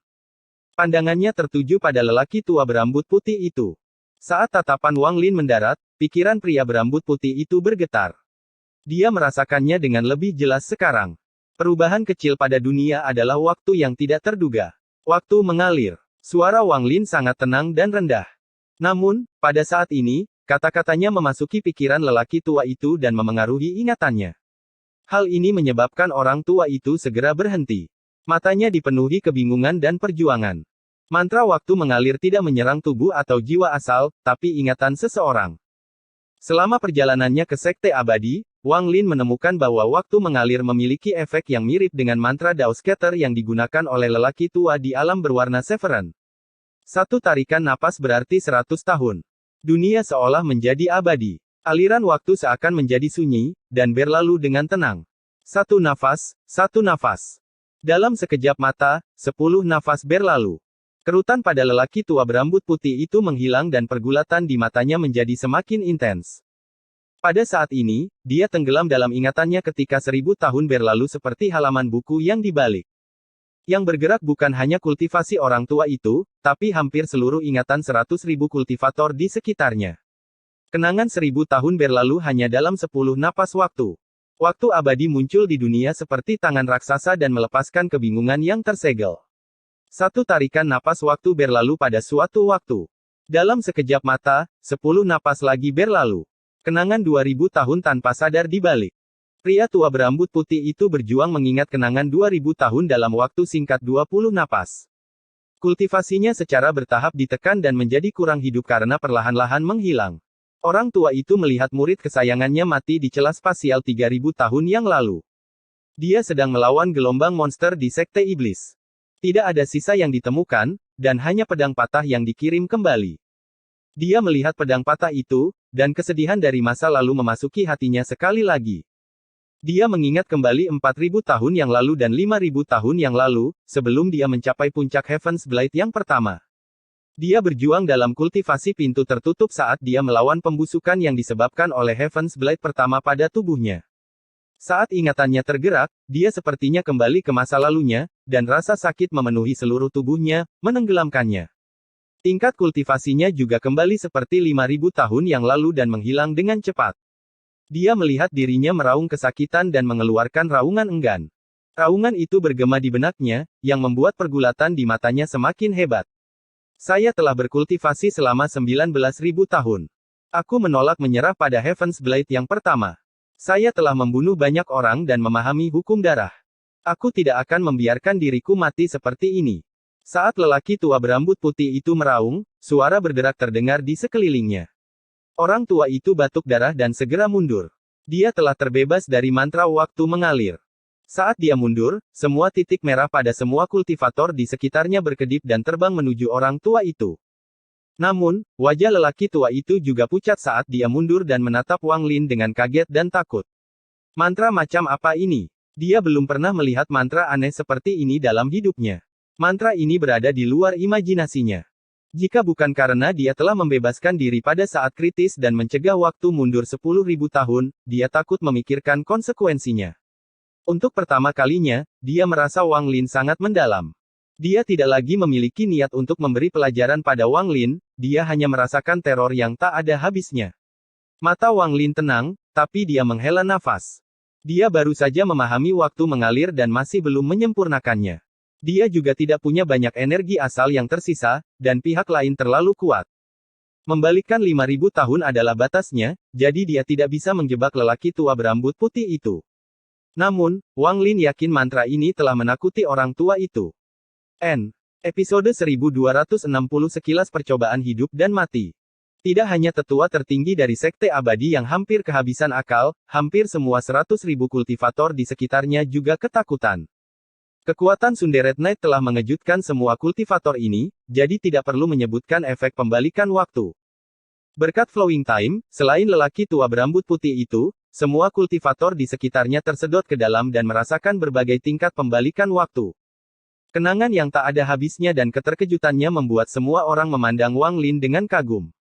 Pandangannya tertuju pada lelaki tua berambut putih itu. Saat tatapan Wang Lin mendarat, pikiran pria berambut putih itu bergetar. Dia merasakannya dengan lebih jelas sekarang. Perubahan kecil pada dunia adalah waktu yang tidak terduga. Waktu mengalir. Suara Wang Lin sangat tenang dan rendah. Namun, pada saat ini, kata-katanya memasuki pikiran lelaki tua itu dan memengaruhi ingatannya. Hal ini menyebabkan orang tua itu segera berhenti. Matanya dipenuhi kebingungan dan perjuangan. Mantra waktu mengalir tidak menyerang tubuh atau jiwa asal, tapi ingatan seseorang. Selama perjalanannya ke Sekte Abadi, Wang Lin menemukan bahwa waktu mengalir memiliki efek yang mirip dengan mantra Dao Scatter yang digunakan oleh lelaki tua di alam berwarna Severen. Satu tarikan napas berarti 100 tahun. Dunia seolah menjadi abadi. Aliran waktu seakan menjadi sunyi, dan berlalu dengan tenang. Satu nafas, satu nafas. Dalam sekejap mata, 10 nafas berlalu. Kerutan pada lelaki tua berambut putih itu menghilang dan pergulatan di matanya menjadi semakin intens. Pada saat ini, dia tenggelam dalam ingatannya ketika 1000 tahun berlalu seperti halaman buku yang dibalik. Yang bergerak bukan hanya kultivasi orang tua itu, tapi hampir seluruh ingatan 100.000 kultivator di sekitarnya. Kenangan 1000 tahun berlalu hanya dalam 10 napas waktu. Waktu abadi muncul di dunia seperti tangan raksasa dan melepaskan kebingungan yang tersegel. Satu tarikan napas waktu berlalu pada suatu waktu. Dalam sekejap mata, 10 napas lagi berlalu. Kenangan 2000 tahun tanpa sadar dibalik. Pria tua berambut putih itu berjuang mengingat kenangan 2000 tahun dalam waktu singkat 20 napas. Kultivasinya secara bertahap ditekan dan menjadi kurang hidup karena perlahan-lahan menghilang. Orang tua itu melihat murid kesayangannya mati di celah spasial 3000 tahun yang lalu. Dia sedang melawan gelombang monster di Sekte Iblis. Tidak ada sisa yang ditemukan, dan hanya pedang patah yang dikirim kembali. Dia melihat pedang patah itu, dan kesedihan dari masa lalu memasuki hatinya sekali lagi. Dia mengingat kembali 4000 tahun yang lalu dan 5000 tahun yang lalu, sebelum dia mencapai puncak Heaven's Blade yang pertama. Dia berjuang dalam kultivasi pintu tertutup saat dia melawan pembusukan yang disebabkan oleh Heaven's Blade pertama pada tubuhnya. Saat ingatannya tergerak, dia sepertinya kembali ke masa lalunya, dan rasa sakit memenuhi seluruh tubuhnya, menenggelamkannya. Tingkat kultivasinya juga kembali seperti 5000 tahun yang lalu dan menghilang dengan cepat. Dia melihat dirinya meraung kesakitan dan mengeluarkan raungan enggan. Raungan itu bergema di benaknya, yang membuat pergulatan di matanya semakin hebat. Saya telah berkultivasi selama 19.000 tahun. Aku menolak menyerah pada Heaven's Blade yang pertama. Saya telah membunuh banyak orang dan memahami hukum darah. Aku tidak akan membiarkan diriku mati seperti ini. Saat lelaki tua berambut putih itu meraung, suara berderak terdengar di sekelilingnya. Orang tua itu batuk darah dan segera mundur. Dia telah terbebas dari mantra waktu mengalir. Saat dia mundur, semua titik merah pada semua kultivator di sekitarnya berkedip dan terbang menuju orang tua itu. Namun, wajah lelaki tua itu juga pucat saat dia mundur dan menatap Wang Lin dengan kaget dan takut. Mantra macam apa ini? Dia belum pernah melihat mantra aneh seperti ini dalam hidupnya. Mantra ini berada di luar imajinasinya. Jika bukan karena dia telah membebaskan diri pada saat kritis dan mencegah waktu mundur 10.000 tahun, dia takut memikirkan konsekuensinya. Untuk pertama kalinya, dia merasa Wang Lin sangat mendalam. Dia tidak lagi memiliki niat untuk memberi pelajaran pada Wang Lin, dia hanya merasakan teror yang tak ada habisnya. Mata Wang Lin tenang, tapi dia menghela nafas. Dia baru saja memahami waktu mengalir dan masih belum menyempurnakannya. Dia juga tidak punya banyak energi asal yang tersisa, dan pihak lain terlalu kuat. Membalikkan 5.000 tahun adalah batasnya, jadi dia tidak bisa menjebak lelaki tua berambut putih itu. Namun, Wang Lin yakin mantra ini telah menakuti orang tua itu. Episode 1260 Sekilas Percobaan Hidup dan Mati. Tidak hanya tetua tertinggi dari Sekte Abadi yang hampir kehabisan akal, hampir semua 100.000 kultivator di sekitarnya juga ketakutan. Kekuatan Sunderet Knight telah mengejutkan semua kultivator ini, jadi tidak perlu menyebutkan efek pembalikan waktu. Berkat Flowing Time, selain lelaki tua berambut putih itu, semua kultivator di sekitarnya tersedot ke dalam dan merasakan berbagai tingkat pembalikan waktu. Kenangan yang tak ada habisnya dan keterkejutannya membuat semua orang memandang Wang Lin dengan kagum.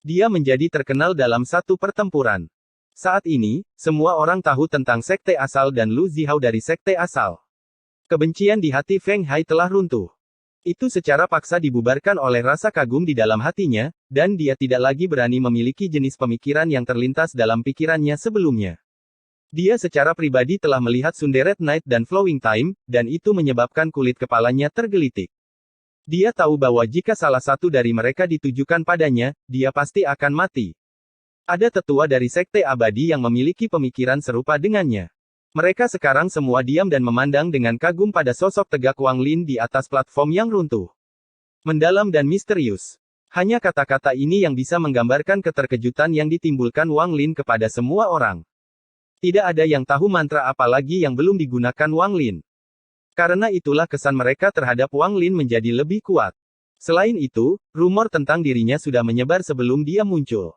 Dia menjadi terkenal dalam satu pertempuran. Saat ini, semua orang tahu tentang Sekte Asal dan Lu Zihao dari Sekte Asal. Kebencian di hati Feng Hai telah runtuh. Itu secara paksa dibubarkan oleh rasa kagum di dalam hatinya, dan dia tidak lagi berani memiliki jenis pemikiran yang terlintas dalam pikirannya sebelumnya. Dia secara pribadi telah melihat Sunderet Knight dan Flowing Time, dan itu menyebabkan kulit kepalanya tergelitik. Dia tahu bahwa jika salah satu dari mereka ditujukan padanya, dia pasti akan mati. Ada tetua dari Sekte Abadi yang memiliki pemikiran serupa dengannya. Mereka sekarang semua diam dan memandang dengan kagum pada sosok tegak Wang Lin di atas platform yang runtuh. Mendalam dan misterius. Hanya kata-kata ini yang bisa menggambarkan keterkejutan yang ditimbulkan Wang Lin kepada semua orang. Tidak ada yang tahu mantra apa lagi yang belum digunakan Wang Lin. Karena itulah kesan mereka terhadap Wang Lin menjadi lebih kuat. Selain itu, rumor tentang dirinya sudah menyebar sebelum dia muncul.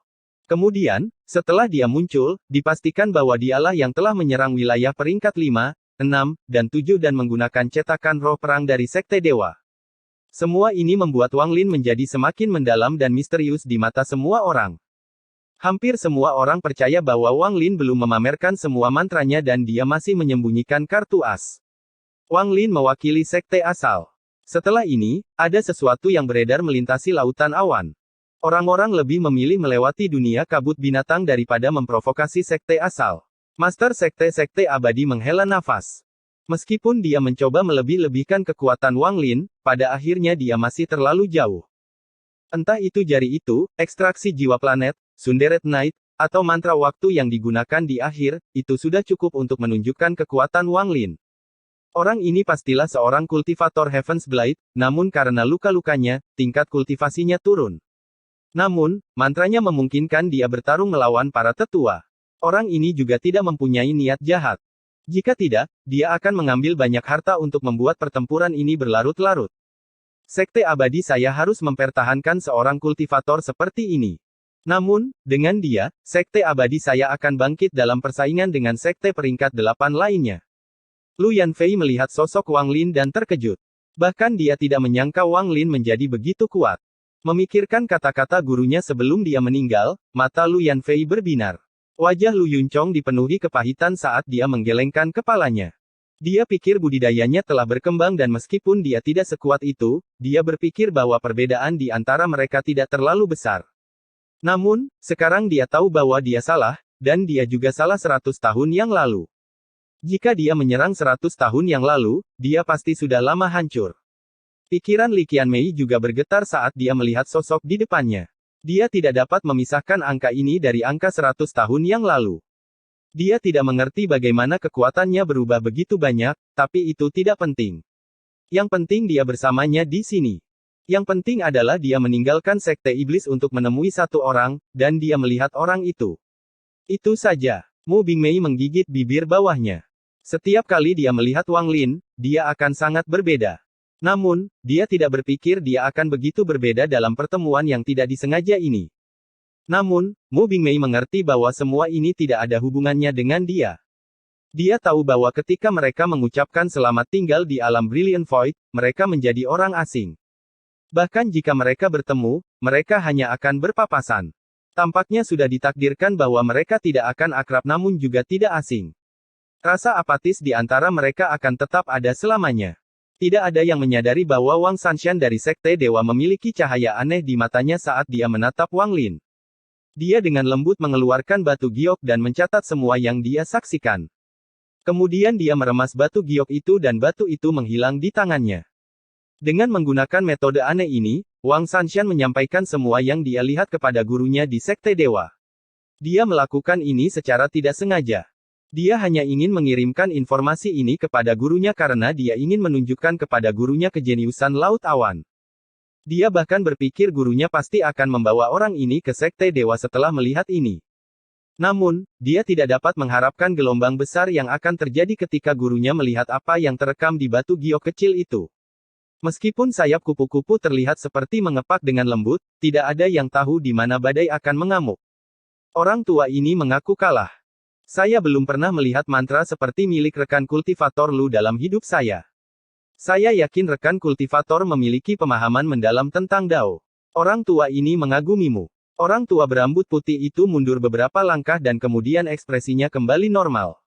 Kemudian, setelah dia muncul, dipastikan bahwa dialah yang telah menyerang wilayah peringkat 5, 6, dan 7 dan menggunakan cetakan roh perang dari Sekte Dewa. Semua ini membuat Wang Lin menjadi semakin mendalam dan misterius di mata semua orang. Hampir semua orang percaya bahwa Wang Lin belum memamerkan semua mantranya dan dia masih menyembunyikan kartu as. Wang Lin mewakili Sekte Asal. Setelah ini, ada sesuatu yang beredar melintasi lautan awan. Orang-orang lebih memilih melewati dunia kabut binatang daripada memprovokasi Sekte Asal. Master Sekte-Sekte Abadi menghela nafas. Meskipun dia mencoba melebih-lebihkan kekuatan Wang Lin, pada akhirnya dia masih terlalu jauh. Entah itu jari itu, ekstraksi jiwa planet, Sunderet Knight, atau mantra waktu yang digunakan di akhir, itu sudah cukup untuk menunjukkan kekuatan Wang Lin. Orang ini pastilah seorang kultivator Heaven's Blade, namun karena luka-lukanya, tingkat kultivasinya turun. Namun, mantranya memungkinkan dia bertarung melawan para tetua. Orang ini juga tidak mempunyai niat jahat. Jika tidak, dia akan mengambil banyak harta untuk membuat pertempuran ini berlarut-larut. Sekte Abadi saya harus mempertahankan seorang kultivator seperti ini. Namun, dengan dia, Sekte Abadi saya akan bangkit dalam persaingan dengan Sekte peringkat 8 lainnya. Lu Yanfei melihat sosok Wang Lin dan terkejut. Bahkan dia tidak menyangka Wang Lin menjadi begitu kuat. Memikirkan kata-kata gurunya sebelum dia meninggal, mata Lu Yanfei berbinar. Wajah Lu Yunchong dipenuhi kepahitan saat dia menggelengkan kepalanya. Dia pikir budidayanya telah berkembang dan meskipun dia tidak sekuat itu, dia berpikir bahwa perbedaan di antara mereka tidak terlalu besar. Namun, sekarang dia tahu bahwa dia salah, dan dia juga salah 100 tahun yang lalu. Jika dia menyerang 100 tahun yang lalu, dia pasti sudah lama hancur. Pikiran Li Qianmei juga bergetar saat dia melihat sosok di depannya. Dia tidak dapat memisahkan angka ini dari angka 100 tahun yang lalu. Dia tidak mengerti bagaimana kekuatannya berubah begitu banyak, tapi itu tidak penting. Yang penting dia bersamanya di sini. Yang penting adalah dia meninggalkan Sekte Iblis untuk menemui satu orang, dan dia melihat orang itu. Itu saja. Mu Bingmei menggigit bibir bawahnya. Setiap kali dia melihat Wang Lin, dia akan sangat berbeda. Namun, dia tidak berpikir dia akan begitu berbeda dalam pertemuan yang tidak disengaja ini. Namun, Mu Bingmei mengerti bahwa semua ini tidak ada hubungannya dengan dia. Dia tahu bahwa ketika mereka mengucapkan selamat tinggal di alam Brilliant Void, mereka menjadi orang asing. Bahkan jika mereka bertemu, mereka hanya akan berpapasan. Tampaknya sudah ditakdirkan bahwa mereka tidak akan akrab namun juga tidak asing. Rasa apatis di antara mereka akan tetap ada selamanya. Tidak ada yang menyadari bahwa Wang Sanshan dari Sekte Dewa memiliki cahaya aneh di matanya saat dia menatap Wang Lin. Dia dengan lembut mengeluarkan batu giok dan mencatat semua yang dia saksikan. Kemudian dia meremas batu giok itu dan batu itu menghilang di tangannya. Dengan menggunakan metode aneh ini, Wang Sanshan menyampaikan semua yang dia lihat kepada gurunya di Sekte Dewa. Dia melakukan ini secara tidak sengaja. Dia hanya ingin mengirimkan informasi ini kepada gurunya karena dia ingin menunjukkan kepada gurunya kejeniusan Laut Awan. Dia bahkan berpikir gurunya pasti akan membawa orang ini ke Sekte Dewa setelah melihat ini. Namun, dia tidak dapat mengharapkan gelombang besar yang akan terjadi ketika gurunya melihat apa yang terekam di batu giok kecil itu. Meskipun sayap kupu-kupu terlihat seperti mengepak dengan lembut, tidak ada yang tahu di mana badai akan mengamuk. Orang tua ini mengaku kalah. Saya belum pernah melihat mantra seperti milik rekan kultivator Lu dalam hidup saya. Saya yakin rekan kultivator memiliki pemahaman mendalam tentang Dao. Orang tua ini mengagumimu. Orang tua berambut putih itu mundur beberapa langkah dan kemudian ekspresinya kembali normal.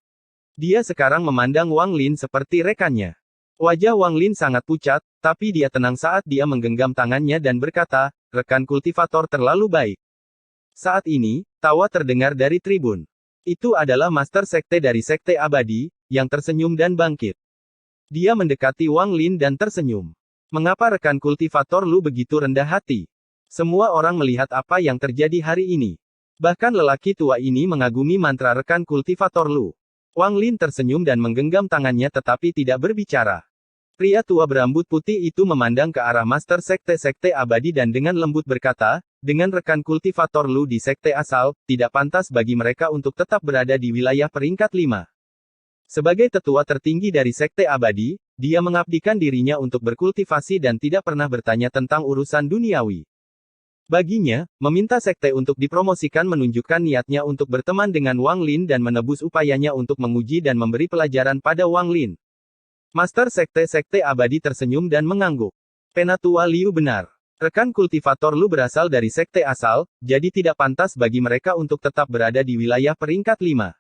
Dia sekarang memandang Wang Lin seperti rekannya. Wajah Wang Lin sangat pucat, tapi dia tenang saat dia menggenggam tangannya dan berkata, rekan kultivator terlalu baik. Saat ini, tawa terdengar dari tribun. Itu adalah Master Sekte dari Sekte Abadi, yang tersenyum dan bangkit. Dia mendekati Wang Lin dan tersenyum. Mengapa rekan kultivator Lu begitu rendah hati? Semua orang melihat apa yang terjadi hari ini. Bahkan lelaki tua ini mengagumi mantra rekan kultivator Lu. Wang Lin tersenyum dan menggenggam tangannya tetapi tidak berbicara. Pria tua berambut putih itu memandang ke arah Master Sekte Abadi dan dengan lembut berkata, dengan rekan kultivator Lu di sekte asal, tidak pantas bagi mereka untuk tetap berada di wilayah peringkat 5. Sebagai tetua tertinggi dari Sekte Abadi, dia mengabdikan dirinya untuk berkultivasi dan tidak pernah bertanya tentang urusan duniawi. Baginya, meminta sekte untuk dipromosikan menunjukkan niatnya untuk berteman dengan Wang Lin dan menebus upayanya untuk menguji dan memberi pelajaran pada Wang Lin. Master Sekte Abadi tersenyum dan mengangguk. Penatua Liu benar. Rekan kultivator Lu berasal dari sekte asal, jadi tidak pantas bagi mereka untuk tetap berada di wilayah peringkat 5.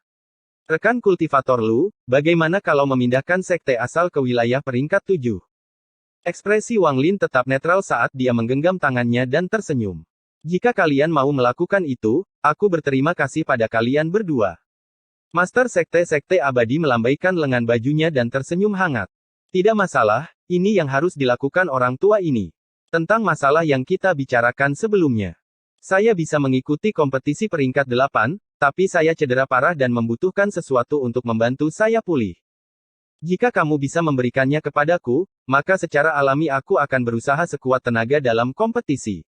Rekan kultivator Lu, bagaimana kalau memindahkan sekte asal ke wilayah peringkat 7? Ekspresi Wang Lin tetap netral saat dia menggenggam tangannya dan tersenyum. Jika kalian mau melakukan itu, aku berterima kasih pada kalian berdua. Master Sekte Abadi melambaikan lengan bajunya dan tersenyum hangat. Tidak masalah, ini yang harus dilakukan orang tua ini. Tentang masalah yang kita bicarakan sebelumnya. Saya bisa mengikuti kompetisi peringkat 8, tapi saya cedera parah dan membutuhkan sesuatu untuk membantu saya pulih. Jika kamu bisa memberikannya kepadaku, maka secara alami aku akan berusaha sekuat tenaga dalam kompetisi.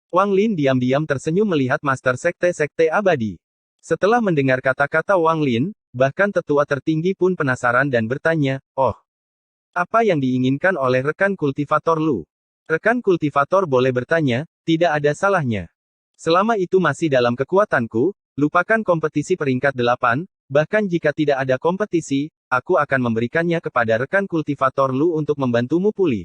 Wang Lin diam-diam tersenyum melihat Master Sekte Abadi. Setelah mendengar kata-kata Wang Lin, bahkan tetua tertinggi pun penasaran dan bertanya, oh, apa yang diinginkan oleh rekan kultivator Lu? Rekan kultivator boleh bertanya, tidak ada salahnya. Selama itu masih dalam kekuatanku, lupakan kompetisi peringkat 8, bahkan jika tidak ada kompetisi, aku akan memberikannya kepada rekan kultivator Lu untuk membantumu pulih.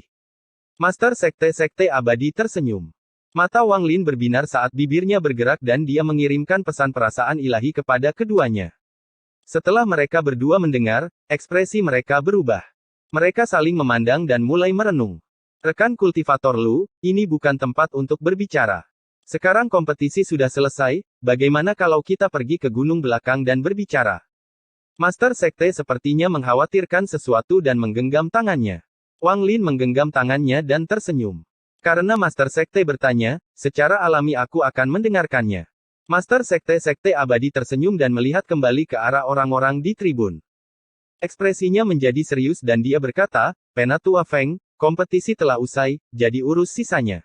Master Sekte Abadi tersenyum. Mata Wang Lin berbinar saat bibirnya bergerak dan dia mengirimkan pesan perasaan ilahi kepada keduanya. Setelah mereka berdua mendengar, ekspresi mereka berubah. Mereka saling memandang dan mulai merenung. Rekan kultivator Lu, ini bukan tempat untuk berbicara. Sekarang kompetisi sudah selesai, bagaimana kalau kita pergi ke gunung belakang dan berbicara? Master Sekte sepertinya mengkhawatirkan sesuatu dan menggenggam tangannya. Wang Lin menggenggam tangannya dan tersenyum. Karena Master Sekte bertanya, secara alami aku akan mendengarkannya. Master Sekte-Sekte Abadi tersenyum dan melihat kembali ke arah orang-orang di tribun. Ekspresinya menjadi serius dan dia berkata, Penatua Feng, kompetisi telah usai, jadi urus sisanya.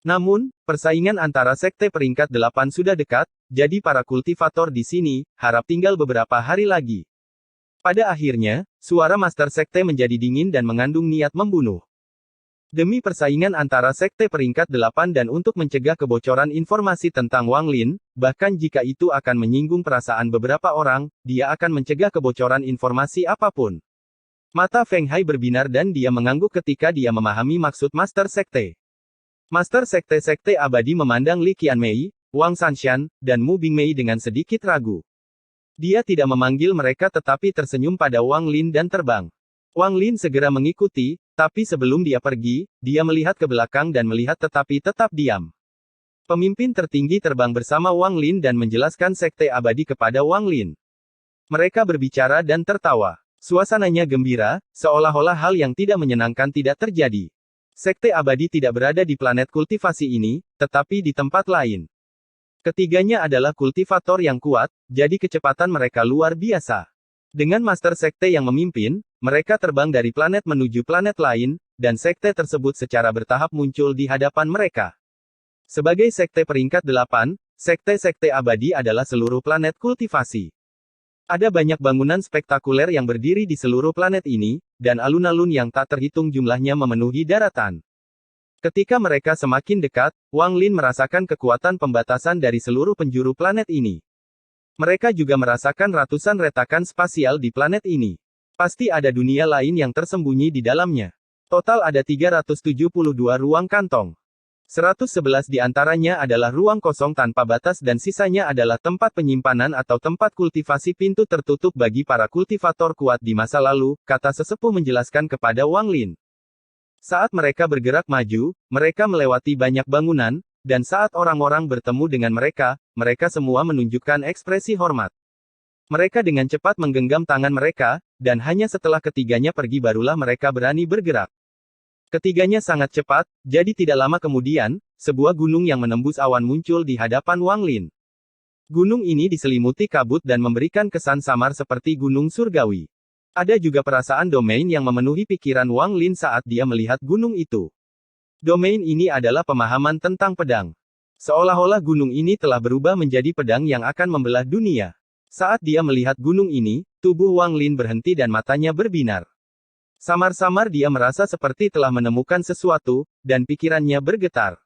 Namun, persaingan antara sekte peringkat 8 sudah dekat, jadi para kultivator di sini, harap tinggal beberapa hari lagi. Pada akhirnya, suara Master Sekte menjadi dingin dan mengandung niat membunuh. Demi persaingan antara sekte peringkat 8 dan untuk mencegah kebocoran informasi tentang Wang Lin, bahkan jika itu akan menyinggung perasaan beberapa orang, dia akan mencegah kebocoran informasi apapun. Mata Feng Hai berbinar dan dia mengangguk ketika dia memahami maksud Master Sekte. Master Sekte-Sekte Abadi memandang Li Qianmei, Wang Sanshan, dan Mu Bingmei dengan sedikit ragu. Dia tidak memanggil mereka tetapi tersenyum pada Wang Lin dan terbang. Wang Lin segera mengikuti, tapi sebelum dia pergi, dia melihat ke belakang dan melihat tetapi tetap diam. Pemimpin tertinggi terbang bersama Wang Lin dan menjelaskan Sekte Abadi kepada Wang Lin. Mereka berbicara dan tertawa. Suasananya gembira, seolah-olah hal yang tidak menyenangkan tidak terjadi. Sekte Abadi tidak berada di planet kultivasi ini, tetapi di tempat lain. Ketiganya adalah kultivator yang kuat, jadi kecepatan mereka luar biasa. Dengan Master Sekte yang memimpin, mereka terbang dari planet menuju planet lain, dan sekte tersebut secara bertahap muncul di hadapan mereka. Sebagai sekte peringkat 8, sekte-sekte abadi adalah seluruh planet kultivasi. Ada banyak bangunan spektakuler yang berdiri di seluruh planet ini, dan alun-alun yang tak terhitung jumlahnya memenuhi daratan. Ketika mereka semakin dekat, Wang Lin merasakan kekuatan pembatasan dari seluruh penjuru planet ini. Mereka juga merasakan ratusan retakan spasial di planet ini. Pasti ada dunia lain yang tersembunyi di dalamnya. Total ada 372 ruang kantong. 111 di antaranya adalah ruang kosong tanpa batas dan sisanya adalah tempat penyimpanan atau tempat kultivasi pintu tertutup bagi para kultivator kuat di masa lalu, kata sesepuh menjelaskan kepada Wang Lin. Saat mereka bergerak maju, mereka melewati banyak bangunan, dan saat orang-orang bertemu dengan mereka, mereka semua menunjukkan ekspresi hormat. Mereka dengan cepat menggenggam tangan mereka, dan hanya setelah ketiganya pergi barulah mereka berani bergerak. Ketiganya sangat cepat, jadi tidak lama kemudian, sebuah gunung yang menembus awan muncul di hadapan Wang Lin. Gunung ini diselimuti kabut dan memberikan kesan samar seperti gunung surgawi. Ada juga perasaan domain yang memenuhi pikiran Wang Lin saat dia melihat gunung itu. Domain ini adalah pemahaman tentang pedang. Seolah-olah gunung ini telah berubah menjadi pedang yang akan membelah dunia. Saat dia melihat gunung ini, tubuh Wang Lin berhenti dan matanya berbinar. Samar-samar dia merasa seperti telah menemukan sesuatu, dan pikirannya bergetar.